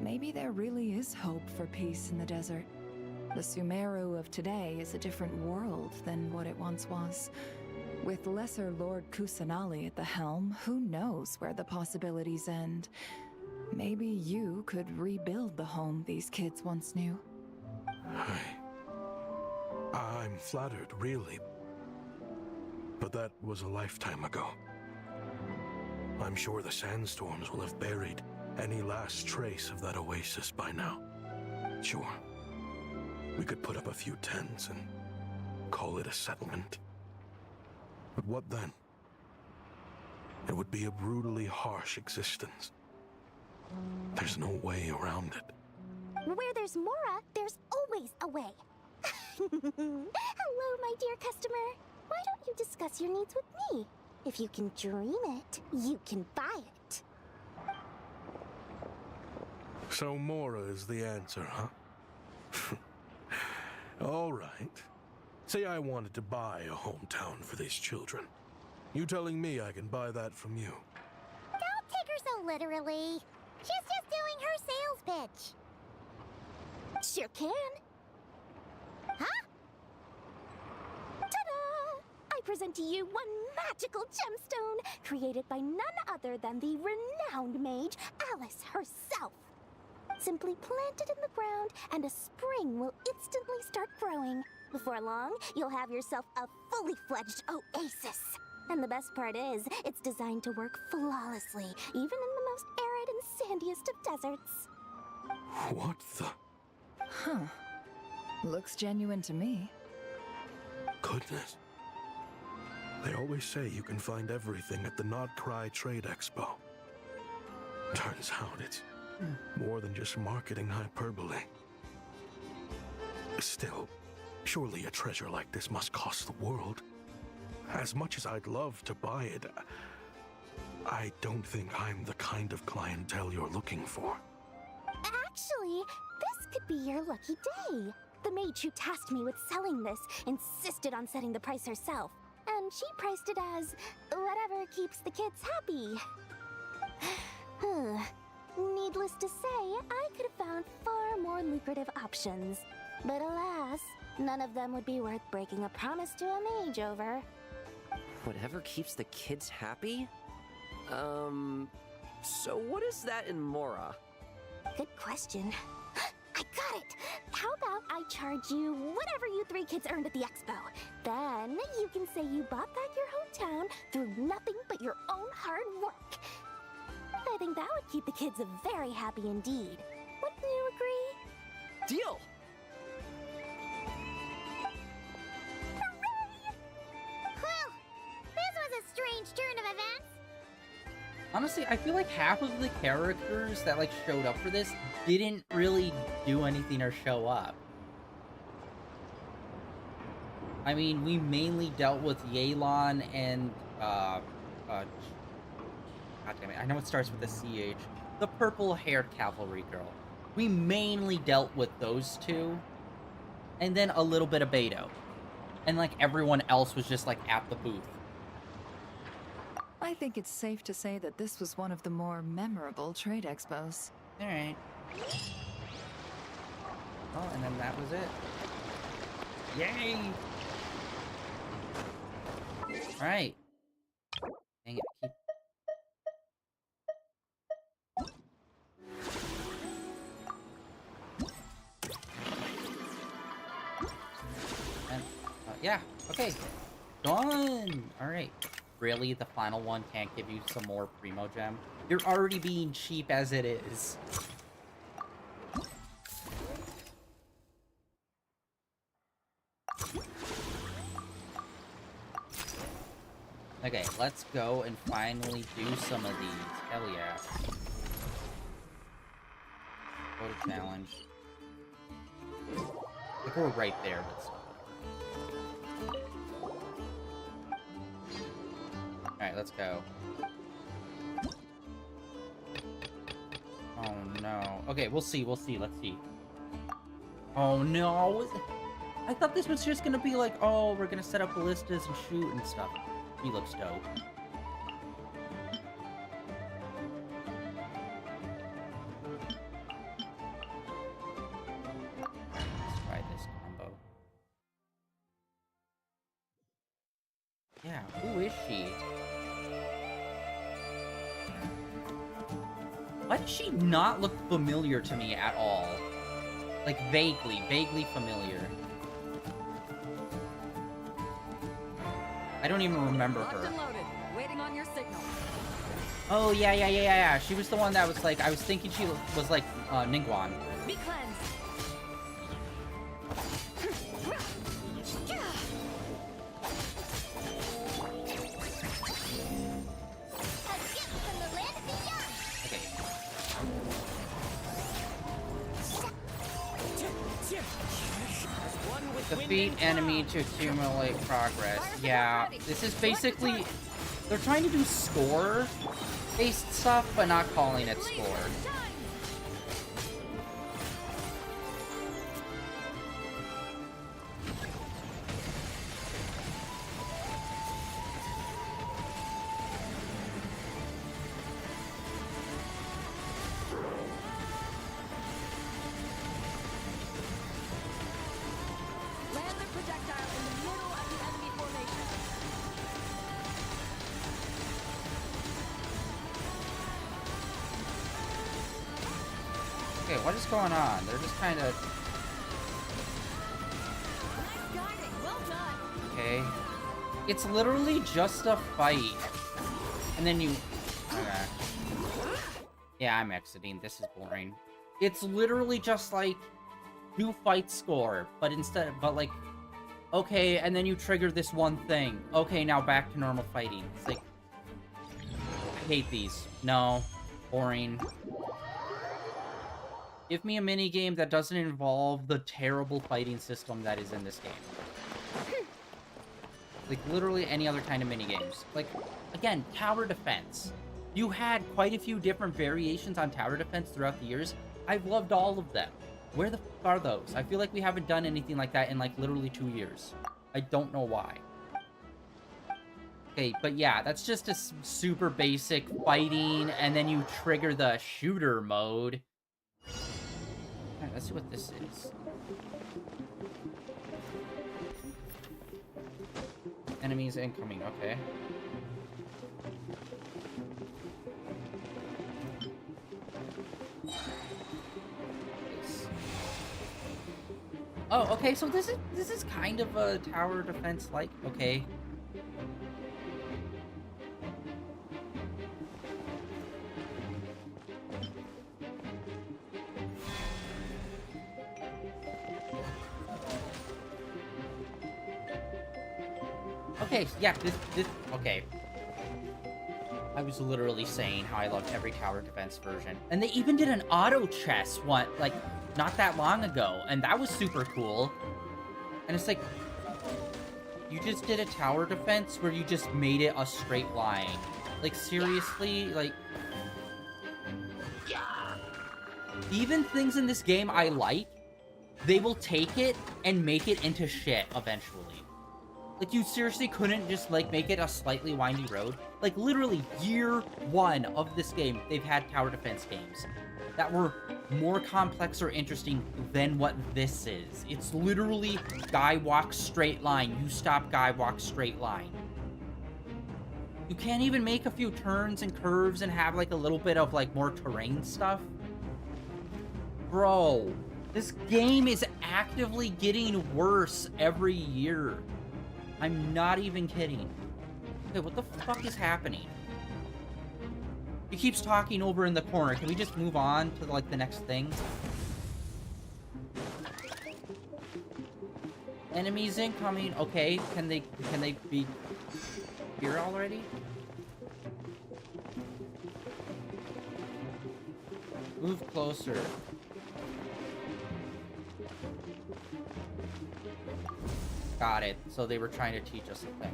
Maybe there really is hope for peace in the desert. The Sumeru of today is a different world than what it once was. With Lesser Lord Kusanali at the helm, who knows where the possibilities end? Maybe you could rebuild the home these kids once knew. I'm flattered, really. But that was a lifetime ago. I'm sure the sandstorms will have buried any last trace of that oasis by now. Sure, we could put up a few tents and call it a settlement. But what then? It would be a brutally harsh existence. There's no way around it. Where there's Mora, there's always a way. Hello, my dear customer. Why don't you discuss your needs with me? If you can dream it, you can buy it. So Mora is the answer, huh? All right. Say I wanted to buy a hometown for these children. You telling me I can buy that from you? Don't take her so literally. She's just doing her sales pitch. Sure can. present to you one magical gemstone created by none other than the renowned mage Alice herself. Simply plant it in the ground, and a spring will instantly start growing. Before long, you'll have yourself a fully fledged oasis. And the best part is, it's designed to work flawlessly, even in the most arid and sandiest of deserts. What the? Huh. Looks genuine to me. Goodness. They always say you can find everything at the Nodcry Trade Expo. Turns out it's more than just marketing hyperbole. Still, surely a treasure like this must cost the world. As much as I'd love to buy it, I don't think I'm the kind of clientele you're looking for. Actually, this could be your lucky day. The mage who tasked me with selling this insisted on setting the price herself, and she priced it as whatever keeps the kids happy. Needless to say, I could have found far more lucrative options. But alas, none of them would be worth breaking a promise to a mage over. Whatever keeps the kids happy? So what is that in Mora? Good question. I got it! How about I charge you whatever you three kids earned at the expo? Then you can say you bought back your hometown through nothing but your own hard work. I think that would keep the kids very happy indeed. Wouldn't you agree? Deal! Hooray! Well, this was a strange turn of events. Honestly, I feel like half of the characters that like showed up for this didn't really do anything or show up. I mean, we mainly dealt with Yelan and God damn it, I know it starts with a CH. The purple-haired cavalry girl. We mainly dealt with those two, and then a little bit of Beto, and like everyone else was just like at the booth. I think it's safe to say that this was one of the more memorable trade expos. Alright. Oh, and then that was it. Yay! Alright. Dang it, keep... And, yeah, okay. Done! Alright. Really, the final one can't give you some more Primo Gem? You're already being cheap as it is. Okay, let's go and finally do some of these. Hell yeah. Go to challenge. Like we're right there, but still. Alright, let's go. Oh no. Okay, we'll see, let's see. Oh no! I thought this was just gonna be like, oh, we're gonna set up ballistas and shoot and stuff. He looks dope. Let's try this combo. Yeah, who is she? Why does she not look familiar to me at all? Like, vaguely familiar. I don't even remember her. Locked and loaded, waiting on your signal. Oh, yeah. She was the one that was like, I was thinking she was like, Ningguang. Be cleansed. Defeat enemy to accumulate progress. Yeah, this is basically... They're trying to do score-based stuff, but not calling it score. Okay, what is going on? They're just kind of... Okay. It's literally just a fight. And then you... Okay. Yeah, I'm exiting. This is boring. It's literally just like... 2 fight score. But instead... But like... Okay, and then you trigger this one thing. Okay, now back to normal fighting. It's like... I hate these. No. Boring. Give me a mini-game that doesn't involve the terrible fighting system that is in this game. Like, literally any other kind of mini-games. Like, again, tower defense. You had quite a few different variations on tower defense throughout the years. I've loved all of them. Where the f are those? I feel like we haven't done anything like that in, like, literally 2 years. I don't know why. Okay, but yeah, that's just a super basic fighting, and then you trigger the shooter mode. Alright, let's see what this is. Enemies incoming, okay. Oh, okay, so this is kind of a tower defense like, okay. Okay, yeah, this, okay. I was literally saying how I loved every tower defense version. And they even did an auto chess one, like, not that long ago. And that was super cool. And it's like, you just did a tower defense where you just made it a straight line. Like, seriously, like... Even things in this game I like, they will take it and make it into shit eventually. Like, you seriously couldn't just, like, make it a slightly windy road? Like, literally, year 1 of this game, they've had tower defense games that were more complex or interesting than what this is. It's literally, guy walks straight line, you stop, guy walks straight line. You can't even make a few turns and curves and have, like, a little bit of, like, more terrain stuff? Bro, this game is actively getting worse every year. I'm not even kidding. Okay, what the fuck is happening? He keeps talking over in the corner. Can we just move on to, like, the next thing? Enemies incoming. Okay, can they be here already? Move closer. Got it. So they were trying to teach us a thing.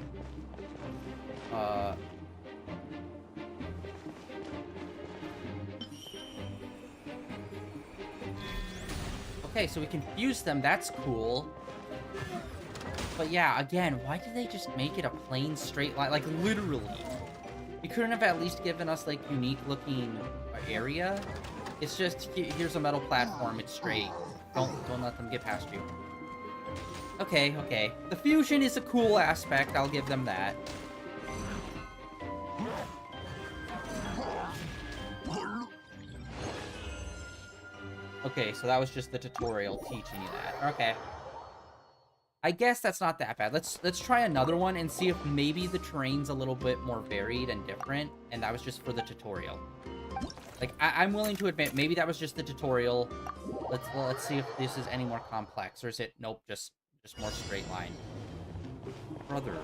Okay, so we confused them. That's cool. But yeah, again, why did they just make it a plain straight line? Like, literally. You couldn't have at least given us, like, unique looking area? It's just, here's a metal platform. It's straight. Don't let them get past you. Okay, okay. The fusion is a cool aspect. I'll give them that. Okay, so that was just the tutorial teaching you that. Okay. I guess that's not that bad. Let's try another one and see if maybe the terrain's a little bit more varied and different, and that was just for the tutorial. Like, I'm willing to admit, maybe that was just the tutorial. Let's see if this is any more complex, or is it, nope, just more straight line. Brother.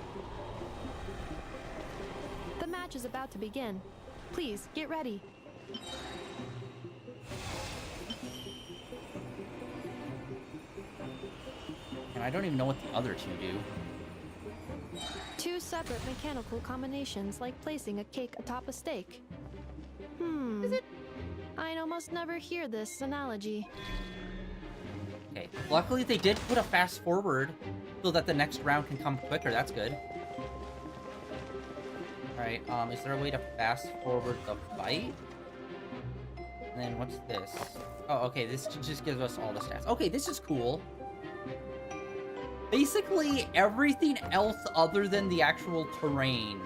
The match is about to begin. Please, get ready. And I don't even know what the other two do. 2 separate mechanical combinations, like placing a cake atop a steak. I'd almost never hear this analogy. Okay, luckily they did put a fast forward so that the next round can come quicker. That's good. Alright, is there a way to fast forward the fight? And then what's this? Oh, okay, this just gives us all the stats. Okay, this is cool. Basically, everything else other than the actual terrain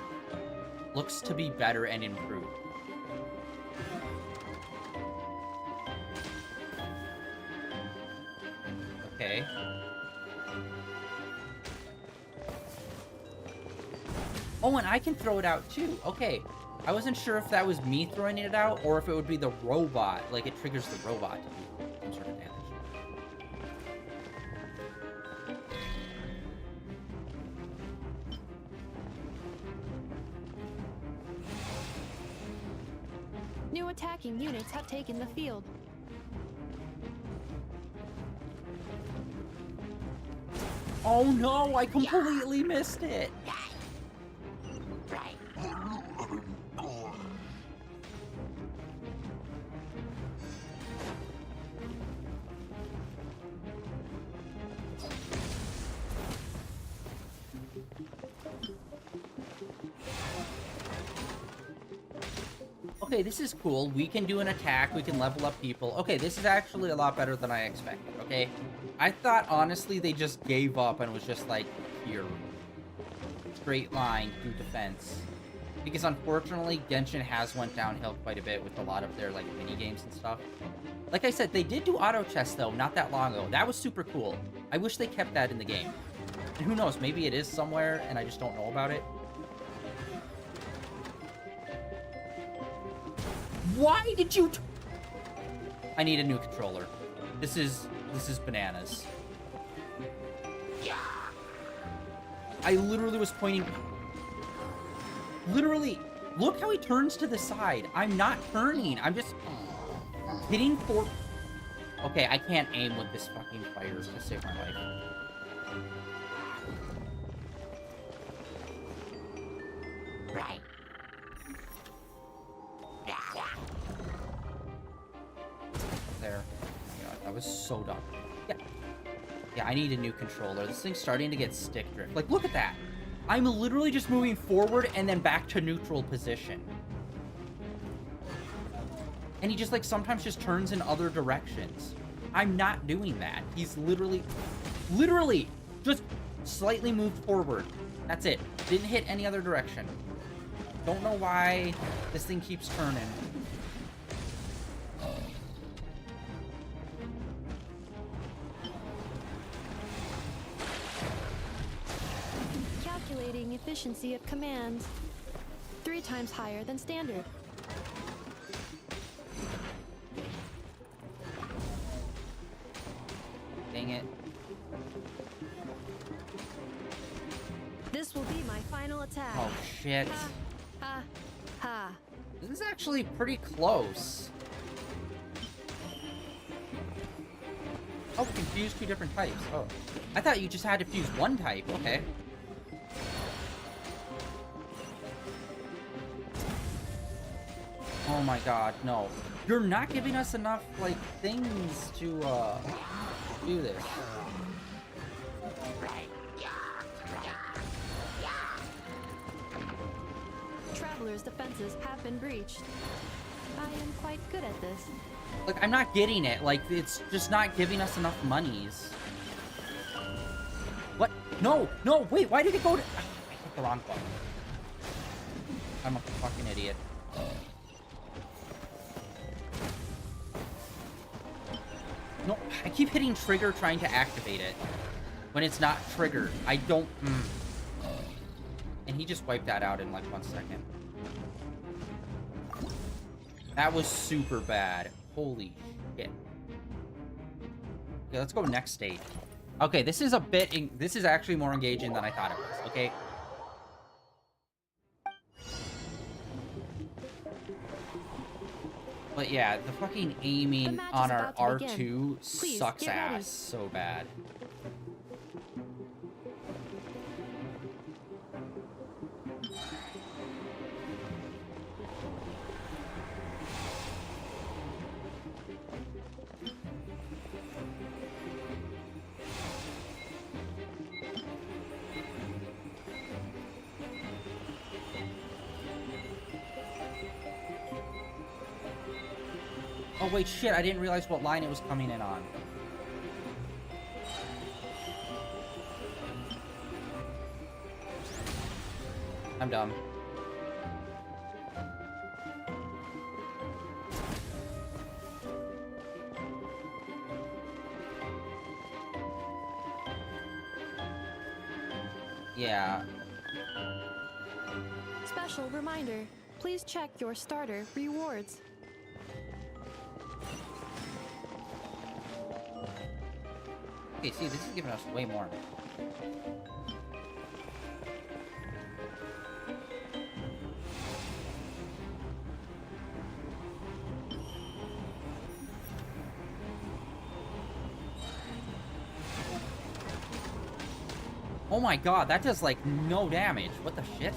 looks to be better and improved. Oh, and I can throw it out too. Okay. I wasn't sure if that was me throwing it out or if it would be the robot. Like, it triggers the robot to do some sort of damage. New attacking units have taken the field. Oh no, I completely missed it. Okay, this is cool. We can do an attack. We can level up people. Okay, this is actually a lot better than I expected, okay? I thought, honestly, they just gave up and was just like, here. Straight line, do defense. Because, unfortunately, Genshin has went downhill quite a bit with a lot of their, like, mini-games and stuff. Like I said, they did do auto chess, though, not that long ago. That was super cool. I wish they kept that in the game. And who knows, maybe it is somewhere, and I just don't know about it. Why did you... I need a new controller. This is bananas. I literally was pointing... Literally, look how he turns to the side. I'm not turning. I'm just hitting for... Okay, I can't aim with this fucking fire to save my life. Right. There. Oh my god, that was so dumb. Yeah, I need a new controller. This thing's starting to get stick drift. Like, look at that. I'm literally just moving forward and then back to neutral position. And he just, like, sometimes just turns in other directions. I'm not doing that. He's literally just slightly moved forward. That's it. Didn't hit any other direction. Don't know why this thing keeps turning. Calculating efficiency of commands. 3 times higher than standard. Dang it. This will be my final attack. Oh, shit. Ha, ha, ha. This is actually pretty close. Oh, we can fuse 2 different types. Oh. I thought you just had to fuse 1 type. Okay. Oh my god, no. You're not giving us enough, like, things to, do this. Traveler's defenses have been breached. I am quite good at this. Like, I'm not getting it. Like, it's just not giving us enough monies. What? No, no, wait, why did it go to... I hit the wrong button. I'm a fucking idiot. No, I keep hitting trigger trying to activate it. When it's not triggered. I don't... And he just wiped that out in like 1 second. That was super bad. Holy shit. Okay, let's go next stage. Okay, this is a bit... This is actually more engaging than I thought it was, okay? But yeah, the fucking aiming on our R2 sucks ass so bad. Oh wait, shit, I didn't realize what line it was coming in on. I'm dumb. Yeah. Special reminder. Please check your starter rewards. Okay, see, this is giving us way more. Oh my god, that does like no damage. What the shit?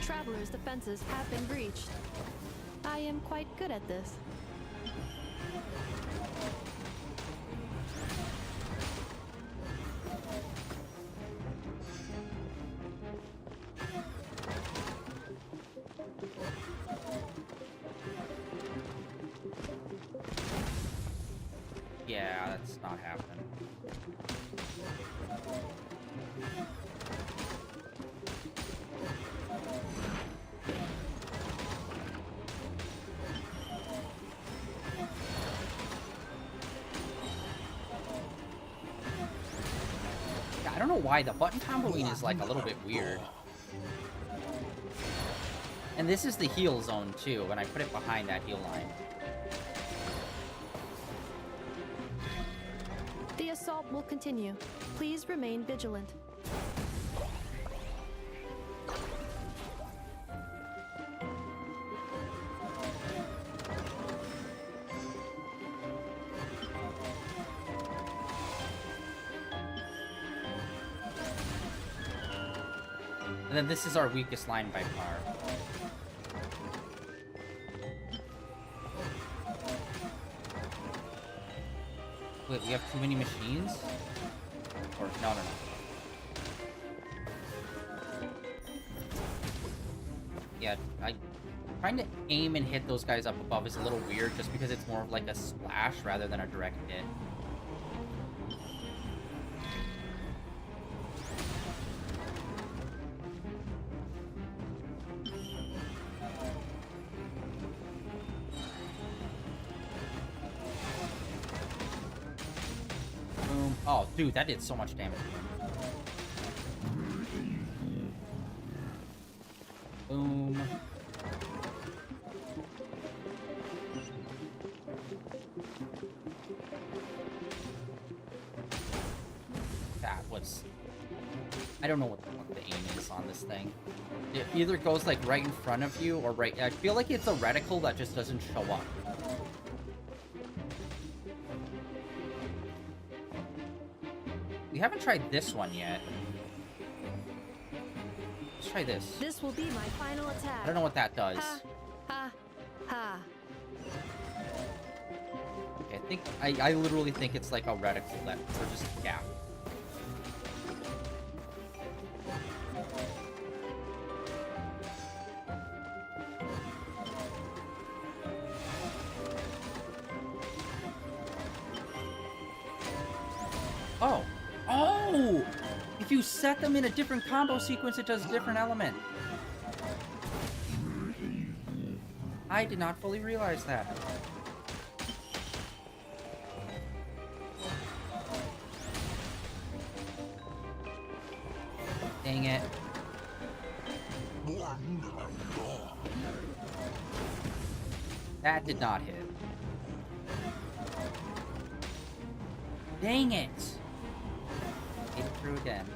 Travelers' defenses have been breached. I am quite good at this. Yeah, that's not happening. I don't know why the button comboing is like a little bit weird. And this is the heal zone too, when I put it behind that heal line. The assault will continue. Please remain vigilant. And then this is our weakest line by far. Wait, we have too many machines? Or, no. Yeah, trying to aim and hit those guys up above is a little weird just because it's more of like a splash rather than a direct hit. Boom. Oh, dude, that did so much damage. Boom. That was... I don't know what the fuck the aim is on this thing. It either goes like right in front of you or right... I feel like it's a reticle that just doesn't show up. We haven't tried this one yet. Let's try this. This will be my final attack. I don't know what that does. Ha, ha, ha. Okay, I literally think it's like a reticle that for just a gap. Oh! Oh! If you set them in a different combo sequence, it does a different element. I did not fully realize that. Dang it. That did not hit. Dang it! Hit it through again.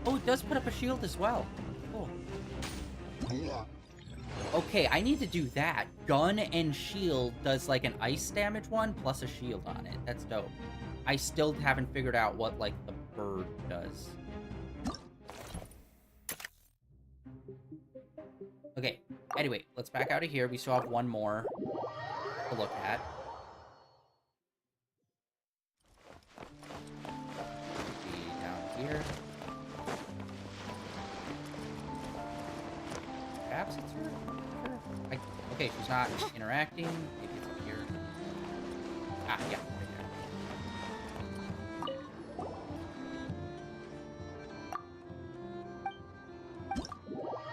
Oh, it does put up a shield as well. Cool. Okay, I need to do that. Gun and shield does like an ice damage one plus a shield on it. That's dope. I still haven't figured out what like the bird does. Okay, anyway, let's back out of here. We still have one more to look at. Be down here. Perhaps it's her? Sure. Okay, she's not interacting. Maybe it's up here. Ah, yeah, right there.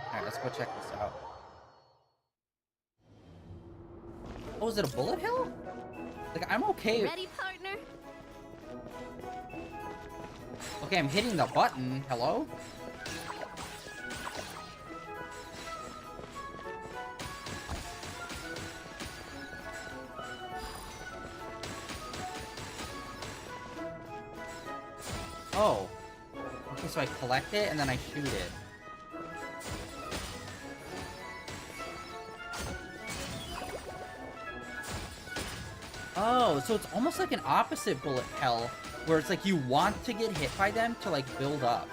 Alright, let's go check this out. Oh, is it a bullet hill? Like, I'm okay. Ready, partner? Okay, I'm hitting the button. Hello? Oh. Okay, so I collect it and then I shoot it. Oh, so it's almost like an opposite bullet hell, where it's like you want to get hit by them to, like, build up.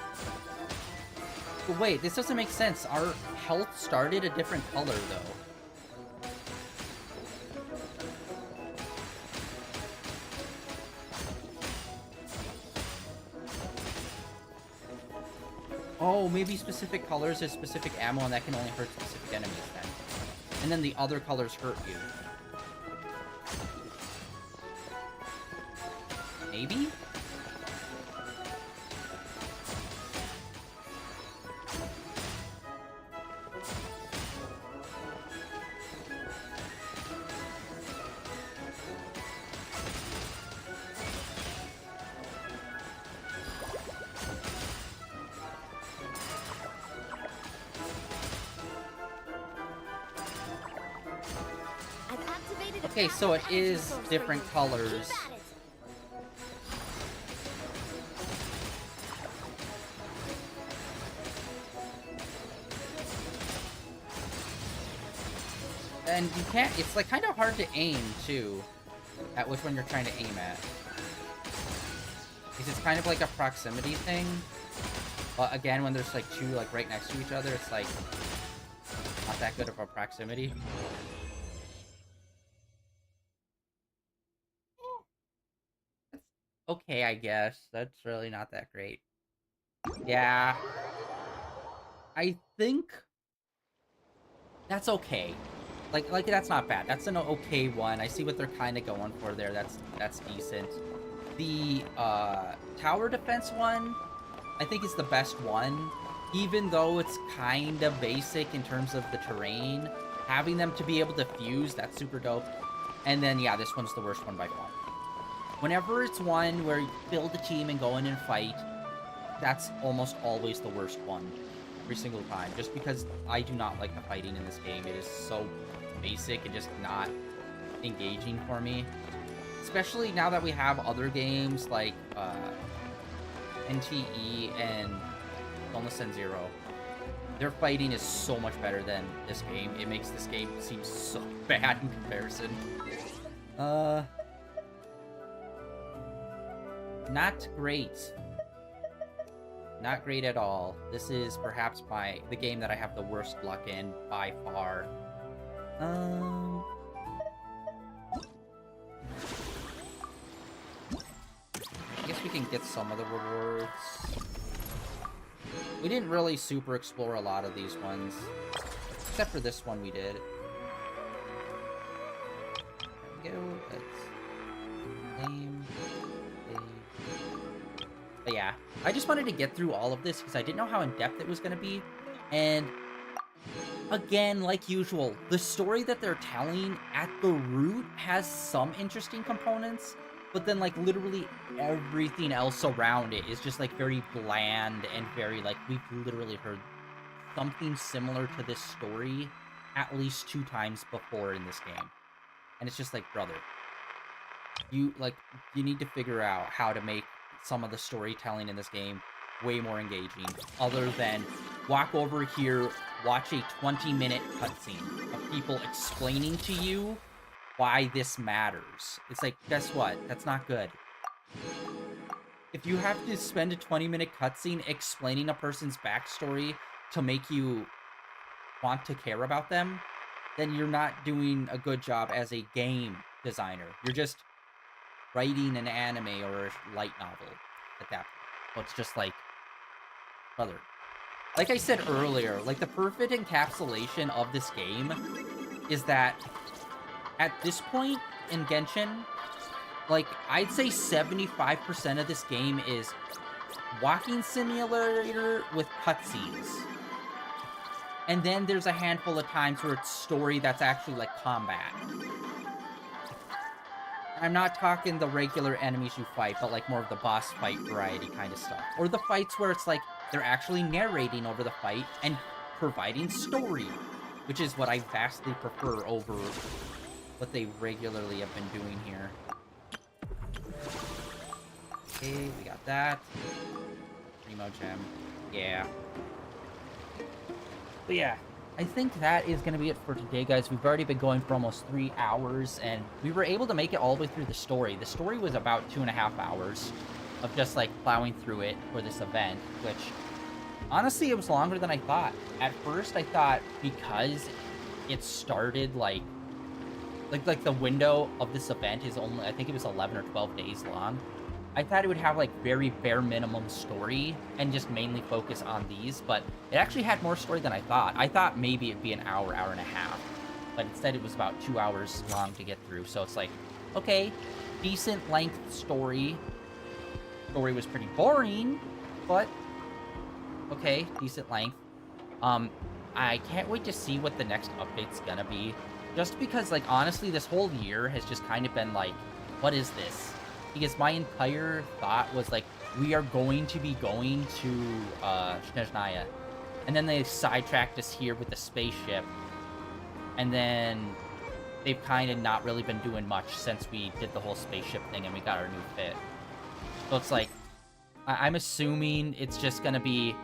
But wait, this doesn't make sense. Our health started a different color, though. Oh, maybe specific colors is specific ammo, and that can only hurt specific enemies then. And then the other colors hurt you. Maybe? Okay, so it is different colors. And you can't, it's like kind of hard to aim too, at which one you're trying to aim at. Because it's kind of like a proximity thing. But again, when there's like two like right next to each other, it's like not that good of a proximity. Okay, I guess. That's really not that great. Yeah. I think that's okay. Like that's not bad. That's an okay one. I see what they're kind of going for there. That's decent. The tower defense one, I think is the best one. Even though it's kind of basic in terms of the terrain, having them to be able to fuse, that's super dope. And then yeah, this one's the worst one by far. Whenever it's one where you build a team and go in and fight, that's almost always the worst one. Every single time. Just because I do not like the fighting in this game. It is so basic and just not engaging for me. Especially now that we have other games like NTE and Illness and Zero. Their fighting is so much better than this game. It makes this game seem so bad in comparison. Not great. Not great at all. This is perhaps the game that I have the worst luck in by far. I guess we can get some of the rewards. We didn't really super explore a lot of these ones. Except for this one we did. There we go. Let's name. But yeah, I just wanted to get through all of this because I didn't know how in-depth it was going to be. And again, like usual, the story that they're telling at the root has some interesting components, but then like literally everything else around it is just like very bland and very like, we've literally heard something similar to this story at least 2 times before in this game. And it's just like, brother, you need to figure out how to make some of the storytelling in this game way more engaging, other than walk over here, watch a 20-minute cutscene of people explaining to you why this matters. It's like, guess what? That's not good. If you have to spend a 20-minute cutscene explaining a person's backstory to make you want to care about them, then you're not doing a good job as a game designer. You're just writing an anime or a light novel at that point. So it's just like, brother. Like I said earlier, like the perfect encapsulation of this game is that at this point in Genshin, like I'd say 75% of this game is walking simulator with cutscenes. And then there's a handful of times where it's story that's actually like combat. I'm not talking the regular enemies you fight, but like more of the boss fight variety kind of stuff. Or the fights where it's like, they're actually narrating over the fight and providing story, which is what I vastly prefer over what they regularly have been doing here. Okay, we got that. Primo gem. Yeah. But yeah, I think that is going to be it for today, guys. We've already been going for almost 3 hours, and we were able to make it all the way through the story. The story was about 2.5 hours of just, like, plowing through it for this event, which, honestly, it was longer than I thought. At first, I thought because it started, like the window of this event is only, I think it was 11 or 12 days long. I thought it would have, like, very bare minimum story and just mainly focus on these, but it actually had more story than I thought. I thought maybe it'd be an hour, hour and a half, but instead it was about 2 hours long to get through. So it's like, okay, decent length story. Story was pretty boring, but okay, decent length. I can't wait to see what the next update's gonna be. Just because, like, honestly, this whole year has just kind of been like, what is this? Because my entire thought was, like, we are going to be going to Snezhnaya. And then they sidetracked us here with the spaceship. And then they've kind of not really been doing much since we did the whole spaceship thing and we got our new fit. So it's like, I'm assuming it's just going to be...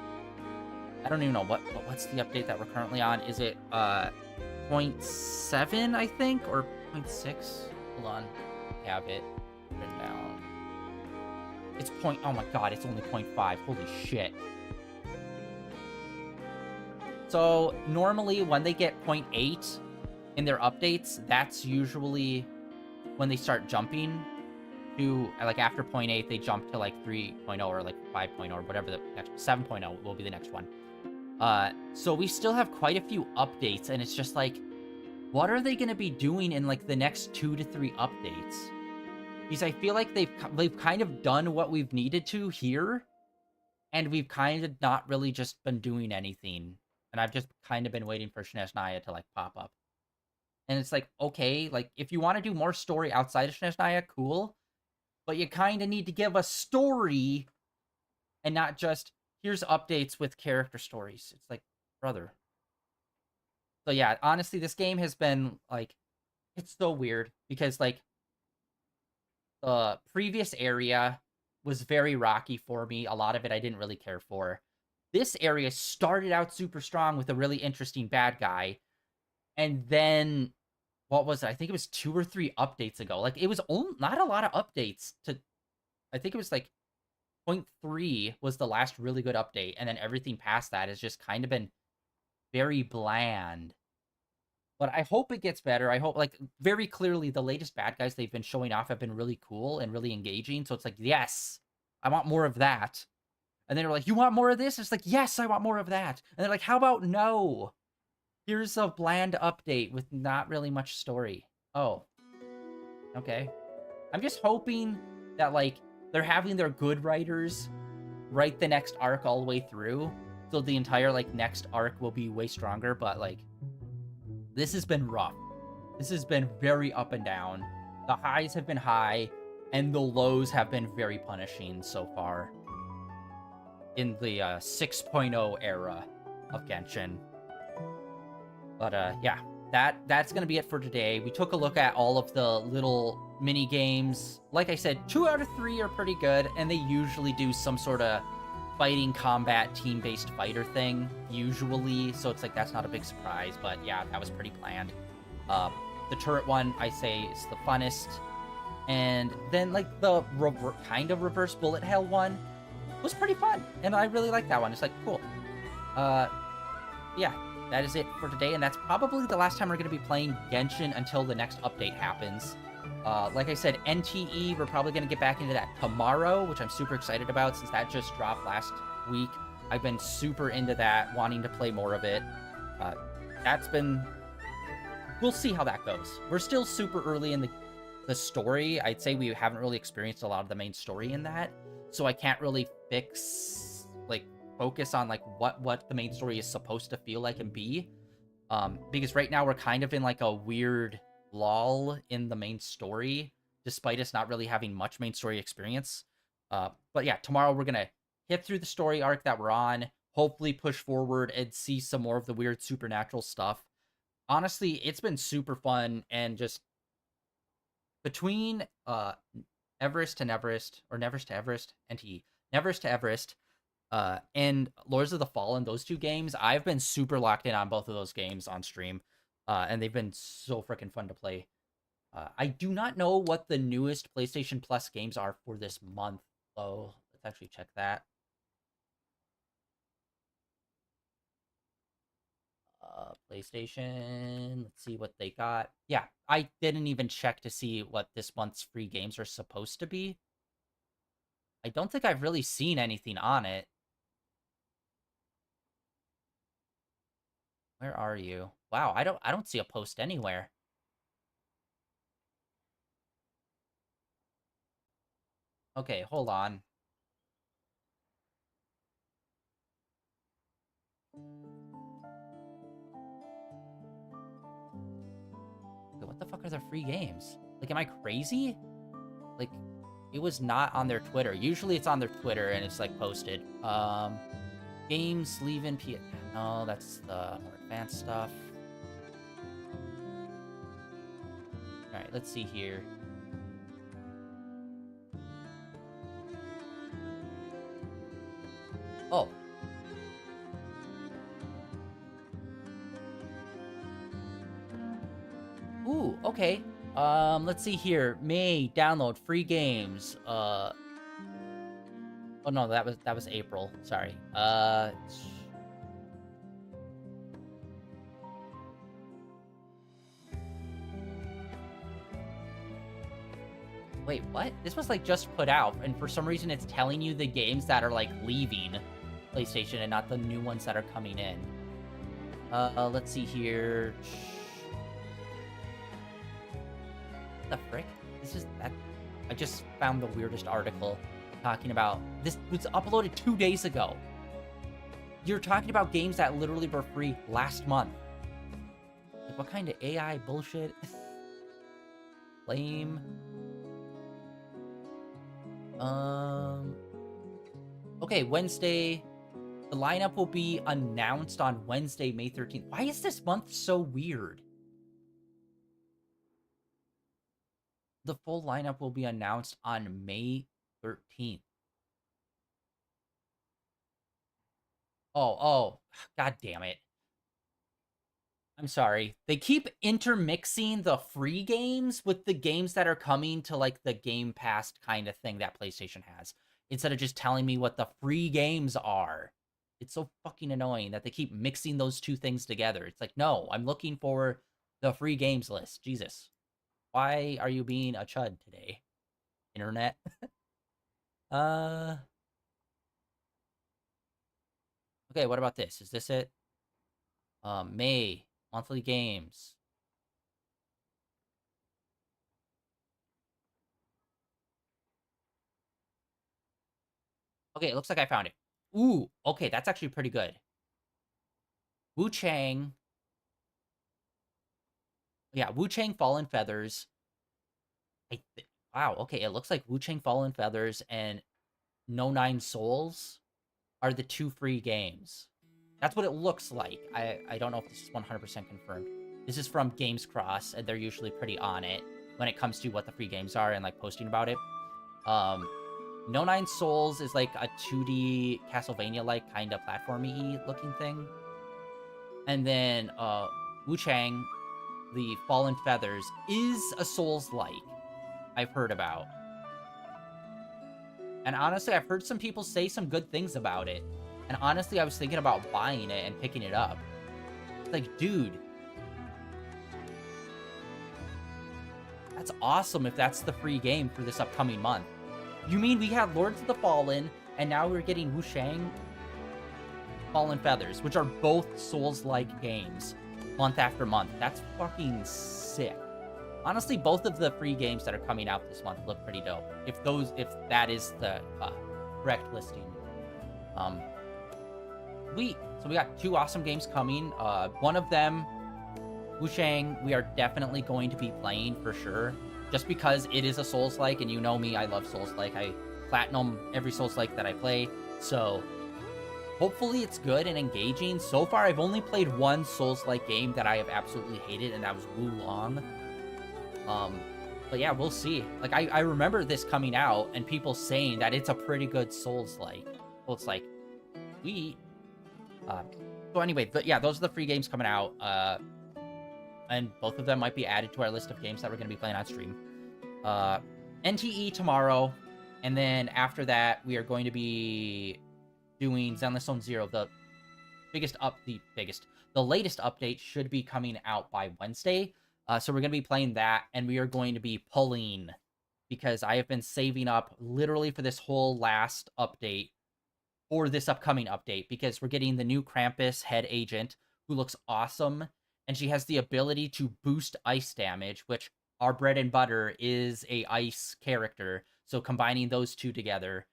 I don't even know, what's the update that we're currently on? Is it 0.7, I think? Or 0.6? Hold on. I have it written down. It's oh my god, it's only 0.5. Holy shit. So, normally when they get 0.8 in their updates, that's usually when they start jumping to, like, after 0.8, they jump to, like, 3.0 or, like, 5.0 or whatever the next, 7.0 will be the next one. So we still have quite a few updates, and it's just like, what are they going to be doing in, like, the next 2 to 3 updates? Because I feel like they've kind of done what we've needed to here, and we've kind of not really just been doing anything. And I've just kind of been waiting for Snezhnaya to, like, pop up. And it's like, okay, like, if you want to do more story outside of Snezhnaya, cool. But you kind of need to give a story and not just, here's updates with character stories. It's like, brother. So yeah, honestly, this game has been, like, it's so weird. Because, like, the previous area was very rocky for me. A lot of it I didn't really care for. This area started out super strong with a really interesting bad guy. And then, what was it? I think it was 2 or 3 updates ago. Like, it was not a lot of updates to... I think it was, like, 0.3 was the last really good update. And then everything past that has just kind of been very bland. But I hope it gets better. I hope, like, very clearly, the latest bad guys they've been showing off have been really cool and really engaging. So it's like, yes, I want more of that. And then they're like, you want more of this? It's like, yes, I want more of that. And they're like, how about no? Here's a bland update with not really much story. Oh. Okay. I'm just hoping that, like, they're having their good writers write the next arc all the way through. So the entire, like, next arc will be way stronger. But, like, this has been rough. This has been very up and down. The highs have been high, and the lows have been very punishing so far in the 6.0 era of Genshin. But yeah, that's gonna be it for today. We took a look at all of the little mini games. Like I said, 2 out of 3 are pretty good, and they usually do some sort of fighting combat team-based fighter thing usually, so it's like that's not a big surprise. But yeah, that was pretty planned. The turret one, I say, is the funnest, and then, like, the kind of reverse bullet hell one was pretty fun, and I really like that one. It's like, cool. Yeah, that is it for today, and that's probably the last time we're going to be playing Genshin until the next update happens. Like I said, NTE, we're probably going to get back into that tomorrow, which I'm super excited about since that just dropped last week. I've been super into that, wanting to play more of it. That's been... We'll see how that goes. We're still super early in the story. I'd say we haven't really experienced a lot of the main story in that, so I can't really focus on, like, what the main story is supposed to feel like and be. Because right now we're kind of in, like, a weird lull in the main story, despite us not really having much main story experience. But yeah, tomorrow we're gonna hit through the story arc that we're on, hopefully push forward and see some more of the weird supernatural stuff. Honestly, it's been super fun, and just between Everest to Neverest, or Neverest to Everest, NTE. Neverest to Everest, and Lords of the Fallen, those two games, I've been super locked in on both of those games on stream, and they've been so freaking fun to play. I do not know what the newest PlayStation Plus games are for this month, though. Let's actually check that. PlayStation, let's see what they got. Yeah, I didn't even check to see what this month's free games are supposed to be. I don't think I've really seen anything on it. Where are you? Wow, I don't see a post anywhere. Okay, hold on. What the fuck are the free games? Like, am I crazy? Like, it was not on their Twitter. Usually it's on their Twitter and it's like posted. Games leaving P. No, that's the more advanced stuff. Alright, let's see here. Oh. Ooh, okay. Let's see here. May download free games. Oh no, that was April. Sorry. Wait, what? This was like just put out, and for some reason it's telling you the games that are like leaving PlayStation and not the new ones that are coming in. Let's see here. The frick? This is that. I just found the weirdest article talking about this. Was uploaded 2 days ago. You're talking about games that literally were free last month. Like, what kind of AI bullshit? Lame. Okay, Wednesday. The lineup will be announced on Wednesday, May 13th. Why is this month so weird? The full lineup will be announced on May 13th. Oh, god damn it. I'm sorry. They keep intermixing the free games with the games that are coming to like the Game Pass kind of thing that PlayStation has, instead of just telling me what the free games are. It's so fucking annoying that they keep mixing those two things together. It's like, no, I'm looking for the free games list. Jesus. Why are you being a chud today, internet? Okay, what about this? Is this it? May, monthly games. Okay, it looks like I found it. Ooh, okay, that's actually pretty good. Wu Chang. Yeah, Wu Chang Fallen Feathers. Wow, okay, it looks like Wu Chang Fallen Feathers and No 9 Souls are the two free games. That's what it looks like. I don't know if this is 100% confirmed. This is from Games Cross, and they're usually pretty on it when it comes to what the free games are and like posting about it. No 9 Souls is like a 2D Castlevania-like kind of platformy looking thing. And then Wu Chang, the Fallen Feathers, is a Souls-like, I've heard about. And honestly, I've heard some people say some good things about it. And honestly, I was thinking about buying it and picking it up. It's like, dude. That's awesome if that's the free game for this upcoming month. You mean we had Lords of the Fallen, and now we're getting Wu Chang Fallen Feathers, which are both Souls-like games, month after month. That's fucking sick. Honestly, both of the free games that are coming out this month look pretty dope. If that is the correct listing. So we got two awesome games coming. One of them, Wu Chang, we are definitely going to be playing for sure. Just because it is a Souls-like, and you know me, I love Souls-like. I platinum every Souls-like that I play. So hopefully it's good and engaging. So far, I've only played one Souls-like game that I have absolutely hated, and that was Wulong. But yeah, we'll see. Like, I remember this coming out and people saying that it's a pretty good Souls-like. Well, it's like, sweet. So anyway, yeah, those are the free games coming out. And both of them might be added to our list of games that we're going to be playing on stream. NTE tomorrow. And then after that, we are going to be doing Zenless Zone Zero. The latest update should be coming out by Wednesday. So we're going to be playing that, and we are going to be pulling, because I have been saving up literally for this whole last update, for this upcoming update, because we're getting the new Krampus head agent, who looks awesome, and she has the ability to boost ice damage, which our bread and butter is a ice character, so combining those two together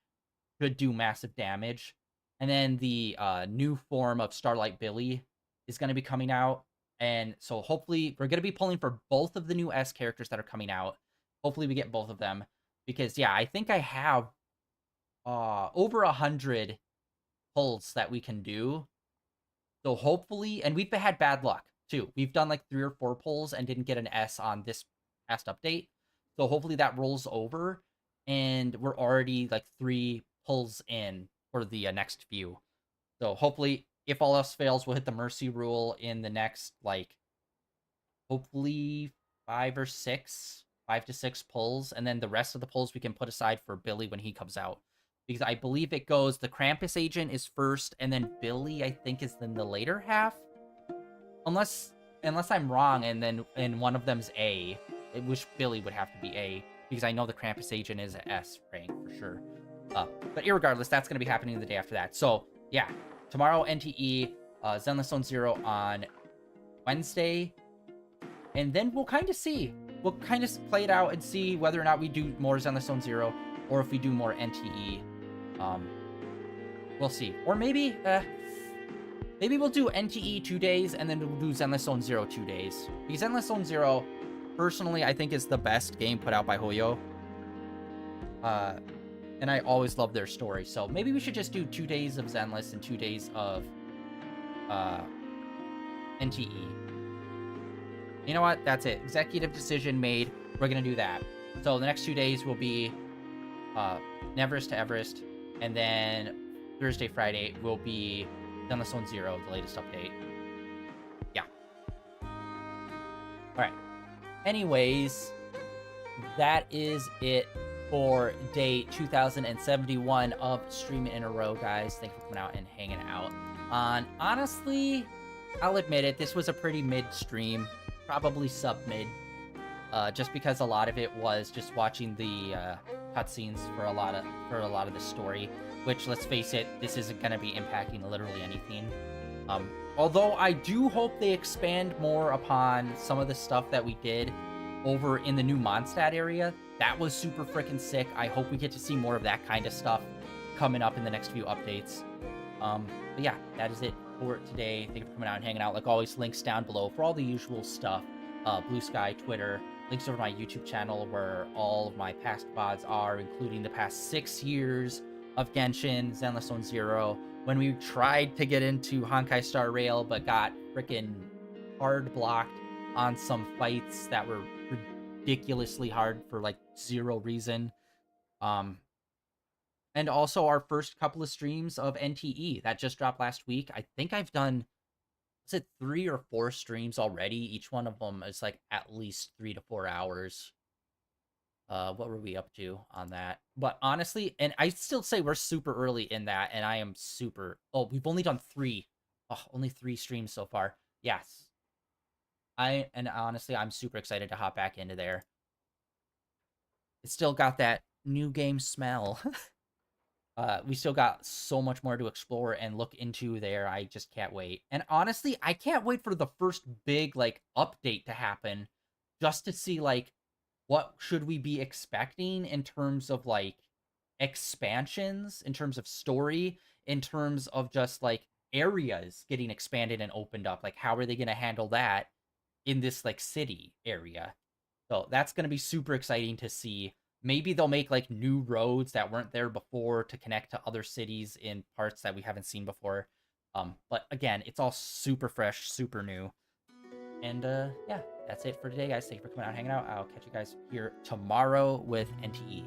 should do massive damage. And then the new form of Starlight Billy is going to be coming out. And so hopefully we're going to be pulling for both of the new S characters that are coming out. Hopefully we get both of them. Because, yeah, I think I have over 100 pulls that we can do. So hopefully, and we've had bad luck, too. We've done like 3 or 4 pulls and didn't get an S on this past update. So hopefully that rolls over. And we're already like 3 pulls in for the next few. So hopefully, if all else fails, we'll hit the mercy rule in the next, like, hopefully 5 to 6 pulls. And then the rest of the pulls we can put aside for Billy when he comes out. Because I believe it goes, the Krampus agent is first, and then Billy, I think, is in the later half. Unless I'm wrong, and one of them's A. I wish Billy would have to be A, because I know the Krampus agent is a S rank for sure. But irregardless, that's going to be happening the day after that. So, yeah. Tomorrow, NTE, Zenless Zone Zero on Wednesday. And then we'll kind of see. We'll kind of play it out and see whether or not we do more Zenless Zone Zero, or if we do more NTE. We'll see. Or maybe we'll do NTE 2 days, and then we'll do Zenless Zone Zero 2 days. Because Zenless Zone Zero, personally, I think is the best game put out by HoYo. And I always love their story. So maybe we should just do 2 days of Zenless and 2 days of NTE. You know what? That's it. Executive decision made. We're going to do that. So the next 2 days will be Neverest to Everest. And then Thursday, Friday will be Zenless Zone Zero, the latest update. Yeah. Alright. Anyways, that is it for day 2071 of Streaming in a Row, guys. Thanks for coming out and hanging out. Honestly, I'll admit it, this was a pretty mid-stream, probably sub-mid, just because a lot of it was just watching the cutscenes for a lot of the story, which, let's face it, this isn't going to be impacting literally anything. Although I do hope they expand more upon some of the stuff that we did over in the new Mondstadt area. That was super freaking sick. I hope we get to see more of that kind of stuff coming up in the next few updates. But yeah, that is it for today. Thank you for coming out and hanging out. Like always, links down below for all the usual stuff. Blue Sky, Twitter, links over to my YouTube channel where all of my past VODs are, including the past 6 years of Genshin, Zenless Zone Zero, when we tried to get into Honkai Star Rail but got freaking hard blocked on some fights that were ridiculously hard for like 0 reason. And also our first couple of streams of NTE that just dropped last week. I think I've done, is it 3 or 4 streams already? Each one of them is like at least 3 to 4 hours. What were we up to on that? But honestly, and I still say we're super early in that, and I am super, we've only done 3. Only 3 streams so far. Yes. And honestly, I'm super excited to hop back into there. It's still got that new game smell. We still got so much more to explore and look into there. I just can't wait. And honestly, I can't wait for the first big, like, update to happen, just to see, like, what should we be expecting in terms of, like, expansions, in terms of story, in terms of just, like, areas getting expanded and opened up. Like, how are they going to handle that in this, like, city area? So that's going to be super exciting to see. Maybe they'll make, like, new roads that weren't there before to connect to other cities in parts that we haven't seen before. But again, it's all super fresh, super new. And yeah, that's it for today, guys. Thank you for coming out, hanging out. I'll catch you guys here tomorrow with NTE.